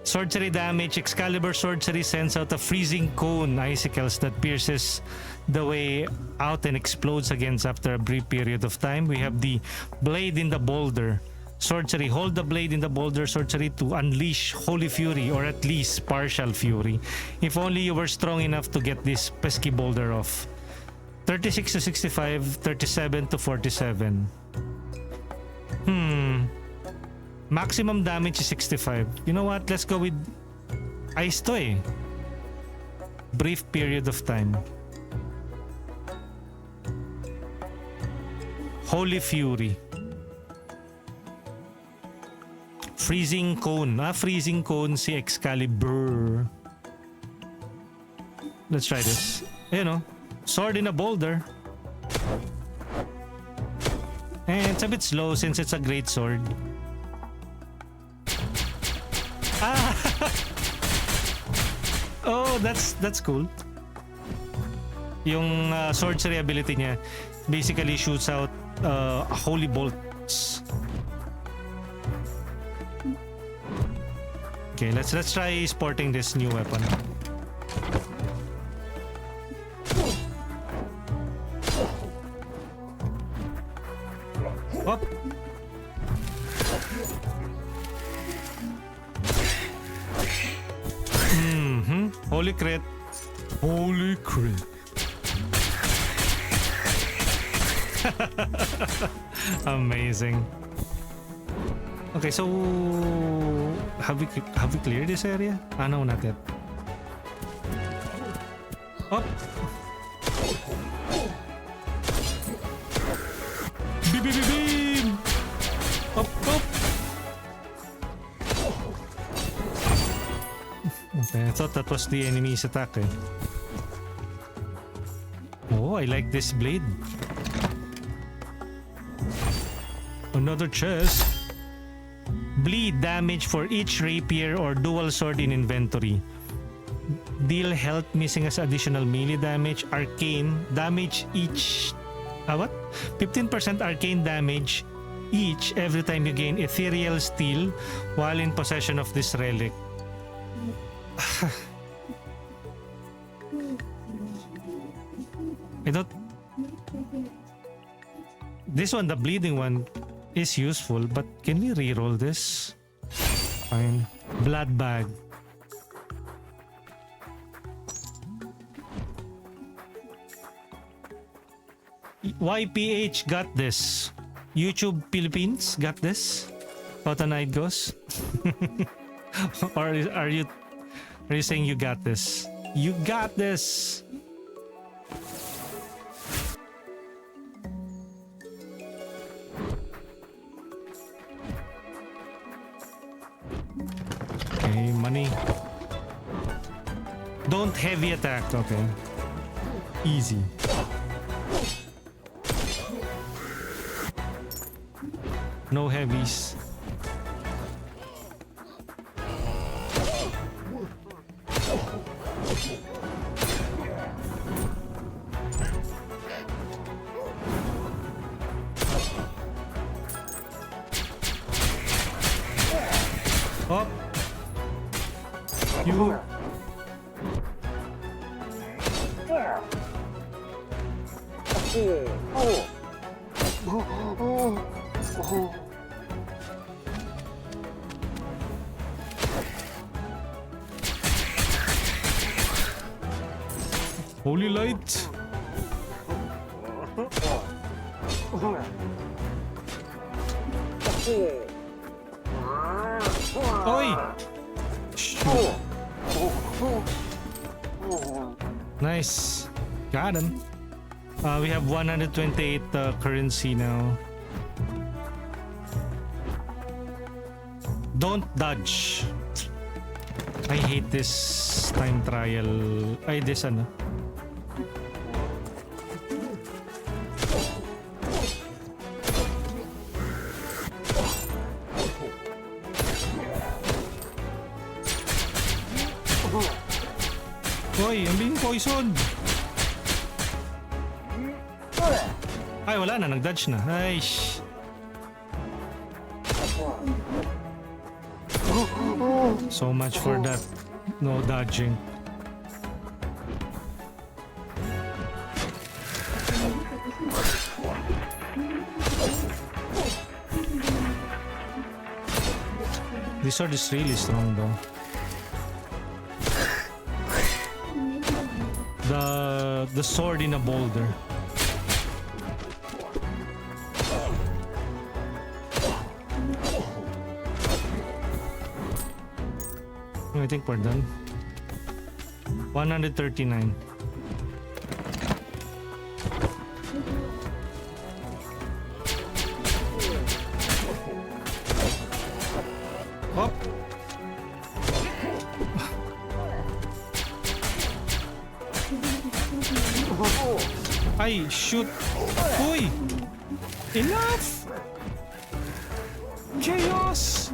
Swordcery damage. Excalibur Swordcery sends out a freezing cone icicles that pierces the way out and explodes against after a brief period of time. We have the blade in the boulder. Swordcery. Hold the blade in the boulder sorcery to unleash holy fury or at least partial fury. If only you were strong enough to get this pesky boulder off. 36 to 65, 37 to 47. Maximum damage is 65. You know what? Let's go with ice to eh. Brief period of time. Holy Fury. Freezing Cone. Freezing Cone si Excalibur. Let's try this. You know, sword in a boulder. And it's a bit slow since it's a great sword. Oh, that's cool. Yung sorcery ability niya basically shoots out holy bolts. Okay, let's try sporting this new weapon. Hop. Holy crit. Holy crit. Amazing. Okay, so have we cleared this area? No, not yet. Up. Beep, beep, beep, beep. Up, up. Okay, I thought that was the enemy's attack. Eh? Oh, I like this blade. Another chest. Bleed damage for each rapier or dual sword in inventory. Deal health missing as additional melee damage. Arcane damage each. What? 15% arcane damage each every time you gain ethereal steel while in possession of this relic. I don't. This one, the bleeding one, is useful, but can we reroll this? Fine. Blood bag. YPH got this. YouTube Philippines got this. Autonide goes. Or are you saying you got this? You got this. Don't heavy attack. Okay. Easy. No heavies. Oh. You. Holy light. Oi! Shoot. Nice. Got him. We have 128 currency now. Don't dodge. I hate this time trial. Ay, this ano. Hoy, ang being poison. Ay, wala na. Nag-dodge na. Aish. So much for that. No dodging. This sword is really strong though. The sword in a boulder. I think we're done. 139. Hop. Ay, shoot. Uy! Enough! Chaos!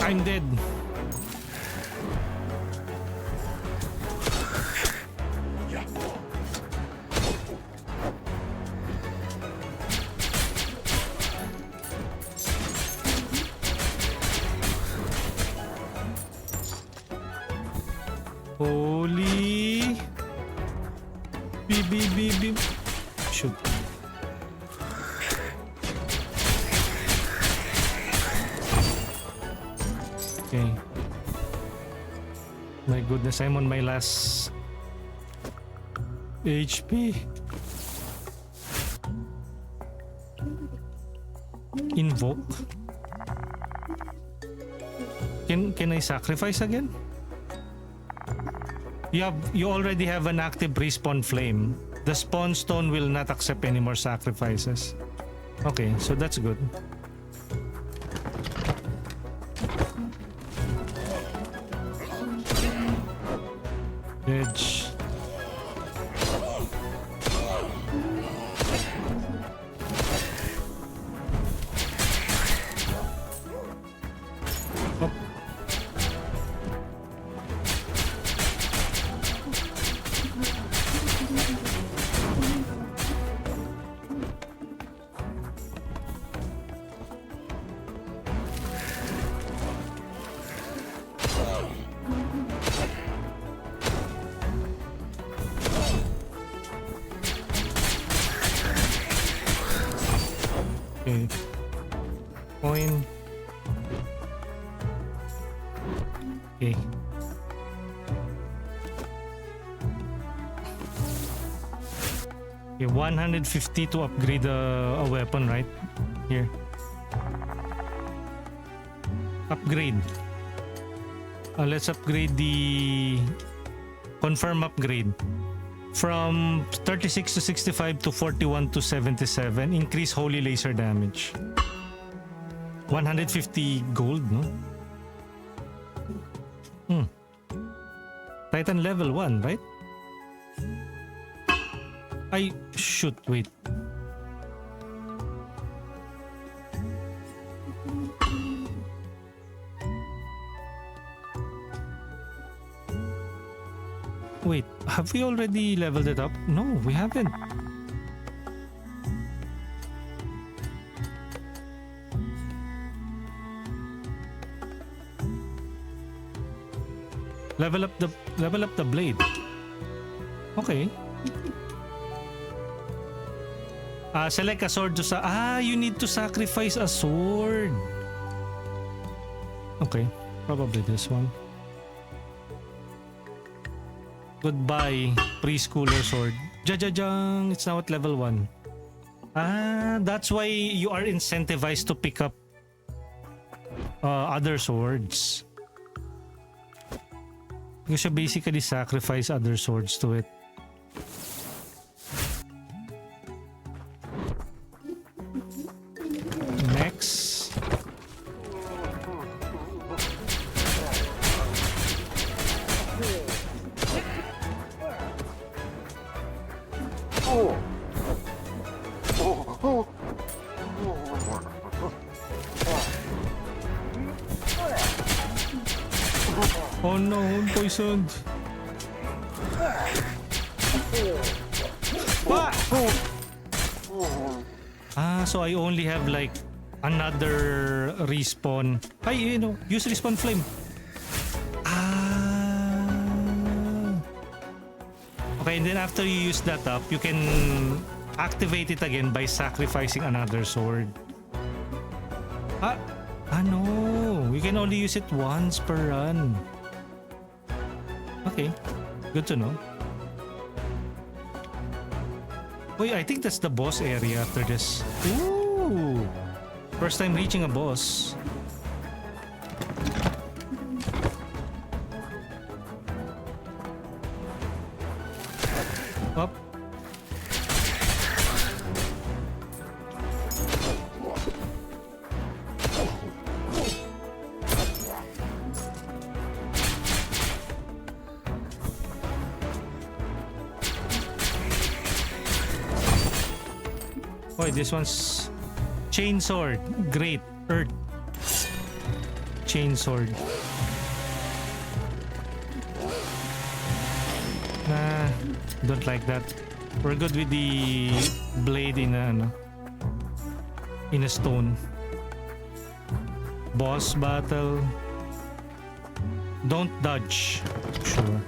I'm dead. Holy beep. Shoot. Okay. My goodness, I'm on my last HP. Invoke. Can I sacrifice again? You already have an active respawn flame. The spawn stone will not accept any more sacrifices. Okay, so that's good. Edge. Up. Okay. Coin. Okay. Okay, 150 to upgrade a weapon, right? Here. Upgrade. Let's upgrade the confirm upgrade. From 36 to 65 to 41 to 77. Increase holy laser damage. 150 gold, no? Titan level 1, right? Shoot, wait. Wait, have we already leveled it up? No, we haven't. Level up the blade. Okay. Select a sword to you need to sacrifice a sword. Okay, probably this one. Goodbye, preschooler sword. Jajajang, it's now at level 1. That's why you are incentivized to pick up other swords. You should basically sacrifice other swords to it. Next. Oh no, I'm poisoned. So I only have like another respawn. Use respawn flame. Okay, and then after you use that up, you can activate it again by sacrificing another sword. No. You can only use it once per run. Okay, good to know. Wait, I think that's the boss area after this. Ooh! First time reaching a boss. Up. This one's chainsword. Great Earth chainsword. Nah, don't like that. We're good with the blade in a stone. Boss battle. Don't dodge. Sure.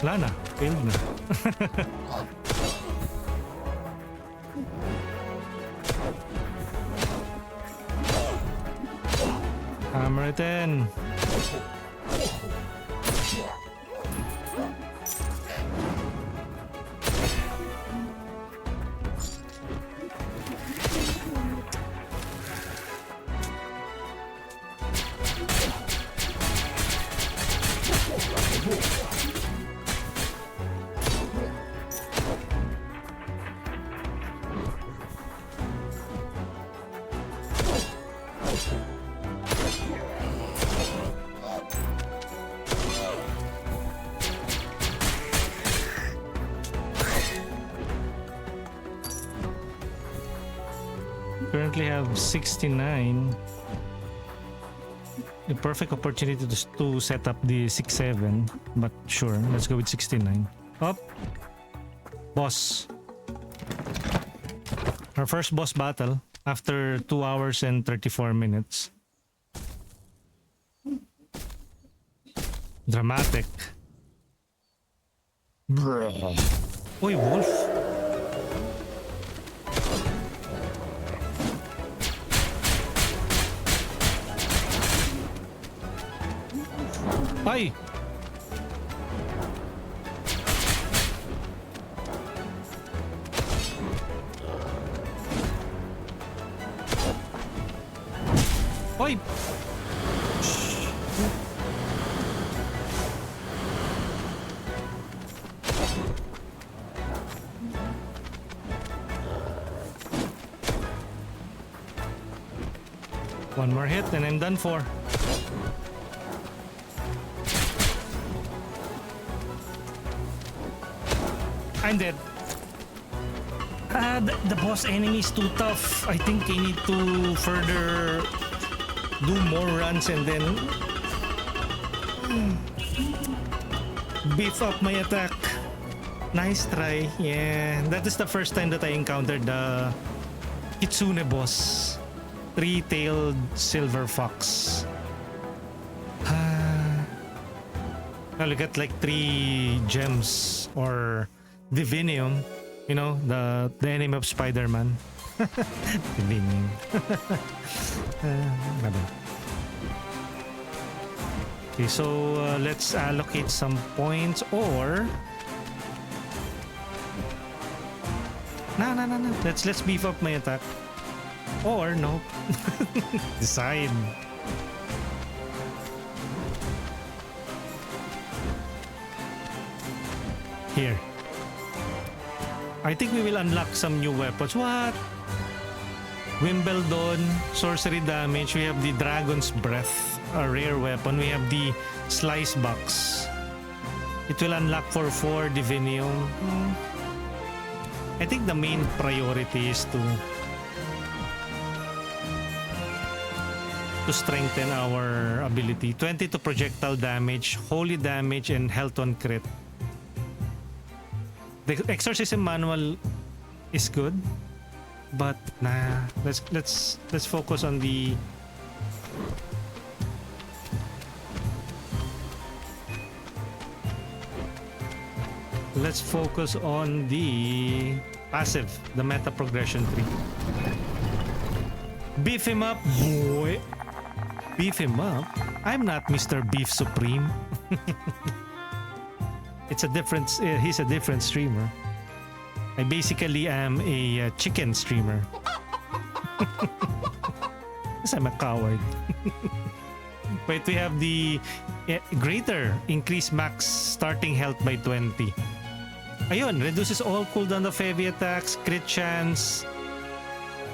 Wala na. Failed na. Hammer it in. Currently have 69. A perfect opportunity to set up the 6-7, but sure, let's go with 69. Up. Boss. Our first boss battle after 2 hours and 34 minutes. Dramatic. Oy, wolf. Ay! Oy! One more hit and I'm done for. I'm dead. The boss enemy is too tough. I think I need to further do more runs and then beef up my attack. Nice try. Yeah, that is the first time that I encountered the Kitsune boss. Three-tailed silver fox. Well, we got like 3 gems or divinium. You know, the enemy of Spider-Man. Divinium. Okay, so let's allocate some points or... No. Let's beef up my attack. Or no. Decide. Here. I think we will unlock some new weapons. What? Wimbledon, sorcery damage. We have the Dragon's Breath, a rare weapon. We have the Slice Box. It will unlock for 4 Divinium. I think the main priority is to strengthen our ability. 20 to projectile damage, holy damage, and health on crit. The exorcism manual is good, but nah. Let's focus on the passive, the meta progression tree. Beef him up, boy. Beef him up. I'm not Mr. Beef Supreme. It's a different. He's a different streamer. I basically am a chicken streamer. Because I'm a coward. Wait, we have the greater increase max starting health by 20. Ayun, reduces all cooldown of heavy attacks, crit chance,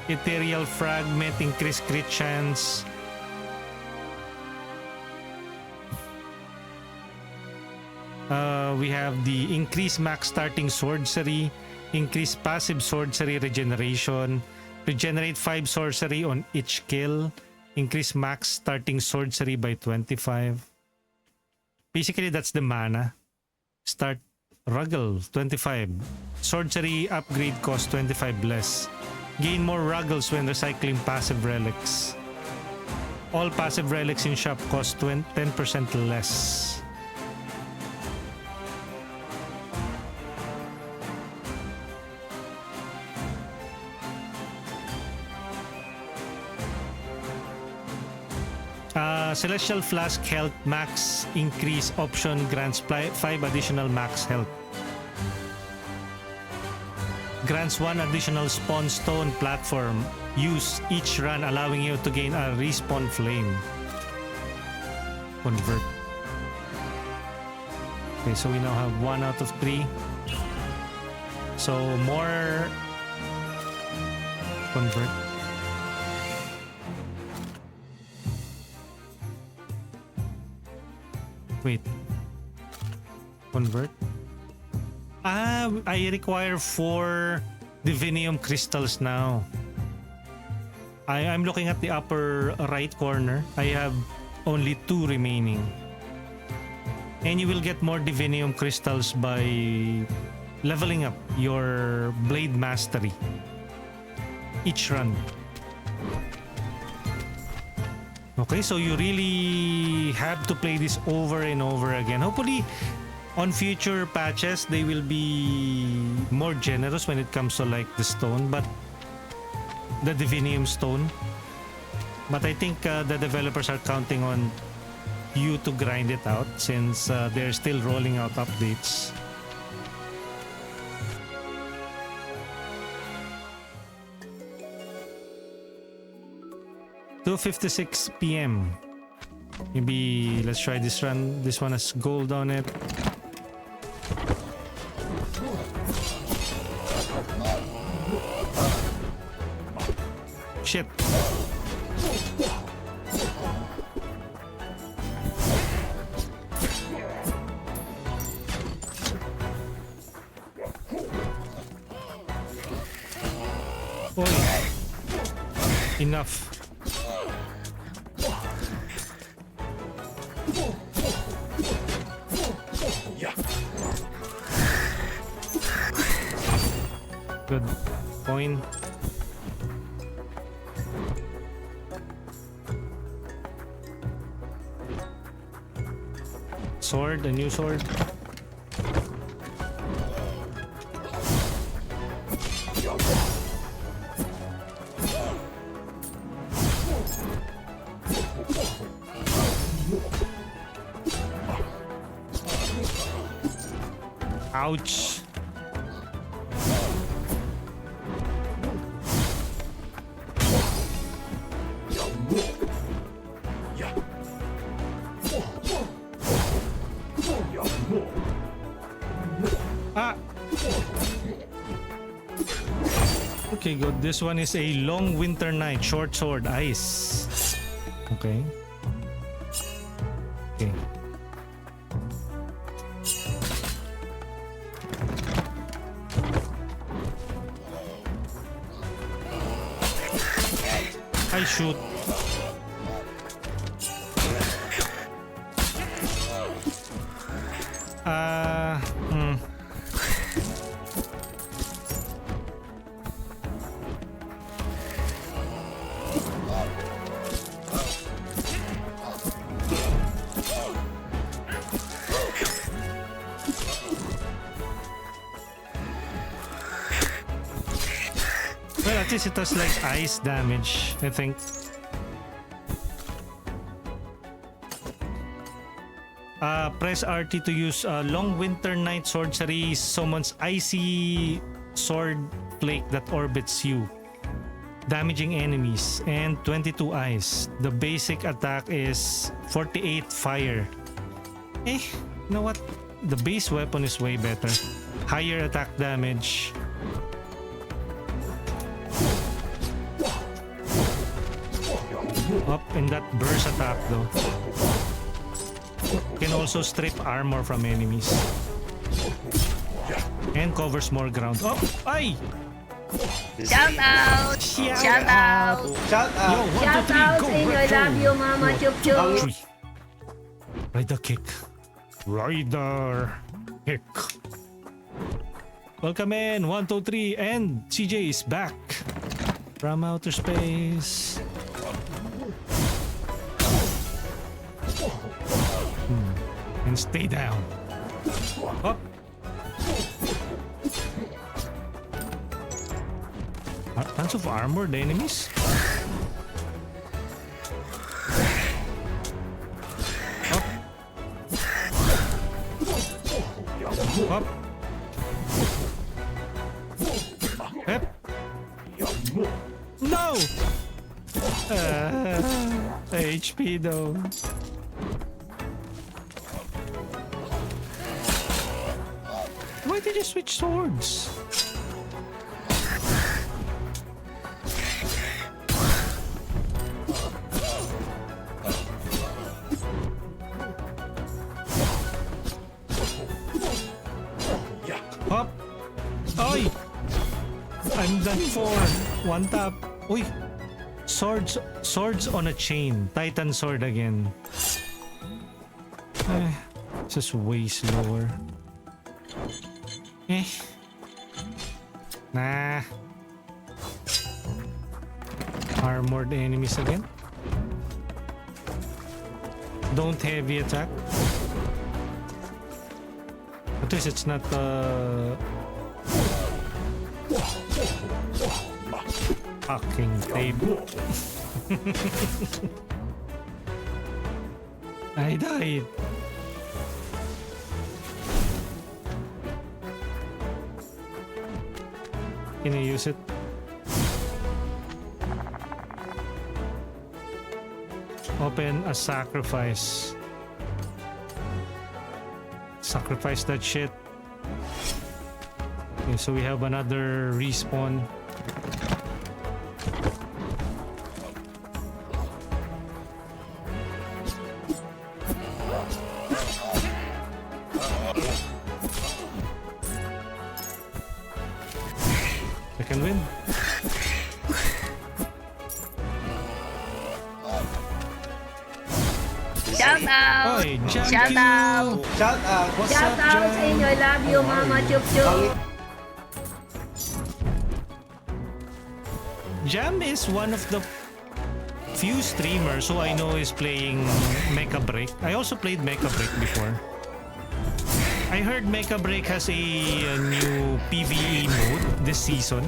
ethereal fragment, increase crit chance. We have the increase max starting sorcery, increase passive sorcery regeneration, regenerate 5 sorcery on each kill, increase max starting sorcery by 25. Basically, that's the mana. Start Ruggle 25. Sorcery upgrade cost 25 less. Gain more Ruggles when recycling passive relics. All passive relics in shop cost 10% less. Celestial Flask health max increase option grants 5 additional max health. Grants 1 additional spawn stone platform use each run, allowing you to gain a respawn flame. Convert. Okay, so we now have 1 out of 3. So more convert. Wait. Convert? I require 4 Divinium crystals now. I'm looking at the upper right corner. I have only 2 remaining. And you will get more Divinium crystals by leveling up your blade mastery each run. Okay, so you really have to play this over and over again. Hopefully, on future patches, they will be more generous when it comes to like the stone, but the Divinium stone. But I think the developers are counting on you to grind it out since they're still rolling out updates. $2:56 p.m. Maybe let's try this run. This one has gold on it. Shit. Enough. Good. Coin. Sword, a new sword. Ouch. Ah. Okay, good. This one is a long winter night, short sword, ice. Okay. Okay. I shoot. Hmm. Well, at least it was like ice damage, I think. Press RT to use long winter night sorcery summons icy sword flake that orbits you, damaging enemies, and 22 ice. The basic attack is 48 fire. You know what? The base weapon is way better. Higher attack damage. Up in that burst attack though. Can also strip armor from enemies. And covers more ground. Oh! Ay! Shout out! Shout out! Shout Yo, out. 1, 2, 3, Shout out go! sa inyo. I Retro! love you, Mama Chup Chup. Rider kick. Rider kick. Welcome in. 1, 2, 3. And CJ is back from outer space. And stay down. Up. Tons of armored enemies. Up. Up. Yep. No! HP though. Why did you switch swords? Up! Oy! I'm done for. One tap. Uy! Swords on a chain. Titan sword again. Just way slower. Nah. Armored enemies again. Don't heavy attack. At least it's not fucking table. I died. Can I use it? Open a sacrifice. Sacrifice that shit. Okay, so we have another respawn. Second win. Shout out! Oy, Jam Shout Q! out! Shout out. What's Shout up, out Jam? sa inyo. Love you, Mama Chup Chup. Jam is one of the few streamers who I know is playing Mecha Break. I also played Mecha Break before. I heard Mecha Break has a new PvE mode this season.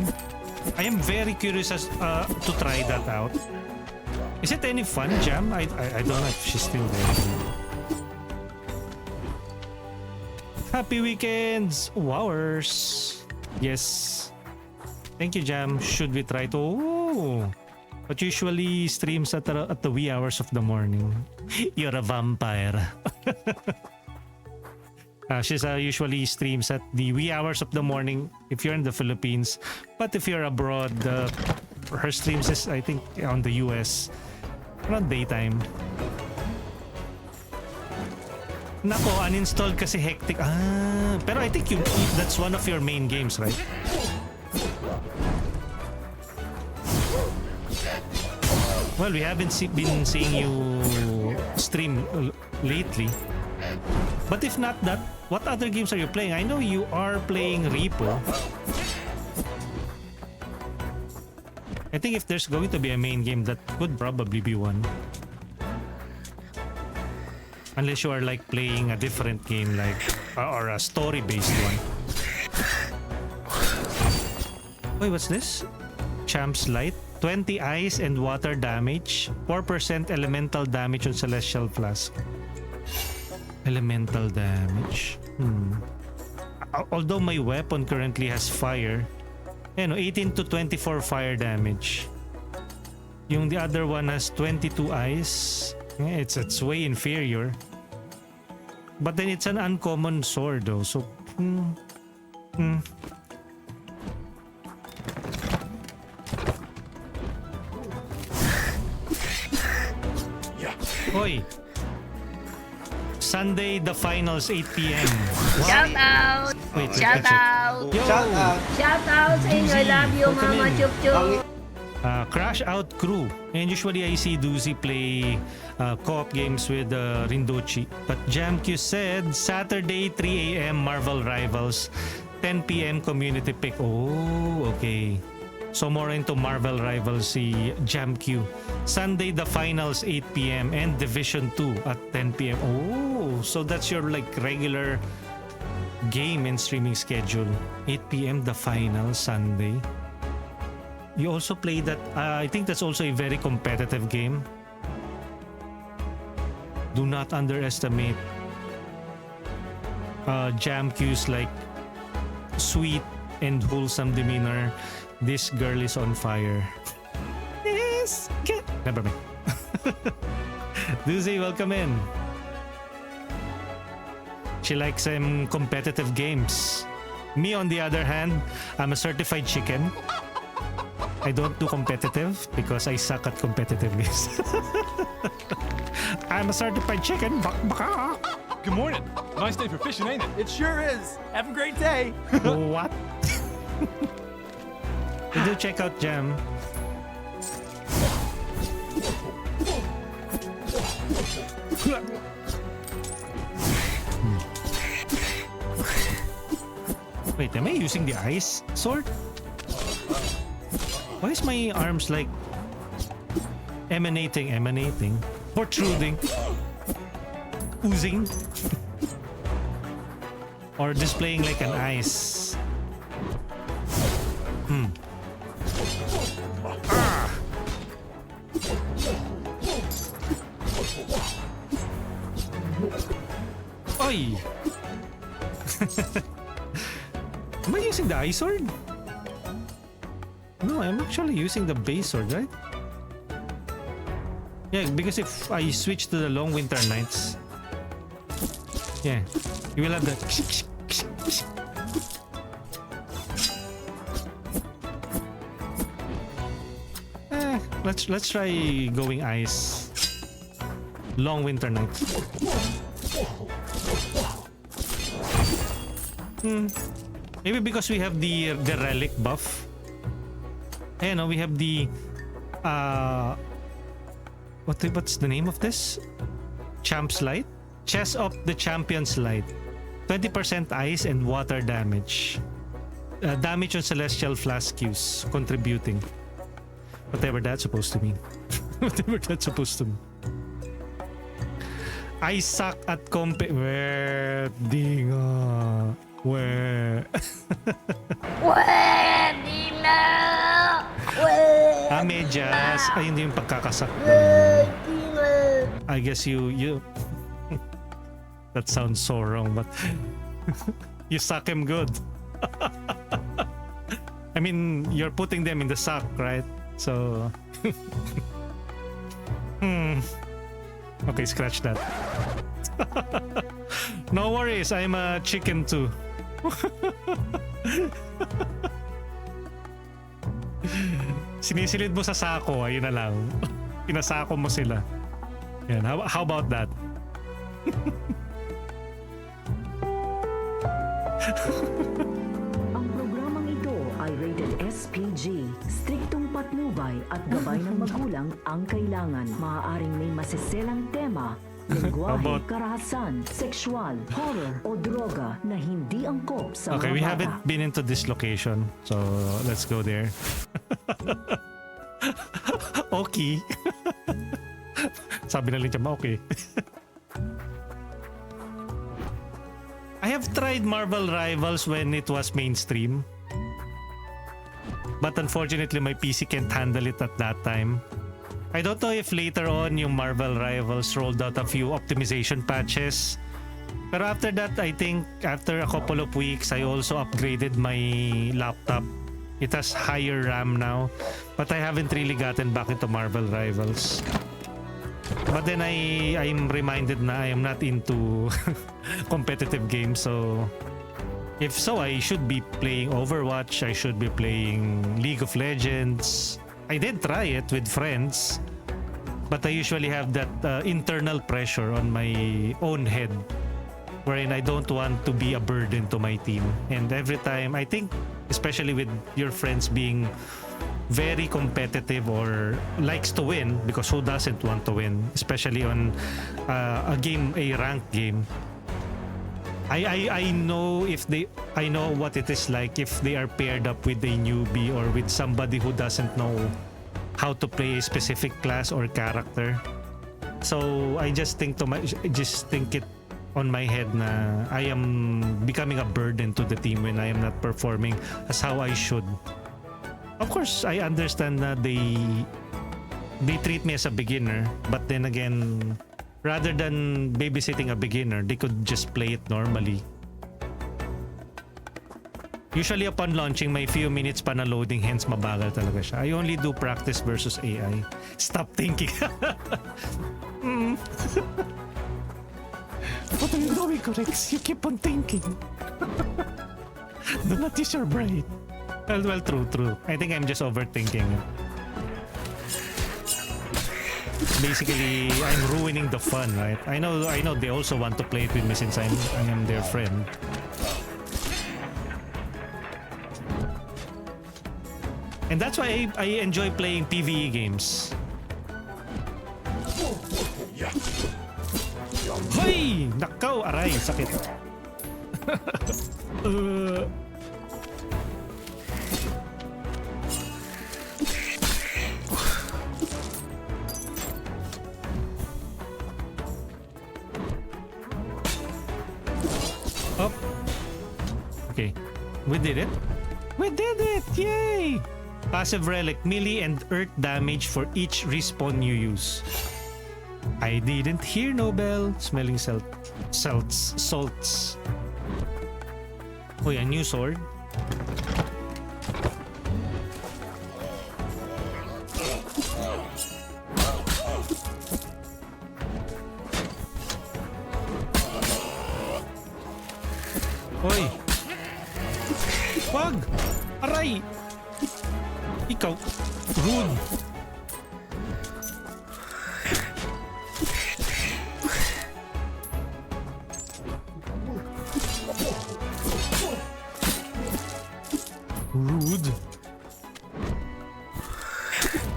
I am very curious to try that out. Is it any fun, Jam? I don't know if she's still there. Happy weekends, wowers. Yes. Thank you, Jam. Should we try to? Oh, but usually streams at the wee hours of the morning. You're a vampire. She's usually streams at the wee hours of the morning if you're in the Philippines. But if you're abroad, her streams is, I think, on the US. Around daytime. Nako, uninstalled kasi hectic. Pero I think that's one of your main games, right? Well, we haven't been seeing you stream lately. But if not that, what other games are you playing? I know you are playing Repo. I think if there's going to be a main game, that could probably be one. Unless you are like playing a different game, like or a story-based one. Wait, what's this? Champ's Light. 20 ice and water damage. 4% elemental damage on Celestial Flask. Elemental damage. Although my weapon currently has fire, 18 to 24 fire damage. Yung the other one has 22 ice. It's way inferior. But then it's an uncommon sword though, so Hoy! Sunday, the finals, 8 p.m. Shout out! Wait, Shout out! Yo! Shout out. Shout out sa inyo. Love you, Welcome Mama in. Chup Chup. Crash Out Crew. And usually I see Doozy play co-op games with Rindochi. But JamQ said Saturday 3 a.m. Marvel Rivals, 10 p.m. community pick. Oh, okay. So more into Marvel Rivals si JamQ. Sunday the finals 8 p.m. and Division 2 at 10 p.m. Oh, so that's your like regular game and streaming schedule. 8 p.m. the final Sunday. You also play that. I think that's also a very competitive game. Do not underestimate JamQ's like sweet and wholesome demeanor. This girl is on fire. Yes, never mind. Doozy, welcome in. She likes competitive games. Me, on the other hand, I'm a certified chicken. I don't do competitive because I suck at competitive games. I'm a certified chicken. Baka. Good morning. Nice day for fishing, ain't it? It sure is. Have a great day. What? You do check out Jam. Wait, am I using the ice sword? Why is my arms like emanating, protruding, oozing, or displaying like an ice? Oy! Am I using the ice sword? No, I'm actually using the base sword, right? Yeah, because if I switch to the long winter nights, yeah, you will have the. Let's try going ice. Long winter nights. Maybe because we have the relic buff. Hey, no, we have the what's the name of this? Champ's Light. Chest of the Champion's Light. 20% ice and water damage. Damage on celestial flask use. Contributing. Whatever that's supposed to mean. Whatever that's supposed to mean. I suck at where di nga. Where? Pwede na! Medyas. Ayun din yung pagkakasak. I guess you that sounds so wrong, but you suck him good. I mean, you're putting them in the sack, right? So okay, scratch that. No worries, I'm a chicken too. Sinisilid mo sa sako, ayun na lang. Pinasako mo sila. Yan, how about that? Ang programang ito ay rated SPG. Striktong patnubay at gabay ng magulang ang kailangan. Maaaring may masiselang tema, lengguwahe, karahasan, sexual, horror o droga na hindi angkop sa Okay, mga we bata. haven't been into this location, so let's go there. Okay. Sabi na Lincham, okay. I have tried Marvel Rivals when it was mainstream. But unfortunately, my PC can't handle it at that time. I don't know if later on yung Marvel Rivals rolled out a few optimization patches. Pero after that, I think after a couple of weeks, I also upgraded my laptop. It has higher RAM now. But I haven't really gotten back into Marvel Rivals. But then I'm reminded na I am not into competitive games. So if so, I should be playing Overwatch. I should be playing League of Legends. I did try it with friends, but I usually have that internal pressure on my own head, wherein I don't want to be a burden to my team. And every time, I think, especially with your friends being very competitive or likes to win, because who doesn't want to win, especially on a ranked game. I know I know what it is like if they are paired up with a newbie or with somebody who doesn't know how to play a specific class or character. So I just think it on my head na I am becoming a burden to the team when I am not performing as how I should. Of course, I understand na they treat me as a beginner, but then again, rather than babysitting a beginner, they could just play it normally. Usually upon launching, may few minutes pa na loading, hence mabagal talaga siya. I only do practice versus AI. Stop thinking. What are you doing, Rex? You keep on thinking. Do not use your brain. Well, true. I think I'm just overthinking. Basically, I'm ruining the fun, right? I know they also want to play it with me since I am their friend. And that's why I enjoy playing PvE games. Hoy! Nakaw! Aray! Sakit. Oh. Okay. We did it. We did it! Yay! Passive relic, melee and earth damage for each respawn you use. I didn't hear no bell. Smelling salts. Oh, a new sword. Hoy! Wag! Aray! Ikaw! Rude! Rude!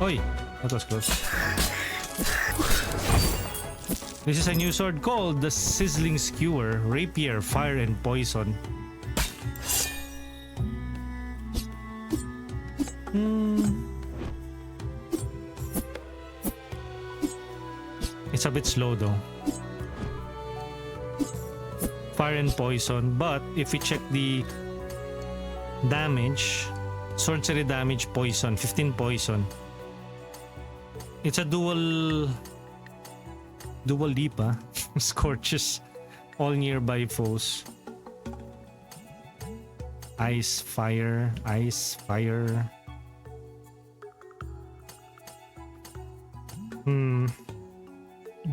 Hoy! That was close. This is a new sword called the Sizzling Skewer, Rapier, Fire, and Poison. It's a bit slow though. Fire and Poison, but if we check the damage, sorcery damage, poison, 15 poison. It's a dual leap, huh? Scorches all nearby foes. Ice, fire, ice, fire.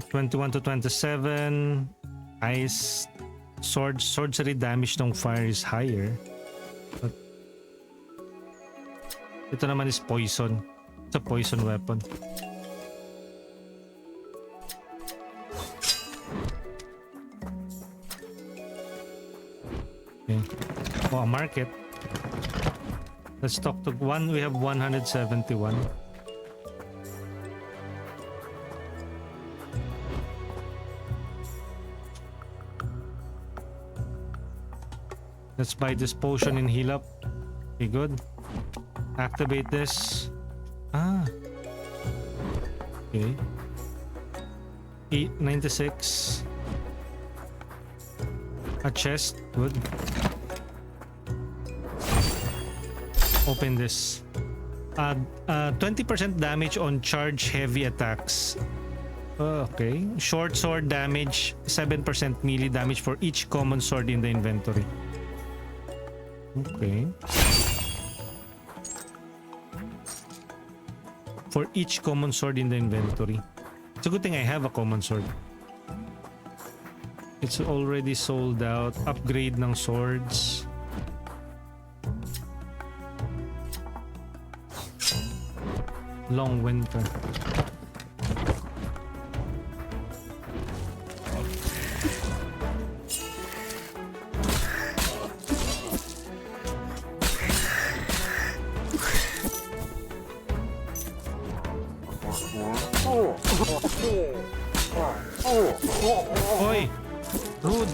21 to 27. Ice, sorcery damage ng fire is higher. But ito naman is poison. It's a poison weapon. Okay. Oh, a market. Let's talk to one. We have 171. Let's buy this potion and heal up. Okay, good. Activate this. Ah. Okay. 96. A chest. Good. Open this. 20% damage on charge heavy attacks. Okay. Short sword damage. 7% melee damage for each common sword in the inventory. Okay. For each common sword in the inventory. It's a good thing I have a common sword. It's already sold out. Upgrade ng swords. Long winter. Oy! Rude!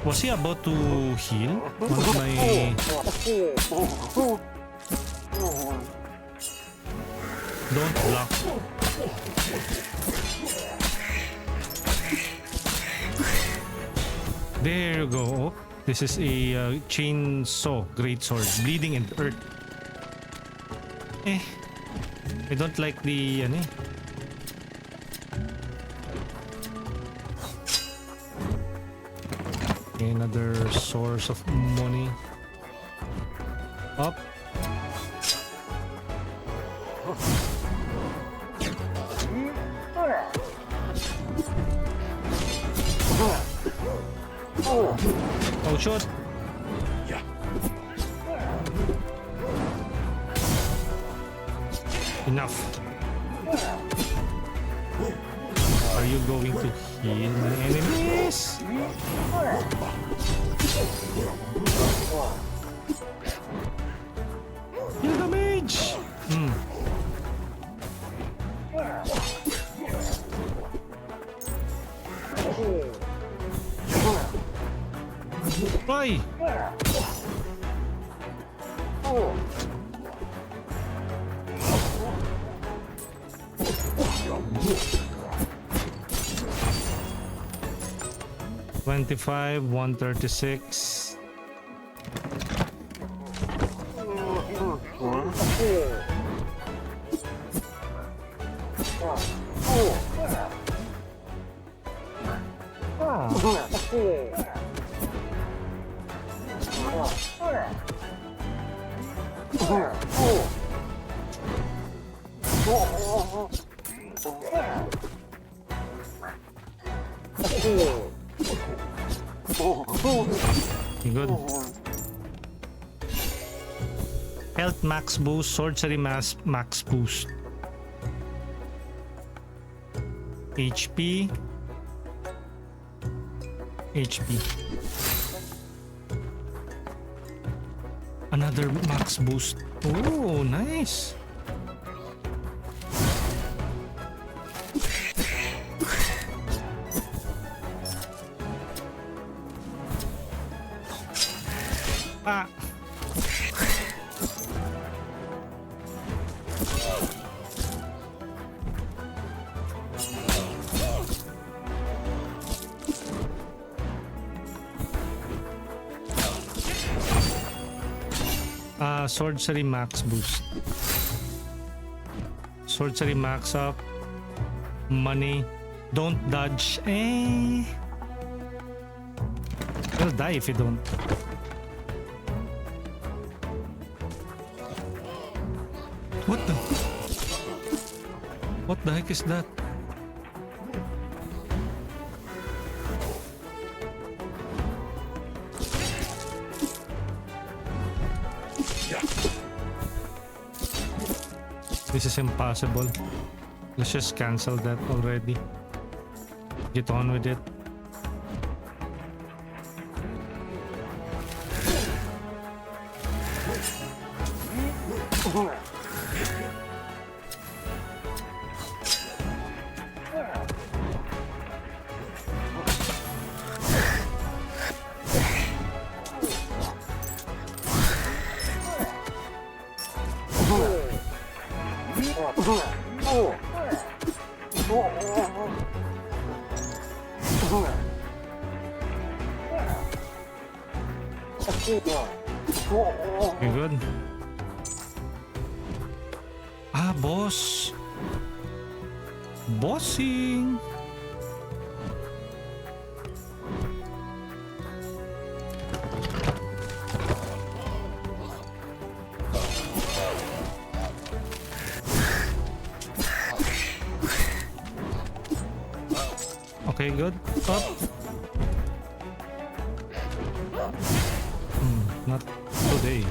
Was he about to heal? Once my... Don't block. There you go. Oh, this is a chainsaw, great sword, bleeding and earth. I don't like the Okay, another source of money. Up. Oh, shot. Enough. Are you going to heal my enemies? Heal the mage! Why? $25, $136. Good. Health max boost, sorcery max boost. HP. Another max boost. Oh, nice. Ah. Swordcery max boost. Swordcery max up. Money. Don't dodge. You'll die if you don't. What the heck is that? This is impossible. Let's just cancel that already. Get on with it. Okay, good. Ah, boss. Bossing. Okay, good. Up. Not today.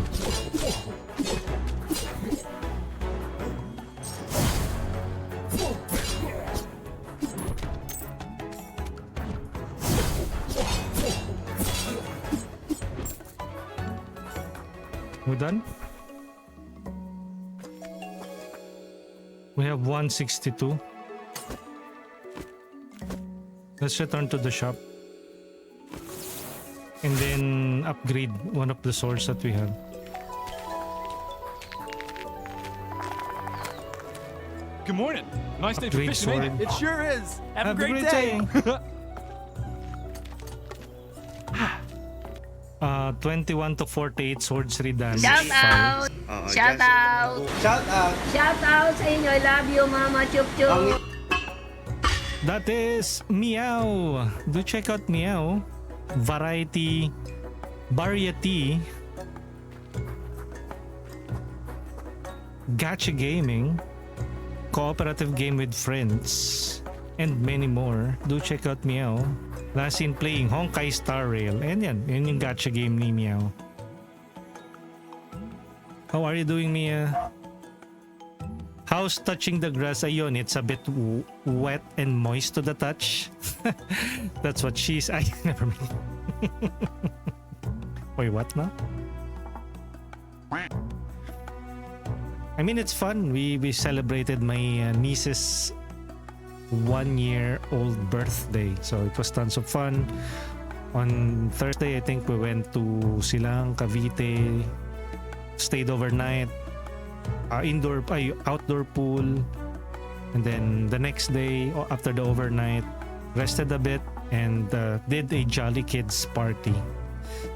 We're done? We have 162. Let's return to the shop. And then upgrade one of the swords that we have. Good morning. Nice day for Upgrade fishing, ain't sword. it? It sure is. Have a great day. 21 to 48 sorcery damage. Shout out! Shout out! Shout out. Shout out sa inyo. I love you, Mama Chup Chup. That is Meow. Do check out Meow. Variety gacha gaming, cooperative game with friends, and many more. Do check out Meow. Last seen playing Honkai Star Rail. And yan yung gacha game ni Meow. How are you doing, Mia? How's touching the grass? Ayun, it's a bit wet and moist to the touch. That's what she's... I never mind. Wait, what na? I mean, it's fun. We celebrated my niece's 1-year-old birthday. So it was tons of fun. On Thursday, I think we went to Silang, Cavite. Stayed overnight. Outdoor pool, and then the next day after the overnight, rested a bit and did a Jolly Kids party.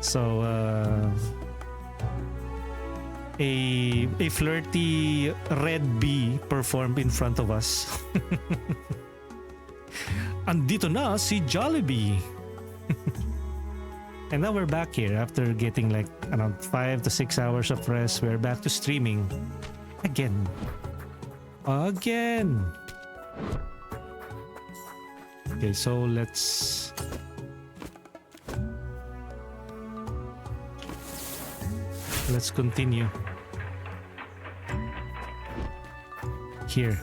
So a flirty Red Bee performed in front of us. Andito na si Jollibee. And now we're back here after getting like around 5 to 6 hours of rest. We're back to streaming again. Okay, so let's continue here.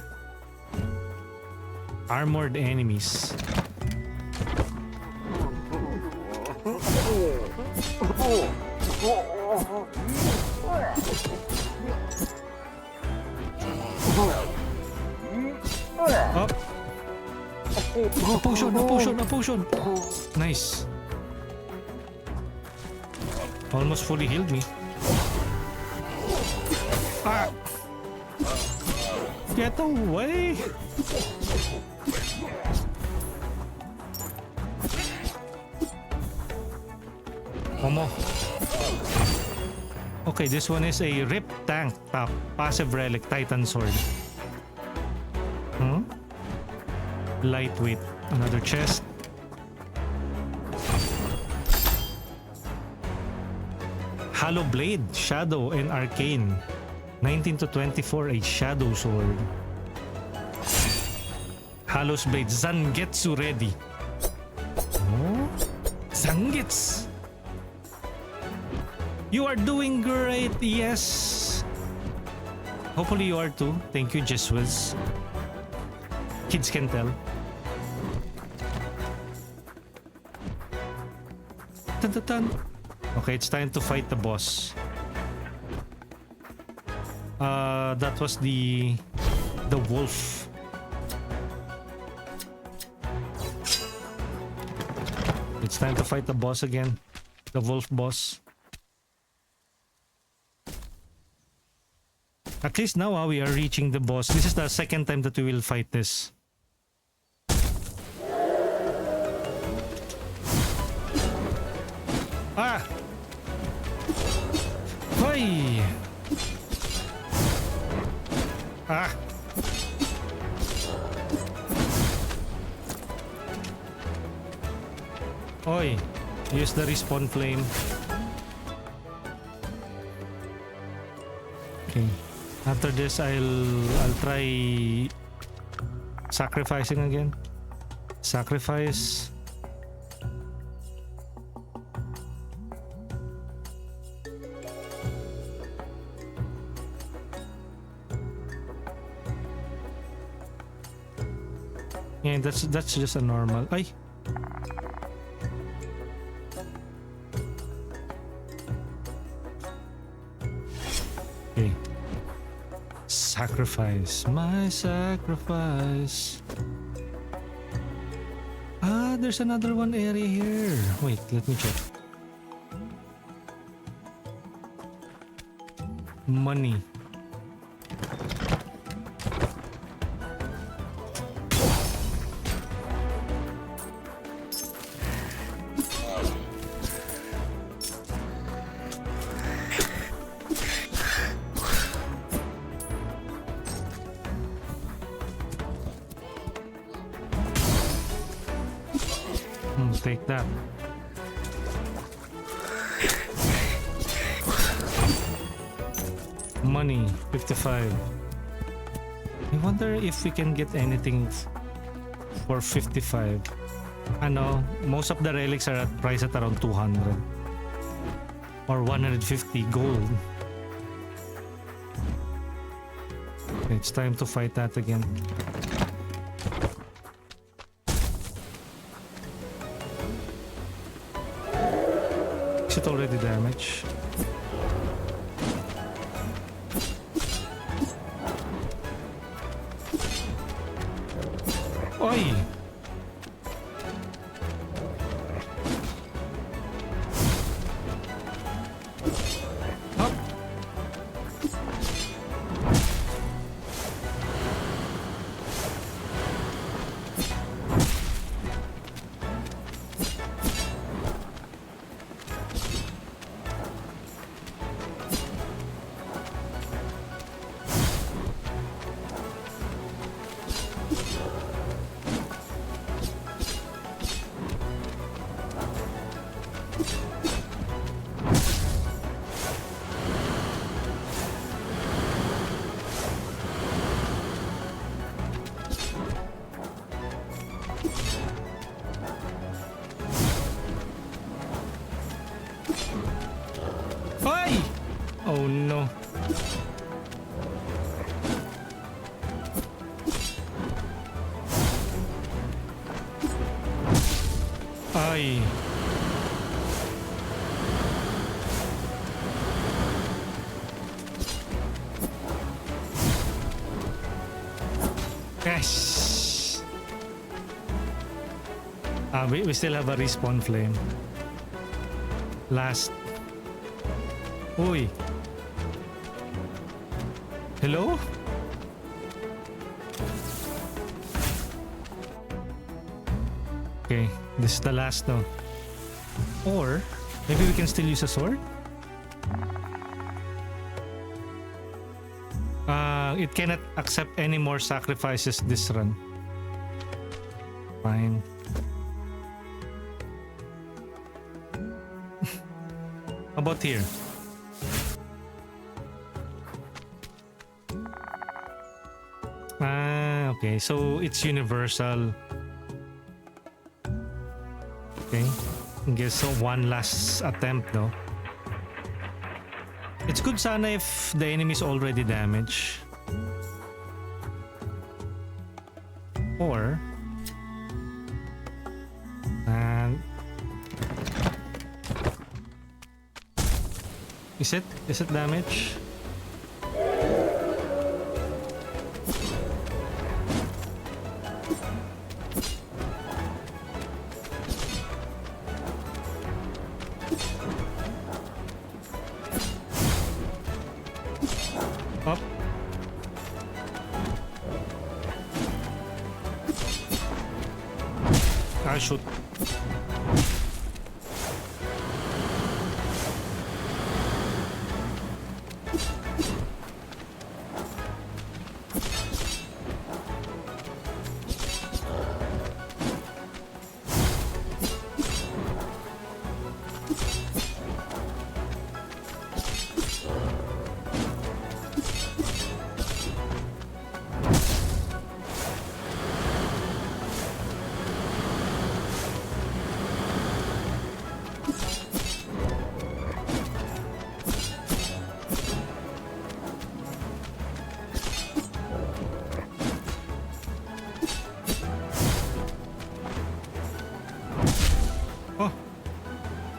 Armored enemies. Up. A potion, a potion, a potion. Nice. Almost fully healed me. Ah! Get away! Momo. Okay, this one is a Rip Tank top passive relic Titan Sword. Lightweight. Another chest. Hollow Blade, Shadow, and Arcane. 19 to 24, a Shadow Sword. Hallow's Blade, Zangetsu ready. Oh, Zangetsu! You are doing great, yes! Hopefully you are too. Thank you, Jeswiz. Kids can tell. Dun, dun, dun. Okay, it's time to fight the boss. That was the wolf. It's time to fight the boss again. The wolf boss. At least now we are reaching the boss. This is the second time that we will fight this. Ah! Hoy! Ah! Oi! Use the respawn flame. Okay. After this, I'll try sacrificing again. Sacrifice. Yeah, that's just a normal. Ay. Okay. Sacrifice, my sacrifice. Ah, there's another one area here. Wait, let me check. Money. Take that. Money, 55. I wonder if we can get anything for 55. Ano, most of the relics are priced at around 200 or 150 gold. Okay, it's time to fight that again. Is it already damaged? Oi! Up! Ay! Oh no. Ay. Yes. We still have a respawn flame. Last. Uy. Hello? Okay, this is the last though. Or maybe we can still use a sword? It cannot accept any more sacrifices this run. Fine. How about here? Okay, so it's universal. Okay, I guess so one last attempt though. It's good sana if the enemy is already damaged. Or is it damage? Up. I shoot.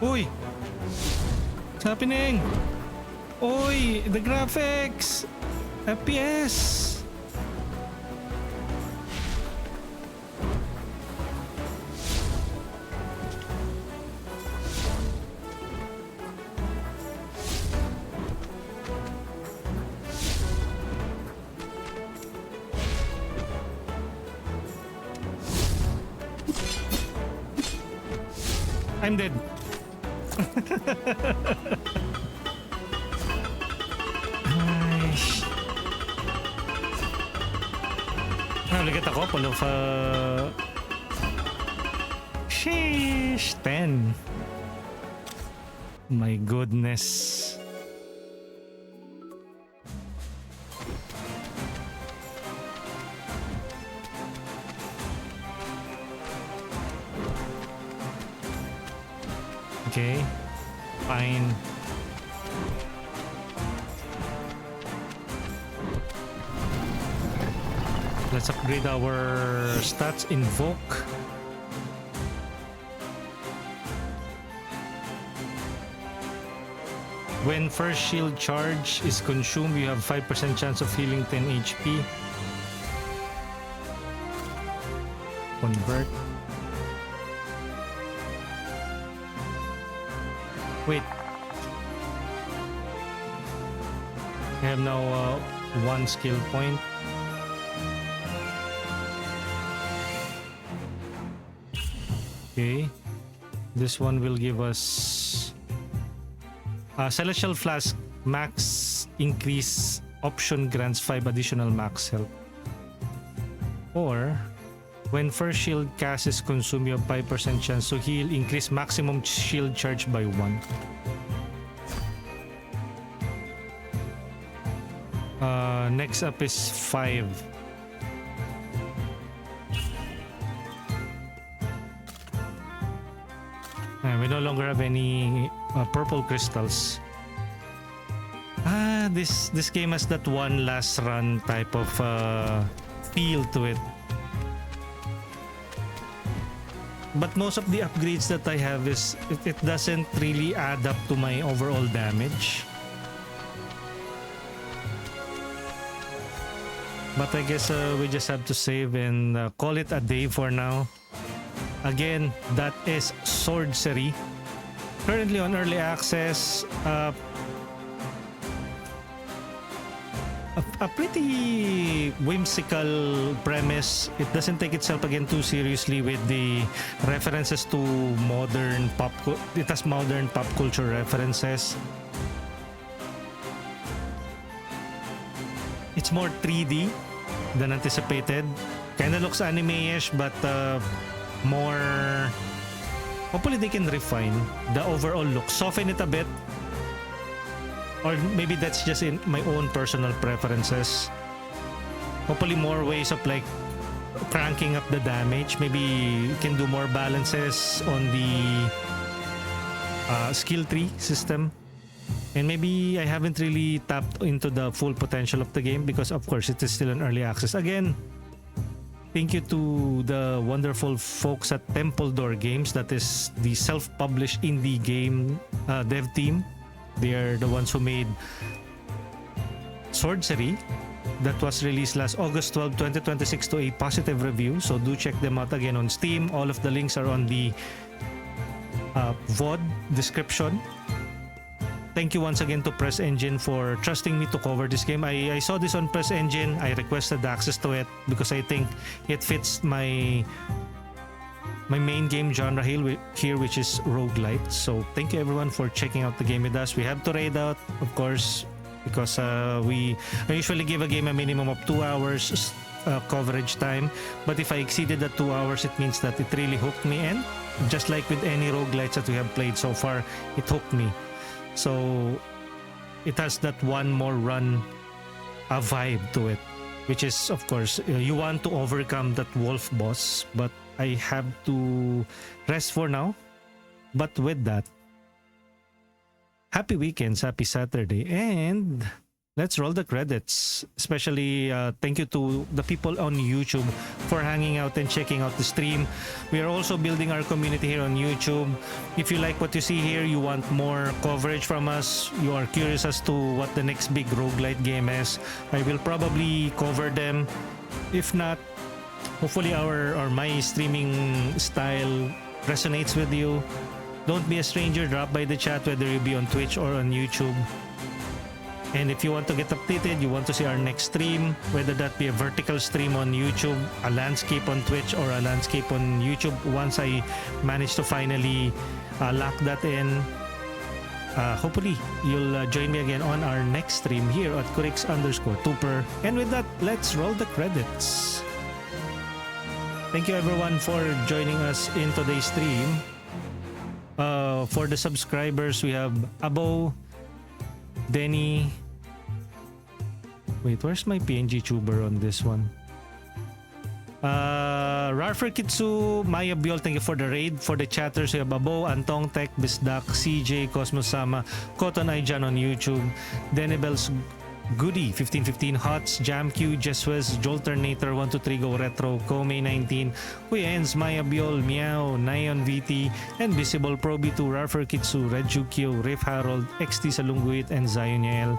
Uy! What's happening? Uy! The graphics! FPS! I'm dead. Nice. Look at ako, full of sheesh, 10. My goodness. Okay, fine. Let's upgrade our stats. Invoke. When first shield charge is consumed, you have 5% chance of healing 10 HP. Convert. Wait. I have now one skill point. Okay. This one will give us Celestial Flask max increase option grants 5 additional max health. Or when first shield cast is consumed, you have 5% chance to heal, increase maximum shield charge by 1. Next up is 5. We no longer have any purple crystals. This game has that one last run type of feel to it. But most of the upgrades that I have is it doesn't really add up to my overall damage. But I guess we just have to save and call it a day for now. Again, that is Swordcery. Currently on early access. A pretty whimsical premise. It doesn't take itself again too seriously with the references to modern it has modern pop culture references. It's more 3D than anticipated. Kinda looks anime-ish, but more... Hopefully they can refine the overall look. Soften it a bit. Or maybe that's just in my own personal preferences. Hopefully more ways of like cranking up the damage. Maybe you can do more balances on the skill tree system. And maybe I haven't really tapped into the full potential of the game because of course it is still in early access. Again, thank you to the wonderful folks at Temple Door Games. That is the self-published indie game dev team. They are the ones who made Swordcery that was released last August 12, 2026 to a positive review. So do check them out again on Steam. All of the links are on the VOD description. Thank you once again to Press Engine for trusting me to cover this game. I saw this on Press Engine. I requested access to it because I think it fits my main game genre here, which is Roguelite. So thank you everyone for checking out the game with us. We have to raid out, of course, because I usually give a game a minimum of 2 hours coverage time. But if I exceeded the 2 hours, it means that it really hooked me. And just like with any roguelites that we have played so far, it hooked me. So it has that one more run vibe to it, which is, of course, you want to overcome that wolf boss, but I have to rest for now. But with that, happy weekends, happy Saturday, and let's roll the credits. Especially thank you to the people on YouTube for hanging out and checking out the stream. We are also building our community here on YouTube. If you like what you see here, you want more coverage from us, you are curious as to what the next big roguelite game is, I will probably cover them. If not, hopefully my streaming style resonates with you. Don't be a stranger, drop by the chat whether you be on Twitch or on YouTube. And if you want to get updated, you want to see our next stream, whether that be a vertical stream on YouTube, a landscape on Twitch, or a landscape on YouTube, once I manage to finally lock that in, hopefully you'll join me again on our next stream here at Kurix_Tuper. And with that, let's roll the credits. Thank you everyone for joining us in today's stream. For the subscribers, we have Abo, Denny. Wait, where's my PNG tuber on this one? Rarfer Kitsu, Maya Biol, thank you for the raid. For the chatters, we have Abo, Antong Tech, Bisdak, CJ, Cosmosama, Cotton Aijan on YouTube, Denibels Goody, 1515, Hots, JamQ, Jeswes, Jolternator, 123 Go Retro, Kome 19, Kuyens, Maya Biol, Meow, Nion VT, and Visible Pro B2, Rarfer Kitsu, Red Jukyo, Riff Harold, XT Salunguit, and Zion Yael.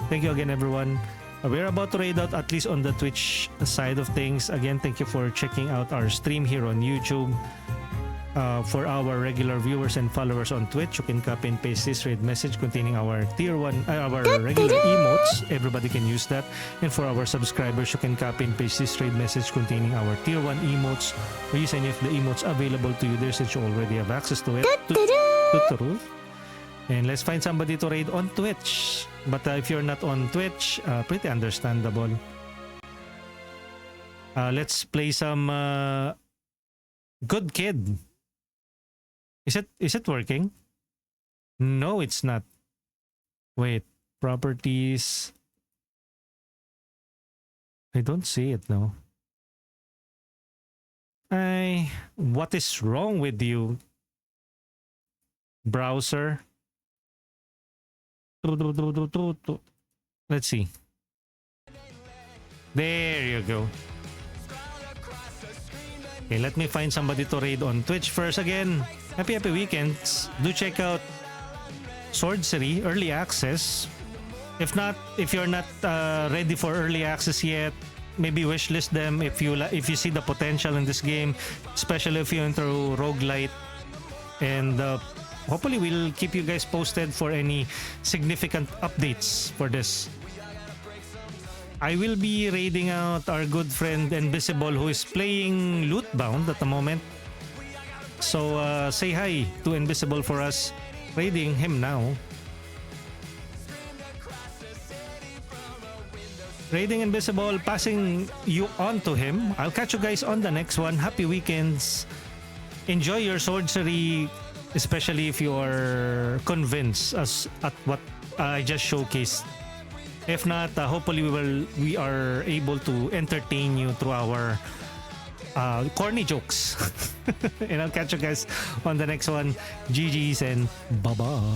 Thank you again, everyone. We're about to raid out at least on the Twitch side of things. Again, thank you for checking out our stream here on YouTube. For our regular viewers and followers on Twitch, you can copy and paste this raid message containing our tier 1, our regular emotes. Everybody can use that. And for our subscribers, you can copy and paste this raid message containing our tier 1 emotes, or use any of the emotes available to you there since you already have access to it. And let's find somebody to raid on Twitch. But if you're not on Twitch, pretty understandable. Let's play some Good Kid. Is it working? No, it's not. Wait, properties. I don't see it now. What is wrong with you, browser? Let's see. There you go. Okay, let me find somebody to raid on Twitch first. Again, happy weekends. Do check out Swordcery Early Access. If you're not ready for Early Access yet, maybe wishlist them if you see the potential in this game, especially if you're into roguelite. And hopefully we'll keep you guys posted for any significant updates for this. I will be raiding out our good friend Invisible, who is playing Lootbound at the moment. So say hi to Invisible for us. Raiding him now. Raiding Invisible, passing you on to him. I'll catch you guys on the next one. Happy weekends. Enjoy your sorcery, especially if you are convinced as at what I just showcased. If not, hopefully we are able to entertain you through our corny jokes. And I'll catch you guys on the next one. GG's and bye-bye. 11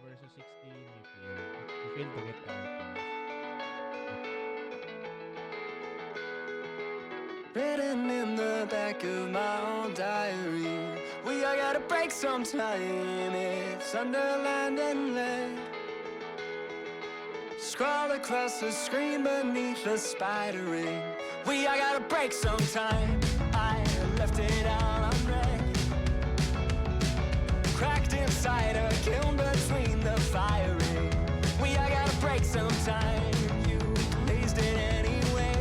versus 16, you fail to get characters. Written in the back of my old diary, we all gotta break sometime. It's underlined in lead. Scroll across the screen beneath the spider ring. We all gotta break sometime. I left it all unread. Cracked inside a kiln between the firing. We all gotta break sometime. You blazed it anyway.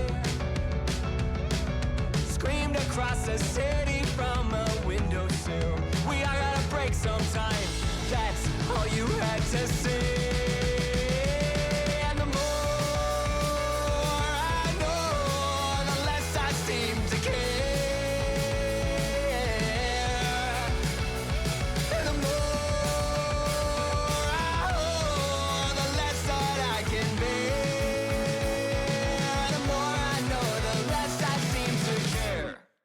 Screamed across the city from a windowsill. We all gotta break sometime. That's all you had to say. And the more I know, the less I seem to care.